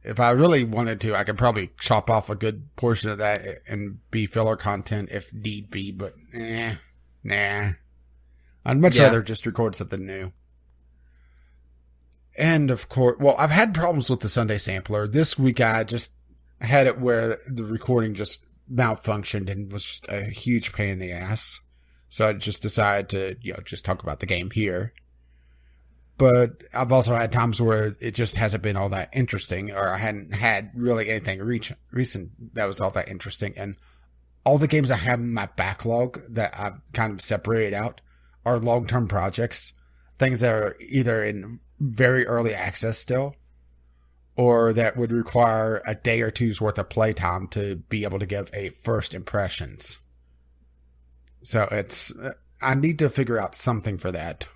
If I really wanted to, I could probably chop off a good portion of that and be filler content if need be, but nah. I'd much rather just record something new. And of course, I've had problems with the Sunday Sampler. This week I had it where the recording just malfunctioned and was just a huge pain in the ass. So I just decided to, just talk about the game here. But I've also had times where it just hasn't been all that interesting, or I hadn't had really anything recent that was all that interesting. And all the games I have in my backlog that I've kind of separated out are long-term projects, things that are either in very early access still, or that would require a day or two's worth of playtime to be able to give a first impressions. So I need to figure out something for that.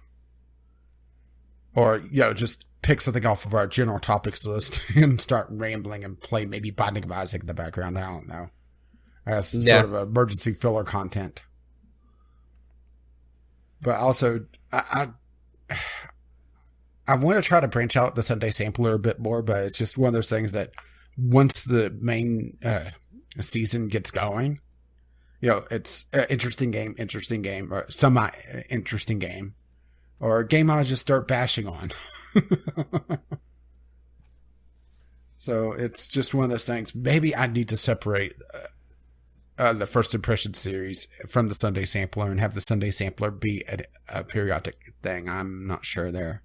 Or, just pick something off of our general topics list and start rambling and play maybe Binding of Isaac in the background. I don't know. As sort of emergency filler content. But also, I want to try to branch out the Sunday Sampler a bit more, but it's just one of those things that once the main season gets going, it's an interesting game, or semi-interesting game. Or a game I just start bashing on. So it's just one of those things. Maybe I need to separate the First Impression series from the Sunday Sampler and have the Sunday Sampler be a periodic thing. I'm not sure there.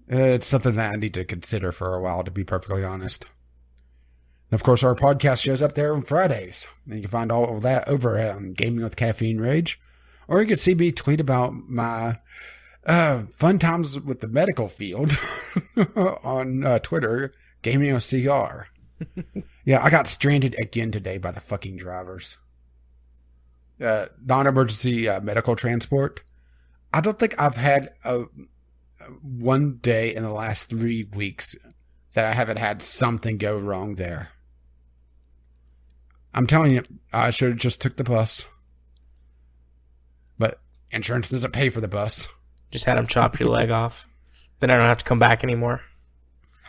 It's something that I need to consider for a while, to be perfectly honest. And of course, our podcast shows up there on Fridays. And you can find all of that over on Gaming with Caffeine Rage. Or you can see me tweet about my fun times with the medical field on Twitter, Gaming with CR. Yeah, I got stranded again today by the fucking drivers. Non-emergency medical transport. I don't think I've had one day in the last 3 weeks that I haven't had something go wrong there. I'm telling you, I should have just took the bus. But insurance doesn't pay for the bus. Just had them chop your leg off. Then I don't have to come back anymore.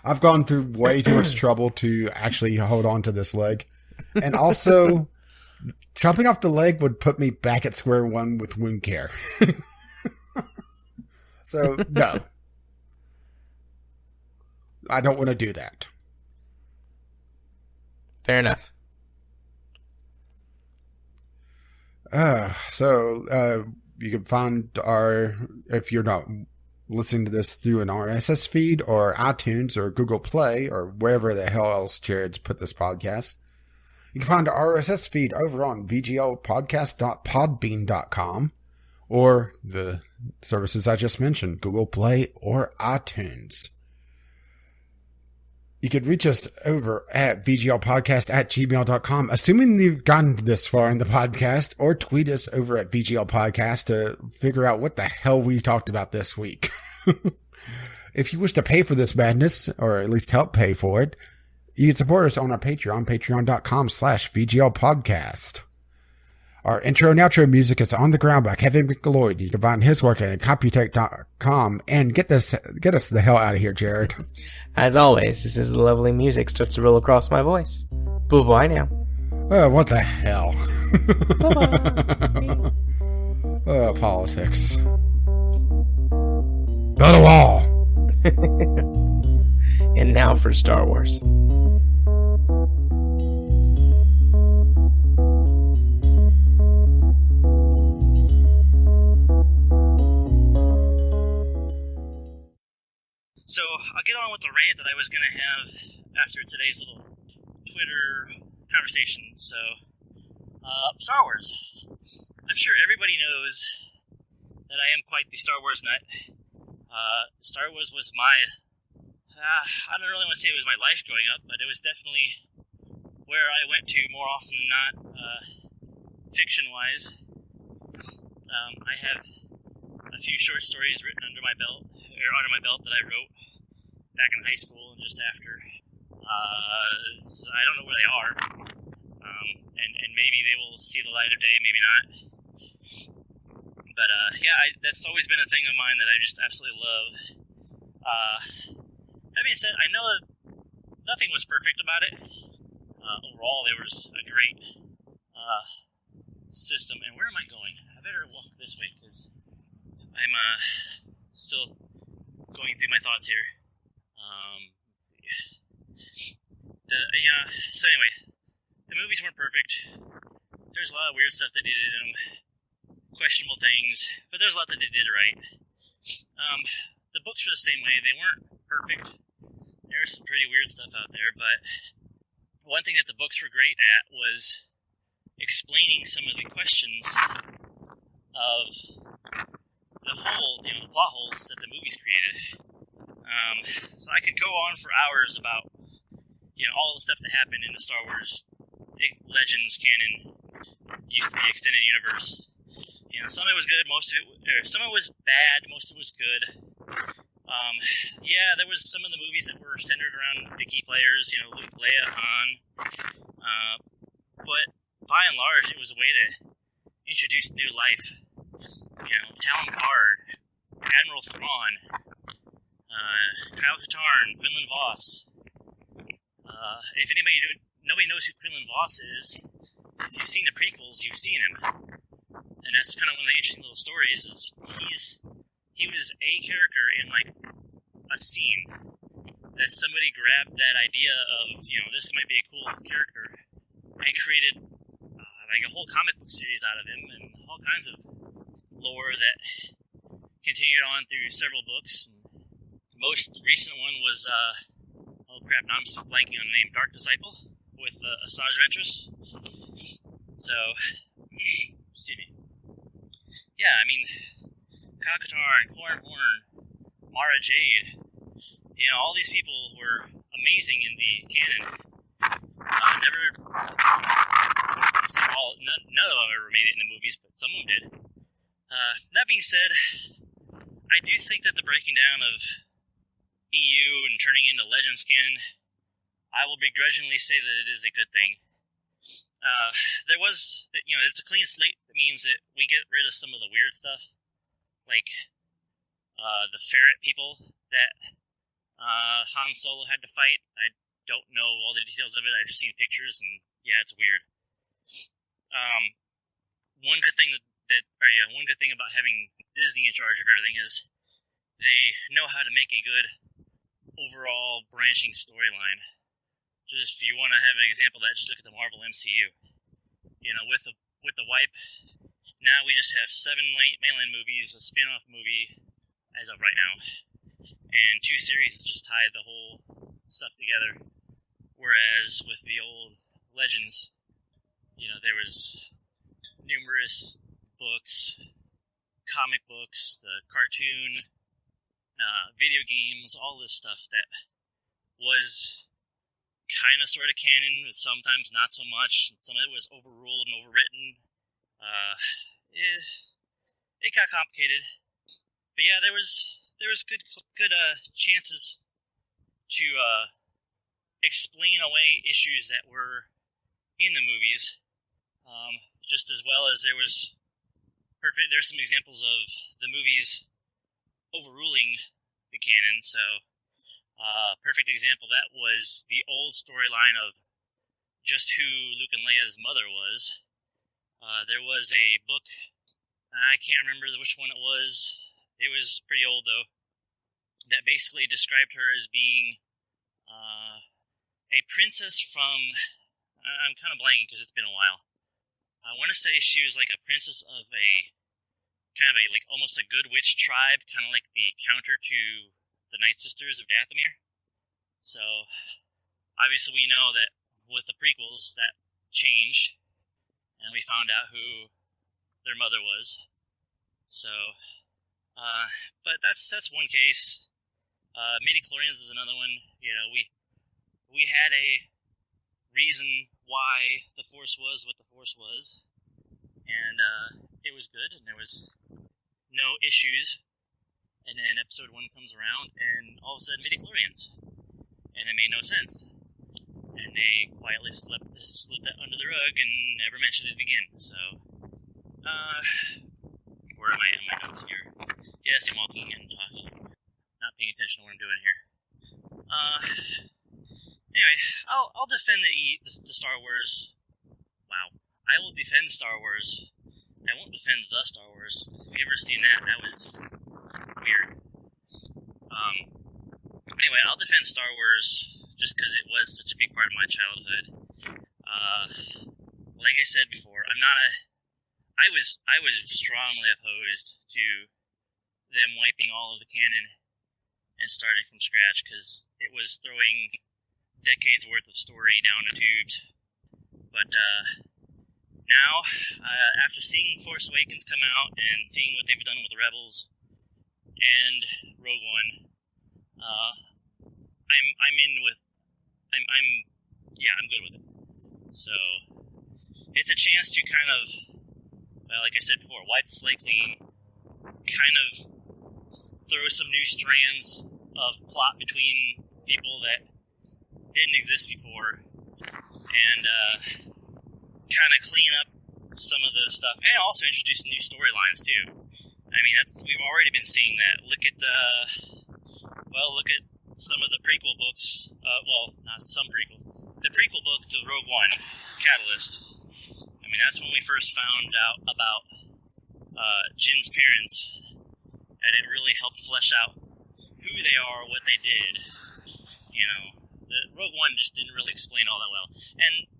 I've gone through way too much trouble to actually hold on to this leg. And also, chopping off the leg would put me back at square one with wound care. So, no. I don't want to do that. Fair enough. You can find if you're not listening to this through an RSS feed or iTunes or Google Play or wherever the hell else Jared's put this podcast, you can find our RSS feed over on vglpodcast.podbean.com or the services I just mentioned, Google Play or iTunes. You could reach us over at vglpodcast@gmail.com, assuming you've gotten this far in the podcast, or tweet us over at vglpodcast to figure out what the hell we talked about this week. If you wish to pay for this madness, or at least help pay for it, you can support us on our Patreon, patreon.com/vglpodcast. Our intro and outro music is On the Ground by Kevin McLeod. You can find his work at Computech.com. And get us the hell out of here, Jared. As always, this is the lovely music starts to roll across my voice. Bye-bye now. What the hell? Politics. Build a wall! And now for Star Wars. So I'll get on with the rant that I was going to have after today's little Twitter conversation. So, Star Wars. I'm sure everybody knows that I am quite the Star Wars nut. Star Wars was my, I don't really want to say it was my life growing up, but it was definitely where I went to more often than not, fiction-wise. I have a few short stories written under my belt that I wrote back in high school and just after. I don't know where they are, and maybe they will see the light of day, maybe not. But that's always been a thing of mine that I just absolutely love. That being said, I know that nothing was perfect about it. Overall, there was a great system. And where am I going? I better walk this way because I'm still going through my thoughts here. Let's see. So anyway, the movies weren't perfect. There's a lot of weird stuff they did in them, questionable things, but there's a lot that they did right. The books were the same way. They weren't perfect. There was some pretty weird stuff out there, but one thing that the books were great at was explaining some of the questions of the whole, plot holes that the movies created. So I could go on for hours about, all the stuff that happened in the Star Wars Legends canon, the extended universe. Some of it was good, some of it was bad, most of it was good. There was some of the movies that were centered around the key players, Luke, Leia, Han. But by and large, it was a way to introduce new life. Talon Card, Admiral Thrawn, Kyle Katarn, Quinlan Voss. If nobody knows who Quinlan Voss is, if you've seen the prequels, you've seen him. And that's kind of one of the interesting little stories, is he was a character in, a scene that somebody grabbed that idea of, this might be a cool character, and created, a whole comic book series out of him, and all kinds of lore that continued on through several books. And most recent one was, now I'm blanking on the name, Dark Disciple, with Asajj Ventress. So, excuse me. Kyle Katarn, Corran Horn, Mara Jade, all these people were amazing in the canon. None of them ever made it in the movies, but some of them did. That being said, I do think that the breaking down of EU and turning into Legends canon, I will begrudgingly say that it is a good thing. It's a clean slate. That means that we get rid of some of the weird stuff, like the ferret people that Han Solo had to fight. I don't know all the details of it. I've just seen pictures, and it's weird. One good thing one good thing about having Disney in charge of everything is they know how to make a good overall branching storyline. Just if you want to have an example of that, just look at the Marvel MCU. With the wipe, now we just have 7 mainline movies, a spin-off movie as of right now, and 2 series just tie the whole stuff together. Whereas with the old Legends, there was numerous books, comic books, the cartoon, video games, all this stuff that was kind of sort of canon, but sometimes not so much. Some of it was overruled and overwritten. It got complicated. But there was good chances to explain away issues that were in the movies. just as well as there's some examples of the movies overruling the canon. So, perfect example that was the old storyline of just who Luke and Leia's mother was. There was a book, I can't remember which one it was. It was pretty old though, that basically described her as being a princess from, I'm kind of blanking because it's been a while. I want to say she was like a princess of a kind of a like almost a good witch tribe, kind of like the counter to the Night Sisters of Dathomir. So obviously we know that with the prequels that changed, and we found out who their mother was. So, but that's one case. Midichlorians is another one. You know, we had a reason why the Force was what the Force was, and it was good, and there was no issues. And then Episode 1 comes around, and all of a sudden midichlorians, and it made no sense. And they quietly slipped that under the rug and never mentioned it again. So, where am I in my notes here? Yes, I'm walking and talking, not paying attention to what I'm doing here. Anyway, I'll defend the Star Wars. Wow, I will defend Star Wars. I won't defend the Star Wars. Because if you ever seen that, that was weird. Anyway, I'll defend Star Wars just because it was such a big part of my childhood. Like I said before, I was strongly opposed to them wiping all of the canon and starting from scratch because it was throwing decades worth of story down the tubes. But now, after seeing Force Awakens come out and seeing what they've done with Rebels and Rogue One, I'm good with it. So it's a chance to kind of, like I said before, wipe the slate clean, kind of throw some new strands of plot between people that didn't exist before, and kind of clean up some of the stuff, and also introduce new storylines too. I mean, we've already been seeing that. Look at some of the prequel books. Well, not some prequels. The prequel book to Rogue One, Catalyst. I mean, that's when we first found out about Jin's parents, and it really helped flesh out who they are, what they did. You know, Rogue One just didn't really explain all that well. And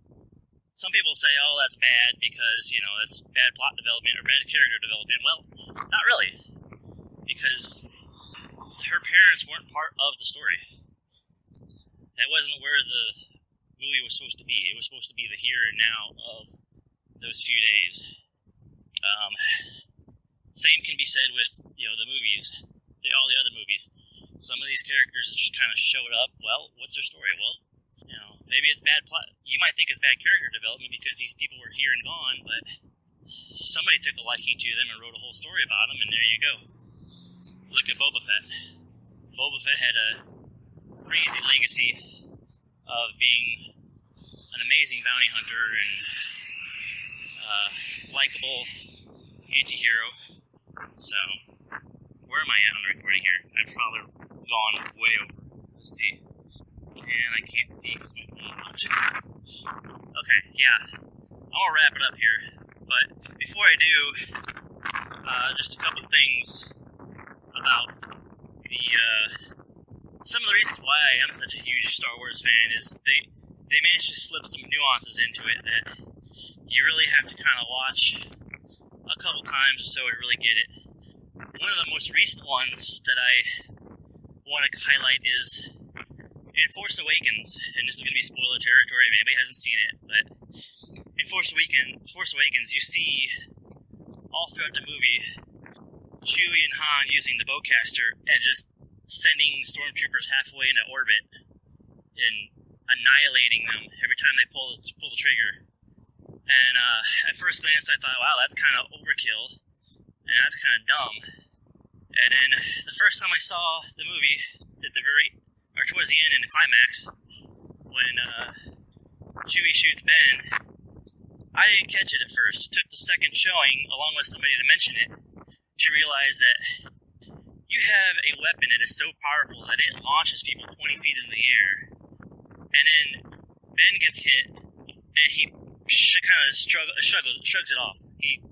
some people say, oh, that's bad because, you know, that's bad plot development or bad character development. Well, not really. Because her parents weren't part of the story. That wasn't where the movie was supposed to be. It was supposed to be the here and now of those few days. Same can be said with, you know, the movies, all the other movies. Some of these characters just kind of showed up. Well, what's their story? Well, you know, maybe it's bad plot. You might think it's bad character development because these people were here and gone, but somebody took a liking to them and wrote a whole story about them, and there you go. Look at Boba Fett. Boba Fett had a crazy legacy of being an amazing bounty hunter and likable anti-hero. So, where am I at on the recording here? I've probably gone way over. Let's see. And I can't see because my phone locked. Okay, yeah. I'm gonna wrap it up here. But before I do, just a couple of things about some of the reasons why I am such a huge Star Wars fan is they managed to slip some nuances into it that you really have to kind of watch a couple times or so to really get it. One of the most recent ones that I want to highlight is in Force Awakens, and this is going to be spoiler territory if anybody hasn't seen it, but in Force Awakens, you see all throughout the movie Chewie and Han using the bowcaster and just sending stormtroopers halfway into orbit and annihilating them every time they pull the trigger. And at first glance, I thought, wow, that's kind of overkill, and that's kind of dumb. And then the first time I saw the movie, towards the end in the climax, when Chewie shoots Ben, I didn't catch it at first. It took the second showing, along with somebody to mention it, to realize that you have a weapon that is so powerful that it launches people 20 feet in the air. And then Ben gets hit, and he kind of shrugs it off. He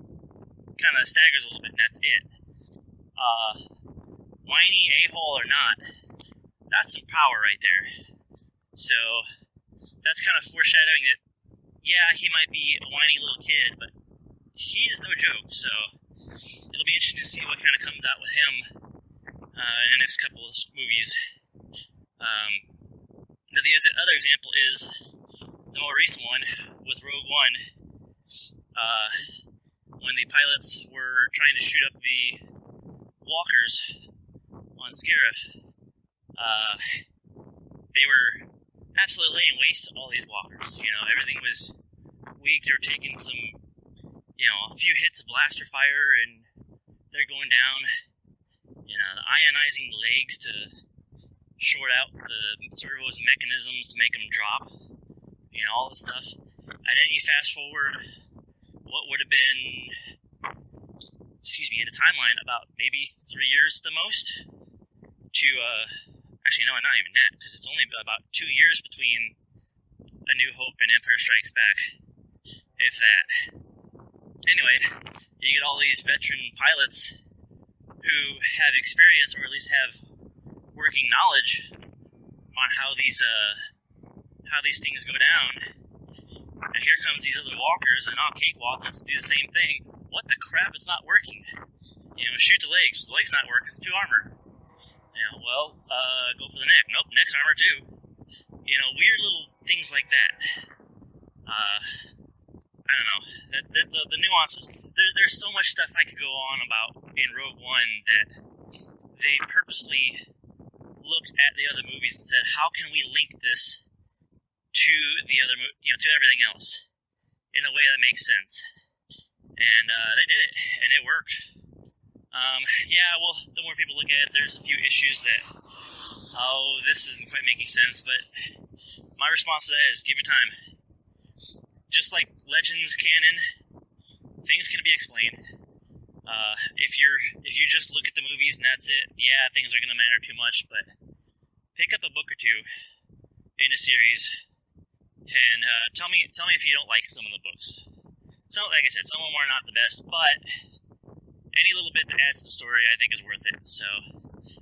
kind of staggers a little bit, and that's it. Whiny a-hole or not, that's some power right there. So that's kind of foreshadowing that, yeah, he might be a whiny little kid, but he is no joke. So it'll be interesting to see what kind of comes out with him in the next couple of movies. The other example is the more recent one with Rogue One. When the pilots were trying to shoot up the walkers on Scarif, they were absolutely laying waste to all these walkers. You know, everything was weak. They were taking some, a few hits of blaster fire, and they're going down. Ionizing the legs to short out the servos and mechanisms to make them drop. All this stuff. And then you fast forward what would have been, in a timeline about maybe 3 years the most to, actually no, not even that, because it's only about 2 years between A New Hope and Empire Strikes Back, if that. Anyway, you get all these veteran pilots who have experience, or at least have working knowledge on how these things go down. And here comes these other walkers, and cakewalk, let's do the same thing. What the crap? It's not working. Shoot the legs. The leg's not working. It's 2 armor. Go for the neck. Nope, neck's armor too. Weird little things like that. I don't know. The nuances. There's so much stuff I could go on about in Rogue One that they purposely looked at the other movies and said, how can we link this to the other, to everything else in a way that makes sense? And they did it, and it worked. The more people look at it, there's a few issues that, this isn't quite making sense, but my response to that is give it time. Just like Legends canon, things can be explained. If you just look at the movies and that's it, yeah, things are going to matter too much, but pick up a book or two in a series, and tell me if you don't like some of the books. So, like I said, some of them are not the best, but any little bit that adds to the story, I think, is worth it. So,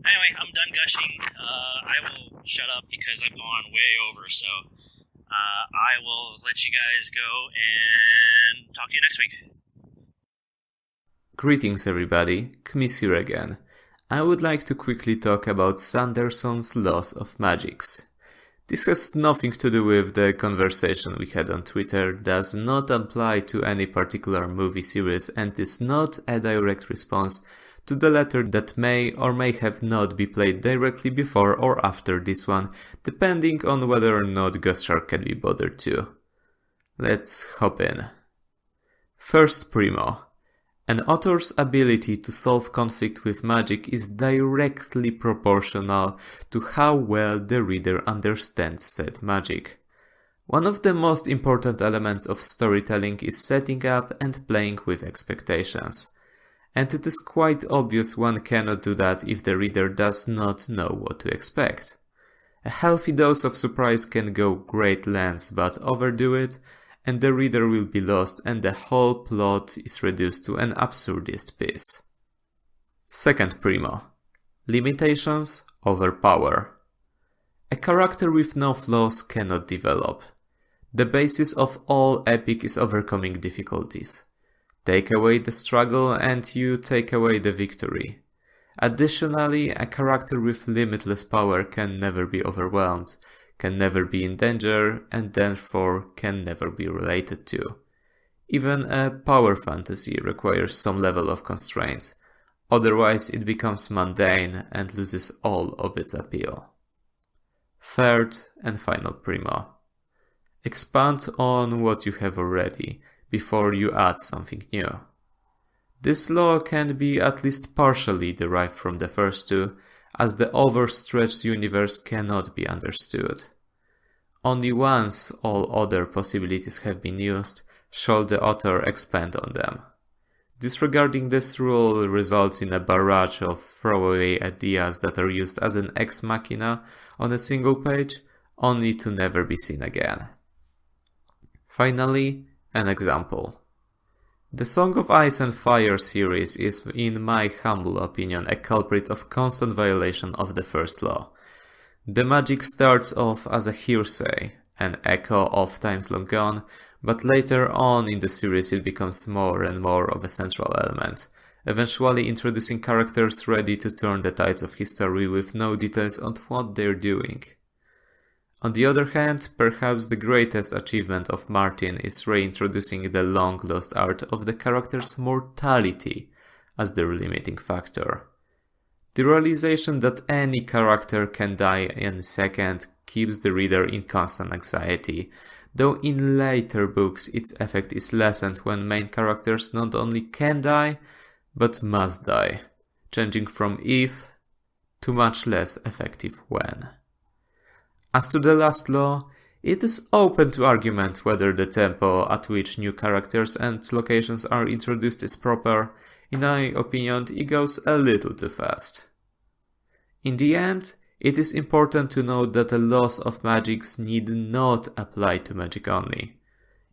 anyway, I'm done gushing. I will shut up because I've gone way over. So, I will let you guys go and talk to you next week. Greetings, everybody. Kmis here again. I would like to quickly talk about Sanderson's Laws of Magics. This has nothing to do with the conversation we had on Twitter, does not apply to any particular movie series, and is not a direct response to the letter that may or may have not be played directly before or after this one, depending on whether or not Ghost Shark can be bothered to. Let's hop in. First primo. An author's ability to solve conflict with magic is directly proportional to how well the reader understands said magic. One of the most important elements of storytelling is setting up and playing with expectations. And it is quite obvious one cannot do that if the reader does not know what to expect. A healthy dose of surprise can go great lengths, but overdo it, and the reader will be lost and the whole plot is reduced to an absurdist piece. Second primo. Limitations over power. A character with no flaws cannot develop. The basis of all epic is overcoming difficulties. Take away the struggle and you take away the victory. Additionally, a character with limitless power can never be overwhelmed, can never be in danger, and therefore can never be related to. Even a power fantasy requires some level of constraints, otherwise it becomes mundane and loses all of its appeal. Third and final primo. Expand on what you have already, before you add something new. This law can be at least partially derived from the first two, as the overstretched universe cannot be understood. Only once all other possibilities have been used, should the author expand on them. Disregarding this rule results in a barrage of throwaway ideas that are used as an ex machina on a single page, only to never be seen again. Finally, an example. The Song of Ice and Fire series is, in my humble opinion, a culprit of constant violation of the first law. The magic starts off as a hearsay, an echo of times long gone, but later on in the series it becomes more and more of a central element, eventually introducing characters ready to turn the tides of history with no details on what they're doing. On the other hand, perhaps the greatest achievement of Martin is reintroducing the long-lost art of the character's mortality as their limiting factor. The realization that any character can die in a second keeps the reader in constant anxiety, though in later books its effect is lessened when main characters not only can die, but must die, changing from if to much less effective when. As to the last law, it is open to argument whether the tempo at which new characters and locations are introduced is proper. In my opinion, it goes a little too fast. In the end, it is important to note that the laws of magics need not apply to magic only.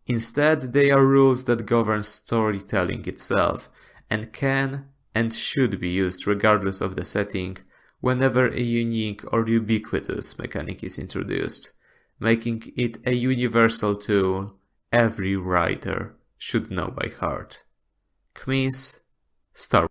Instead, they are rules that govern storytelling itself, and can and should be used regardless of the setting, whenever a unique or ubiquitous mechanic is introduced, making it a universal tool every writer should know by heart. Kmis, Star